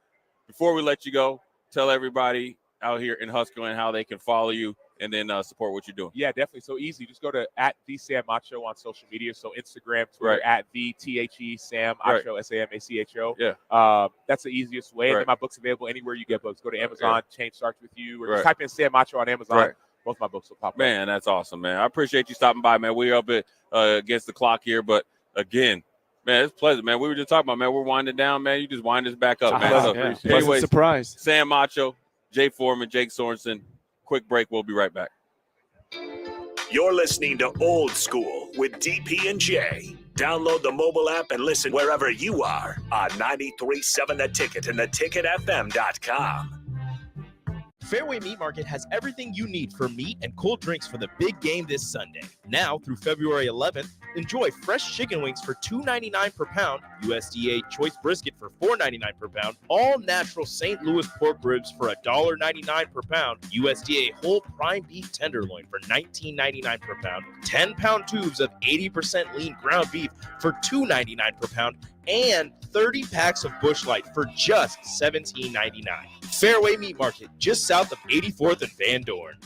Speaker 9: before we let you go, tell everybody out here in Husker how they can follow you and then support what you're doing.
Speaker 8: Yeah, definitely. So easy. Just go to @TheSamMacho on social media. So Instagram, Twitter,
Speaker 9: Right.
Speaker 8: @TheSam
Speaker 9: Right.
Speaker 8: Macho, SAMACHO.
Speaker 9: Yeah.
Speaker 8: That's the easiest way. And
Speaker 9: Right.
Speaker 8: then my book's available anywhere you get books. Go to Amazon, Change Starts With You, or just
Speaker 9: Right.
Speaker 8: type in Sam Macho on Amazon.
Speaker 9: Right.
Speaker 8: Both my books will pop up.
Speaker 9: Man, that's awesome, man. I appreciate you stopping by, man. We're up at against the clock here, but again, man, it's pleasant, man. We were just talking about, man, we're winding down, man. You just wind us back up, man. So,
Speaker 8: Pleasant
Speaker 9: anyways,
Speaker 8: surprise.
Speaker 9: Sam Macho, Jay Foreman, Jake Sorensen. Quick break. We'll be right back.
Speaker 4: You're listening to Old School with DP and J. Download the mobile app and listen wherever you are on 93.7 The Ticket and theticketfm.com.
Speaker 1: Fairway Meat Market has everything you need for meat and cold drinks for the big game this Sunday. Now through February 11th, enjoy fresh chicken wings for $2.99 per pound, USDA choice brisket for $4.99 per pound, all natural St. Louis pork ribs for $1.99 per pound, USDA whole prime beef tenderloin for $19.99 per pound, 10-pound tubes of 80% lean ground beef for $2.99 per pound, and 30 packs of Busch Light for just $17.99. Fairway Meat Market, just south of 84th and Van Dorn.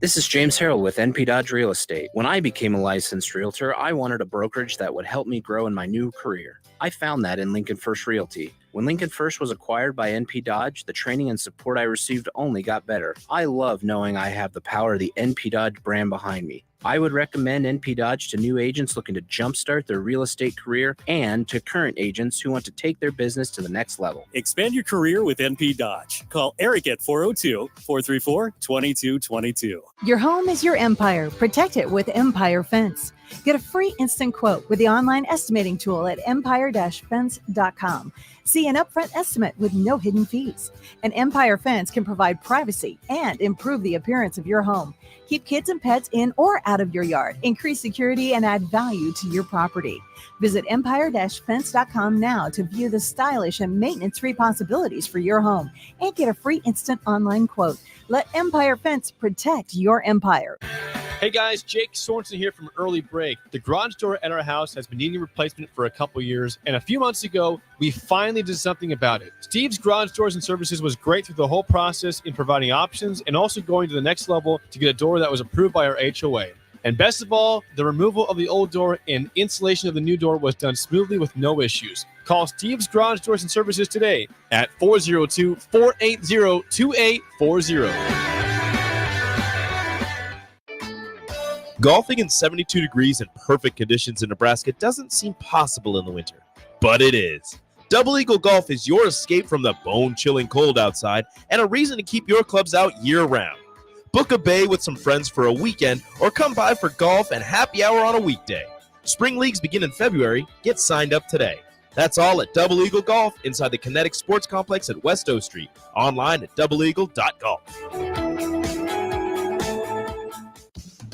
Speaker 7: This is James Harrell with NP Dodge Real Estate. When I became a licensed realtor, I wanted a brokerage that would help me grow in my new career. I found that in Lincoln First Realty. When Lincoln First was acquired by NP Dodge, the training and support I received only got better. I love knowing I have the power of the NP Dodge brand behind me. I would recommend NP Dodge to new agents looking to jumpstart their real estate career and to current agents who want to take their business to the next level.
Speaker 5: Expand your career with NP Dodge. Call Eric at 402-434-2222.
Speaker 19: Your home is your empire. Protect it with Empire Fence. Get a free instant quote with the online estimating tool at empire-fence.com. See an upfront estimate with no hidden fees. An Empire Fence can provide privacy and improve the appearance of your home. Keep kids and pets in or out of your yard. Increase security and add value to your property. Visit empire-fence.com now to view the stylish and maintenance-free possibilities for your home and get a free instant online quote. Let Empire Fence protect your empire.
Speaker 3: Hey guys, Jake Sorensen here from Early Break. The garage door at our house has been needing replacement for a couple years, and a few months ago, we finally did something about it. Steve's Garage Doors and Services was great through the whole process in providing options and also going to the next level to get a door that was approved by our HOA. And best of all, the removal of the old door and installation of the new door was done smoothly with no issues. Call Steve's Garage Doors and Services today at 402-480-2840.
Speaker 1: Golfing in 72 degrees and perfect conditions in Nebraska doesn't seem possible in the winter, but it is. Double Eagle Golf is your escape from the bone-chilling cold outside and a reason to keep your clubs out year-round. Book a bay with some friends for a weekend or come by for golf and happy hour on a weekday. Spring leagues begin in February. Get signed up today. That's all at Double Eagle Golf inside the Kinetic Sports Complex at West O Street. Online at doubleeagle.golf.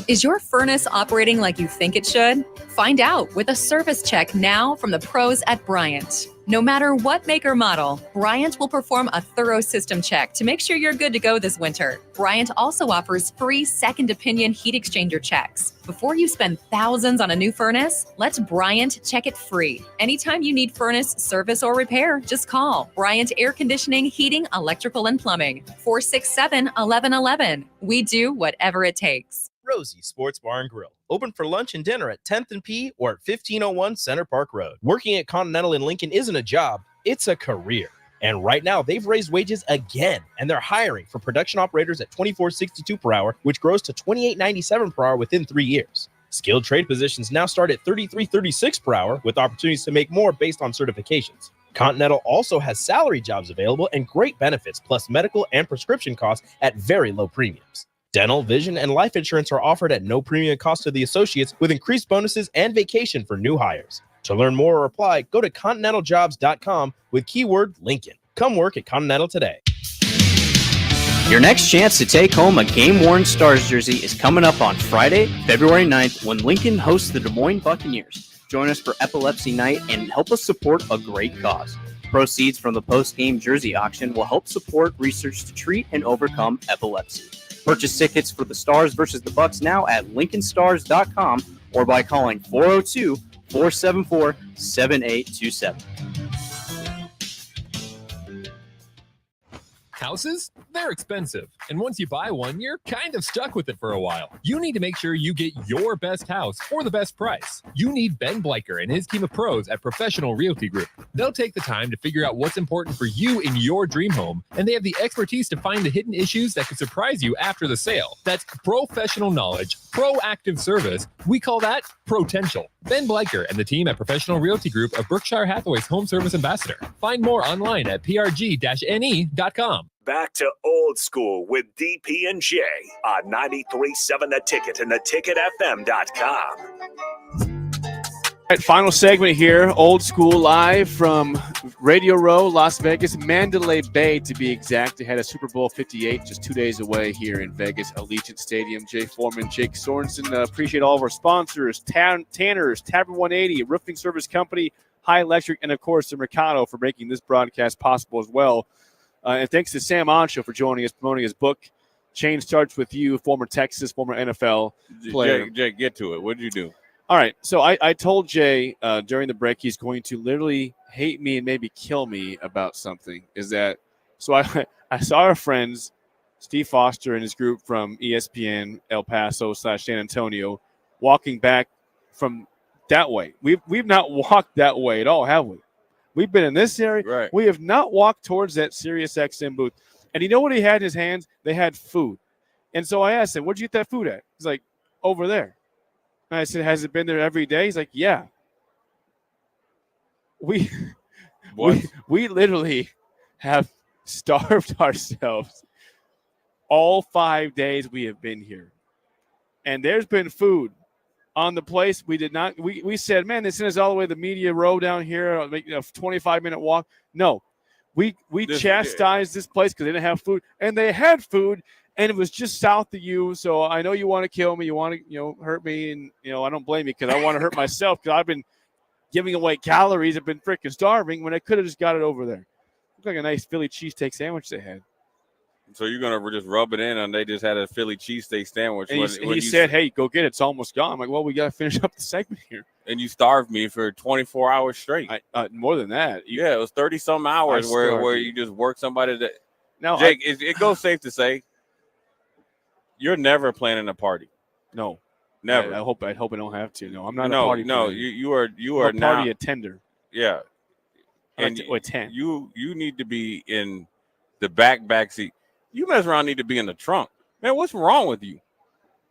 Speaker 20: Is your furnace operating like you think it should? Find out with a service check now from the pros at Bryant. No matter what make or model, Bryant will perform a thorough system check to make sure you're good to go this winter. Bryant also offers free second opinion heat exchanger checks. Before you spend thousands on a new furnace, let Bryant check it free. Anytime you need furnace service or repair, just call Bryant Air Conditioning, Heating, Electrical, and Plumbing, 467-1111. We do whatever it takes.
Speaker 1: Rosie Sports Bar and Grill. Open for lunch and dinner at 10th and P or at 1501 Center Park Road. Working at Continental in Lincoln isn't a job, it's a career. And right now, they've raised wages again, and they're hiring for production operators at $24.62 per hour, which grows to $28.97 per hour within 3 years. Skilled trade positions now start at $33.36 per hour, with opportunities to make more based on certifications. Continental also has salary jobs available and great benefits, plus medical and prescription costs at very low premiums. Dental, vision, and life insurance are offered at no premium cost to the associates with increased bonuses and vacation for new hires. To learn more or apply, go to continentaljobs.com with keyword Lincoln. Come work at Continental today.
Speaker 21: Your next chance to take home a game-worn Stars jersey is coming up on Friday, February 9th, when Lincoln hosts the Des Moines Buccaneers. Join us for Epilepsy Night and help us support a great cause. Proceeds from the post-game jersey auction will help support research to treat and overcome epilepsy. Purchase tickets for the Stars versus the Bucs now at lincolnstars.com or by calling 402-474-7827.
Speaker 22: Houses? They're expensive. And once you buy one, you're kind of stuck with it for a while. You need to make sure you get your best house for the best price. You need Ben Bleicher and his team of pros at Professional Realty Group. They'll take the time to figure out what's important for you in your dream home, and they have the expertise to find the hidden issues that could surprise you after the sale. That's professional knowledge, proactive service. We call that Potential. Ben Bleicher and the team at Professional Realty Group of Berkshire Hathaway's home service ambassador. Find more online at prg-ne.com.
Speaker 4: Back to Old School with DP and J on 93.7 The Ticket and theticketfm.com.
Speaker 8: All right, final segment here. Old School live from Radio Row, Las Vegas, Mandalay Bay to be exact. Ahead of Super Bowl 58, just 2 days away here in Vegas, Allegiant Stadium. Jay Foreman, Jake Sorensen. Appreciate all of our sponsors, Tanner's, Tavern 180, Roofing Service Company, High Electric, and, of course, the Mercado for making this broadcast possible as well. And thanks to Sam Onshow for joining us, promoting his book, Change Starts With You, former Texas, former NFL player.
Speaker 9: Jay, get to it. What did you do?
Speaker 8: All right, so I told Jay during the break he's going to literally hate me and maybe kill me about something. I saw our friends, Steve Foster and his group from ESPN El Paso / San Antonio, walking back from that way. We've not walked that way at all, have we? We've been in this area.
Speaker 9: Right.
Speaker 8: We have not walked towards that Sirius XM booth. And you know what he had in his hands? They had food. And so I asked him, where'd you get that food at? He's like, over there. And I said, has it been there every day? He's like, yeah. We literally have starved ourselves all 5 days we have been here. And there's been food on the place. We did not. We said, man, they sent us all the way to the media row down here, make a 25-minute walk. No, we chastised this place because they didn't have food, and they had food, and it was just south of you. So I know you want to kill me, you want to hurt me, and I don't blame you because I want to hurt myself because I've been giving away calories. I've been freaking starving when I could have just got it over there. Looked like a nice Philly cheesesteak sandwich they had.
Speaker 9: So you're gonna just rub it in, and they just had a Philly cheesesteak sandwich.
Speaker 8: And
Speaker 9: when
Speaker 8: he
Speaker 9: you
Speaker 8: said, "Hey, go get it. It's almost gone." I'm like, "Well, we got to finish up the segment here."
Speaker 9: And you starved me for 24 hours straight.
Speaker 8: More than that.
Speaker 9: Yeah, it was 30-some hours
Speaker 8: I
Speaker 9: where
Speaker 8: starved
Speaker 9: you just work somebody that.
Speaker 8: Now,
Speaker 9: Jake, it goes safe to say, you're never planning a party.
Speaker 8: No,
Speaker 9: never.
Speaker 8: I hope I don't have to. No, I'm not
Speaker 9: no,
Speaker 8: a party.
Speaker 9: No,
Speaker 8: planner.
Speaker 9: you
Speaker 8: I'm
Speaker 9: are
Speaker 8: a
Speaker 9: now
Speaker 8: party attender.
Speaker 9: Yeah,
Speaker 8: I like
Speaker 9: and
Speaker 8: to attend.
Speaker 9: you need to be in the back seat. You mess around, need to be in the trunk. Man, what's wrong with you?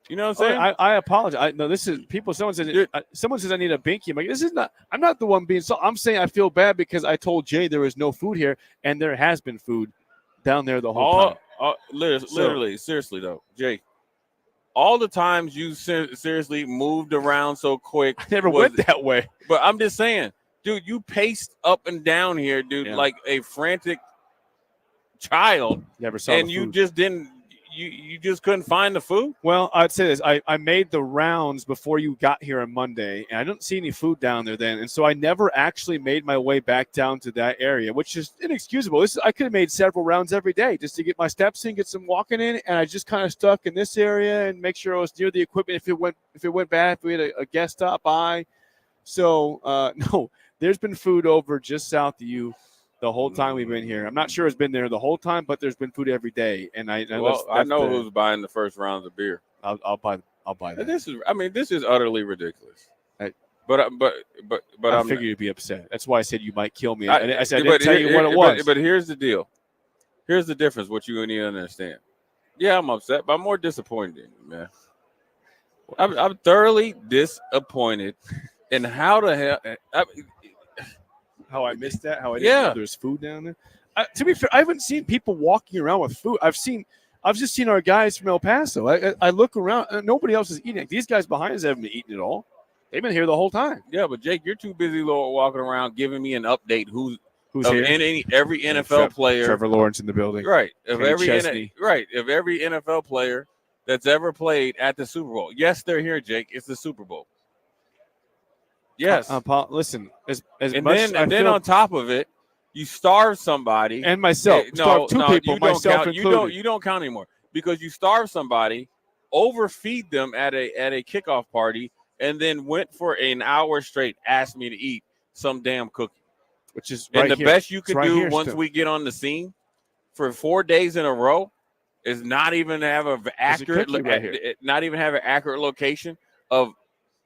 Speaker 9: You know what I'm saying?
Speaker 8: I apologize. No, this is people. Someone says I need a binky. I'm like, this is not. I'm not the one being. So I'm saying I feel bad because I told Jay there was no food here, and there has been food down there the whole time.
Speaker 9: Literally, seriously though, Jake. All the times you seriously moved around so quick,
Speaker 8: I never went that way.
Speaker 9: But I'm just saying, dude, you paced up and down here, dude, like a frantic child.
Speaker 8: Never saw.
Speaker 9: And
Speaker 8: the
Speaker 9: you
Speaker 8: food.
Speaker 9: just didn't. You just couldn't find the food.
Speaker 8: Well, I'd say this. I made the rounds before you got here on Monday, and I didn't see any food down there then. And so I never actually made my way back down to that area, which is inexcusable. I could have made several rounds every day just to get my steps in, get some walking in, and I just kind of stuck in this area and make sure I was near the equipment if it went bad, if we had a guest stop by. So, no, there's been food over just south of you the whole time we've been here. I'm not sure it's been there the whole time, but there's been food every day. And I
Speaker 9: know who's buying the first rounds of beer.
Speaker 8: I'll buy that.
Speaker 9: This is utterly ridiculous. But
Speaker 8: I
Speaker 9: I'm
Speaker 8: figured you'd be upset. That's why I said you might kill me.
Speaker 9: I
Speaker 8: said I didn't tell you what it was.
Speaker 9: But here's the deal. Here's the difference. What you need to understand. Yeah, I'm upset, but I'm more disappointed in you, man. I'm thoroughly disappointed in how the hell.
Speaker 8: How I missed that? How I didn't know there's food down there? To be fair, I haven't seen people walking around with food. I've just seen our guys from El Paso. I look around, nobody else is eating. These guys behind us haven't been eating it all. They've been here the whole time.
Speaker 9: Yeah, but Jake, you're too busy walking around giving me an update. Who's
Speaker 8: here?
Speaker 9: Every NFL player.
Speaker 8: Trevor Lawrence in the building.
Speaker 9: Right.
Speaker 8: Kenny Chesney.
Speaker 9: Of every NFL player that's ever played at the Super Bowl. Yes, they're here, Jake. It's the Super Bowl. Yes.
Speaker 8: Listen,
Speaker 9: and then on top of it, you starve somebody
Speaker 8: and myself. Starve two people, myself included.
Speaker 9: You don't count anymore because you starve somebody, overfeed them at a kickoff party, and then went for an hour straight. Asked me to eat some damn cookie,
Speaker 8: which is
Speaker 9: and the best you can do once we get on the scene for 4 days in a row is not even have an accurate location of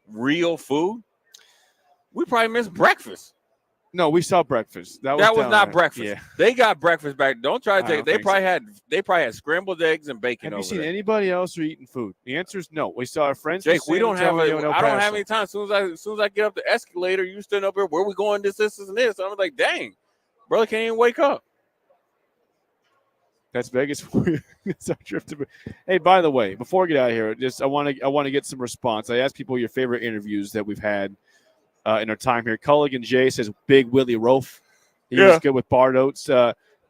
Speaker 9: real food. We probably missed breakfast.
Speaker 8: No, we saw breakfast. That
Speaker 9: was not breakfast.
Speaker 8: Yeah.
Speaker 9: They got breakfast back. Don't try to take. They probably had scrambled eggs and bacon.
Speaker 8: Have you seen anybody else eating food? The answer is no. We saw our friends.
Speaker 9: Jake, we don't have. I don't have any time. As soon as I get up the escalator, you stand up here. Where we going? This, and this. I'm like, dang, brother, can't even wake up.
Speaker 8: That's Vegas for you. It's our trip to. Hey, by the way, before we get out of here, I want to get some response. I asked people your favorite interviews that we've had. In our time here, Culligan Jay says Big Willie Rofe. He was good with Bart Oates.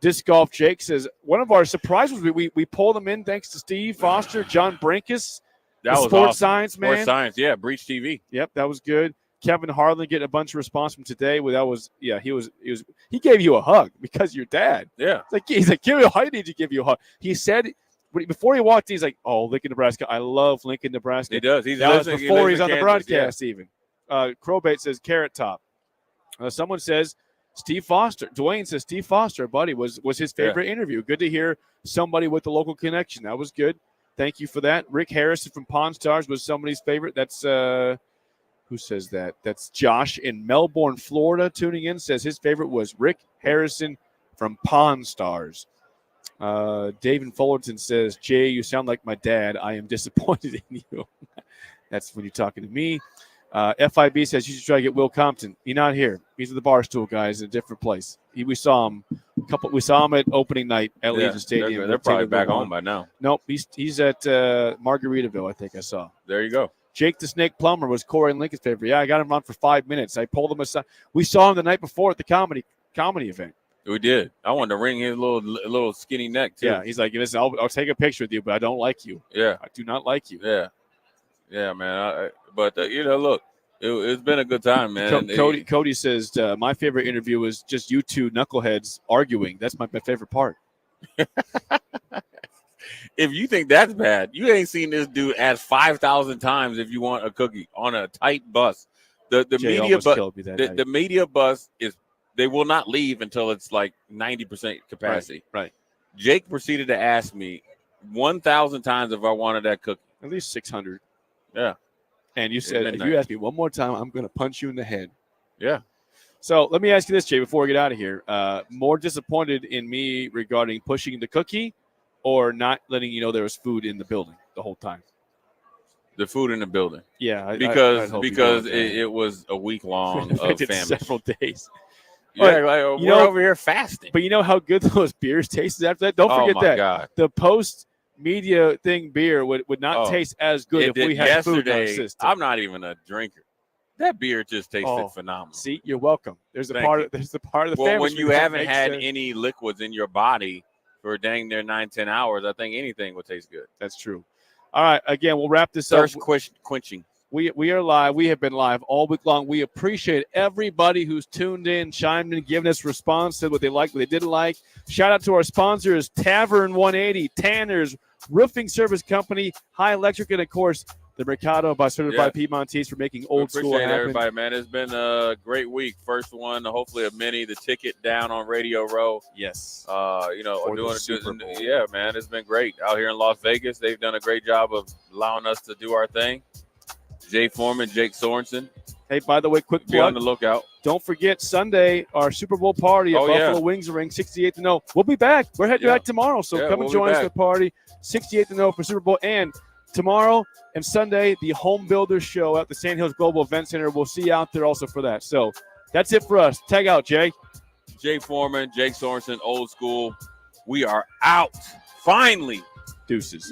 Speaker 8: Disc Golf Jake says one of our surprises we pulled them in thanks to Steve Foster, John Brinkus,
Speaker 9: that was
Speaker 8: Sports
Speaker 9: awesome.
Speaker 8: Science man.
Speaker 9: Sports Science, yeah, Breach TV.
Speaker 8: Yep, that was good. Kevin Harlan getting a bunch of response from today. Well, that was he gave you a hug because you're dad.
Speaker 9: Yeah,
Speaker 8: he's like give me a hug. I need to give you a hug. He said. Before he walked, he's like, "Oh, Lincoln, Nebraska. I love Lincoln, Nebraska."
Speaker 9: He does.
Speaker 8: That was before he's on the broadcast,
Speaker 9: yeah.
Speaker 8: even. Crowbait says Carrot Top. Someone says Steve Foster. Dwayne says Steve Foster, buddy, was his favorite interview. Good to hear somebody with the local connection. That was good. Thank you for that. Rick Harrison from Pawn Stars was somebody's favorite. That's who says that? That's Josh in Melbourne, Florida, tuning in. Says his favorite was Rick Harrison from Pawn Stars. David Fullerton says, Jay, you sound like my dad. I am disappointed in you. That's when you're talking to me. FIB says you should try to get Will Compton. He's not here. He's at the Barstool, guys, in a different place. We saw him at opening night at Legion Stadium.
Speaker 9: They're probably back home by now.
Speaker 8: Nope, he's at Margaritaville, I think I saw.
Speaker 9: There you go.
Speaker 8: Jake the Snake Plumber was Corey and Lincoln's favorite. Yeah, I got him on for 5 minutes. I pulled him aside. We saw him the night before at the comedy event.
Speaker 9: We did. I wanted to wring his little skinny neck too.
Speaker 8: Yeah, he's like, listen, I'll take a picture with you, but I don't like you.
Speaker 9: Yeah,
Speaker 8: I do not like you.
Speaker 9: Yeah, man. But look, it's been a good time, man.
Speaker 8: Cody says my favorite interview was just you two knuckleheads arguing. That's my favorite part.
Speaker 9: If you think that's bad, you ain't seen this dude ask 5,000 times if you want a cookie on a tight bus. The
Speaker 8: Jay
Speaker 9: media
Speaker 8: almost killed me that night.
Speaker 9: the media bus is they will not leave until it's like 90% capacity.
Speaker 8: Right.
Speaker 9: Jake proceeded to ask me 1,000 times if I wanted that cookie.
Speaker 8: At least 600.
Speaker 9: Yeah.
Speaker 8: And you said, if
Speaker 9: midnight.
Speaker 8: you ask me one more time, I'm going to punch you in the head.
Speaker 9: Yeah.
Speaker 8: So let me ask you this, Jay, before we get out of here. More disappointed in me regarding pushing the cookie or not letting you know there was food in the building the whole time?
Speaker 9: The food in the building.
Speaker 8: Yeah.
Speaker 9: Because it was a week long of
Speaker 8: Affected
Speaker 9: famine.
Speaker 8: several days.
Speaker 9: Yeah,
Speaker 8: But,
Speaker 9: like,
Speaker 8: you
Speaker 9: we're
Speaker 8: know-
Speaker 9: over here fasting.
Speaker 8: But you know how good those beers tasted after that? Don't
Speaker 9: Oh,
Speaker 8: forget
Speaker 9: my
Speaker 8: that.
Speaker 9: God.
Speaker 8: The post-media thing beer would not
Speaker 9: Oh,
Speaker 8: taste as good
Speaker 9: it
Speaker 8: if we
Speaker 9: did
Speaker 8: had food in our
Speaker 9: yesterday.
Speaker 8: system.
Speaker 9: I'm not even a drinker. That beer just tasted phenomenal.
Speaker 8: See, you're welcome. There's a
Speaker 9: Thank
Speaker 8: part
Speaker 9: you.
Speaker 8: of the
Speaker 9: Well,
Speaker 8: family.
Speaker 9: when you haven't had any liquids in your body for dang near 9-10 hours, I think anything would taste good.
Speaker 8: That's true. All right, again, we'll wrap this
Speaker 9: Thirst
Speaker 8: up.
Speaker 9: quenching.
Speaker 8: We are live. We have been live all week long. We appreciate everybody who's tuned in, chimed in, given us response, said what they liked, what they didn't like. Shout out to our sponsors, Tavern 180, Tanner's, Roofing Service Company, High Electric, and, of course, the Mercado by Certified Piedmontese for making old school
Speaker 9: Appreciate
Speaker 8: happen.
Speaker 9: everybody, man. It's been a great week. First one, hopefully of many. The ticket down on Radio Row.
Speaker 8: Yes.
Speaker 9: For
Speaker 8: the Super Bowl.
Speaker 9: Yeah, man. It's been great out here in Las Vegas. They've done a great job of allowing us to do our thing. Jay Foreman, Jake Sorensen.
Speaker 8: Hey, by the way, quick
Speaker 9: Be on
Speaker 8: plug.
Speaker 9: the lookout.
Speaker 8: Don't forget Sunday, our Super Bowl party at
Speaker 9: Oh, yeah.
Speaker 8: Buffalo Wings Ring, 68th and 0. We'll be back. We're heading back tomorrow, so
Speaker 9: Yeah,
Speaker 8: come
Speaker 9: we'll
Speaker 8: and
Speaker 9: be
Speaker 8: join us
Speaker 9: back.
Speaker 8: for the party. 68th and 0 for Super Bowl. And tomorrow and Sunday, the Home Builders Show at the Sand Hills Global Event Center. We'll see you out there also for that. So that's it for us. Tag out, Jay.
Speaker 9: Jay Foreman, Jake Sorensen, Old School. We are out. Finally.
Speaker 8: Deuces.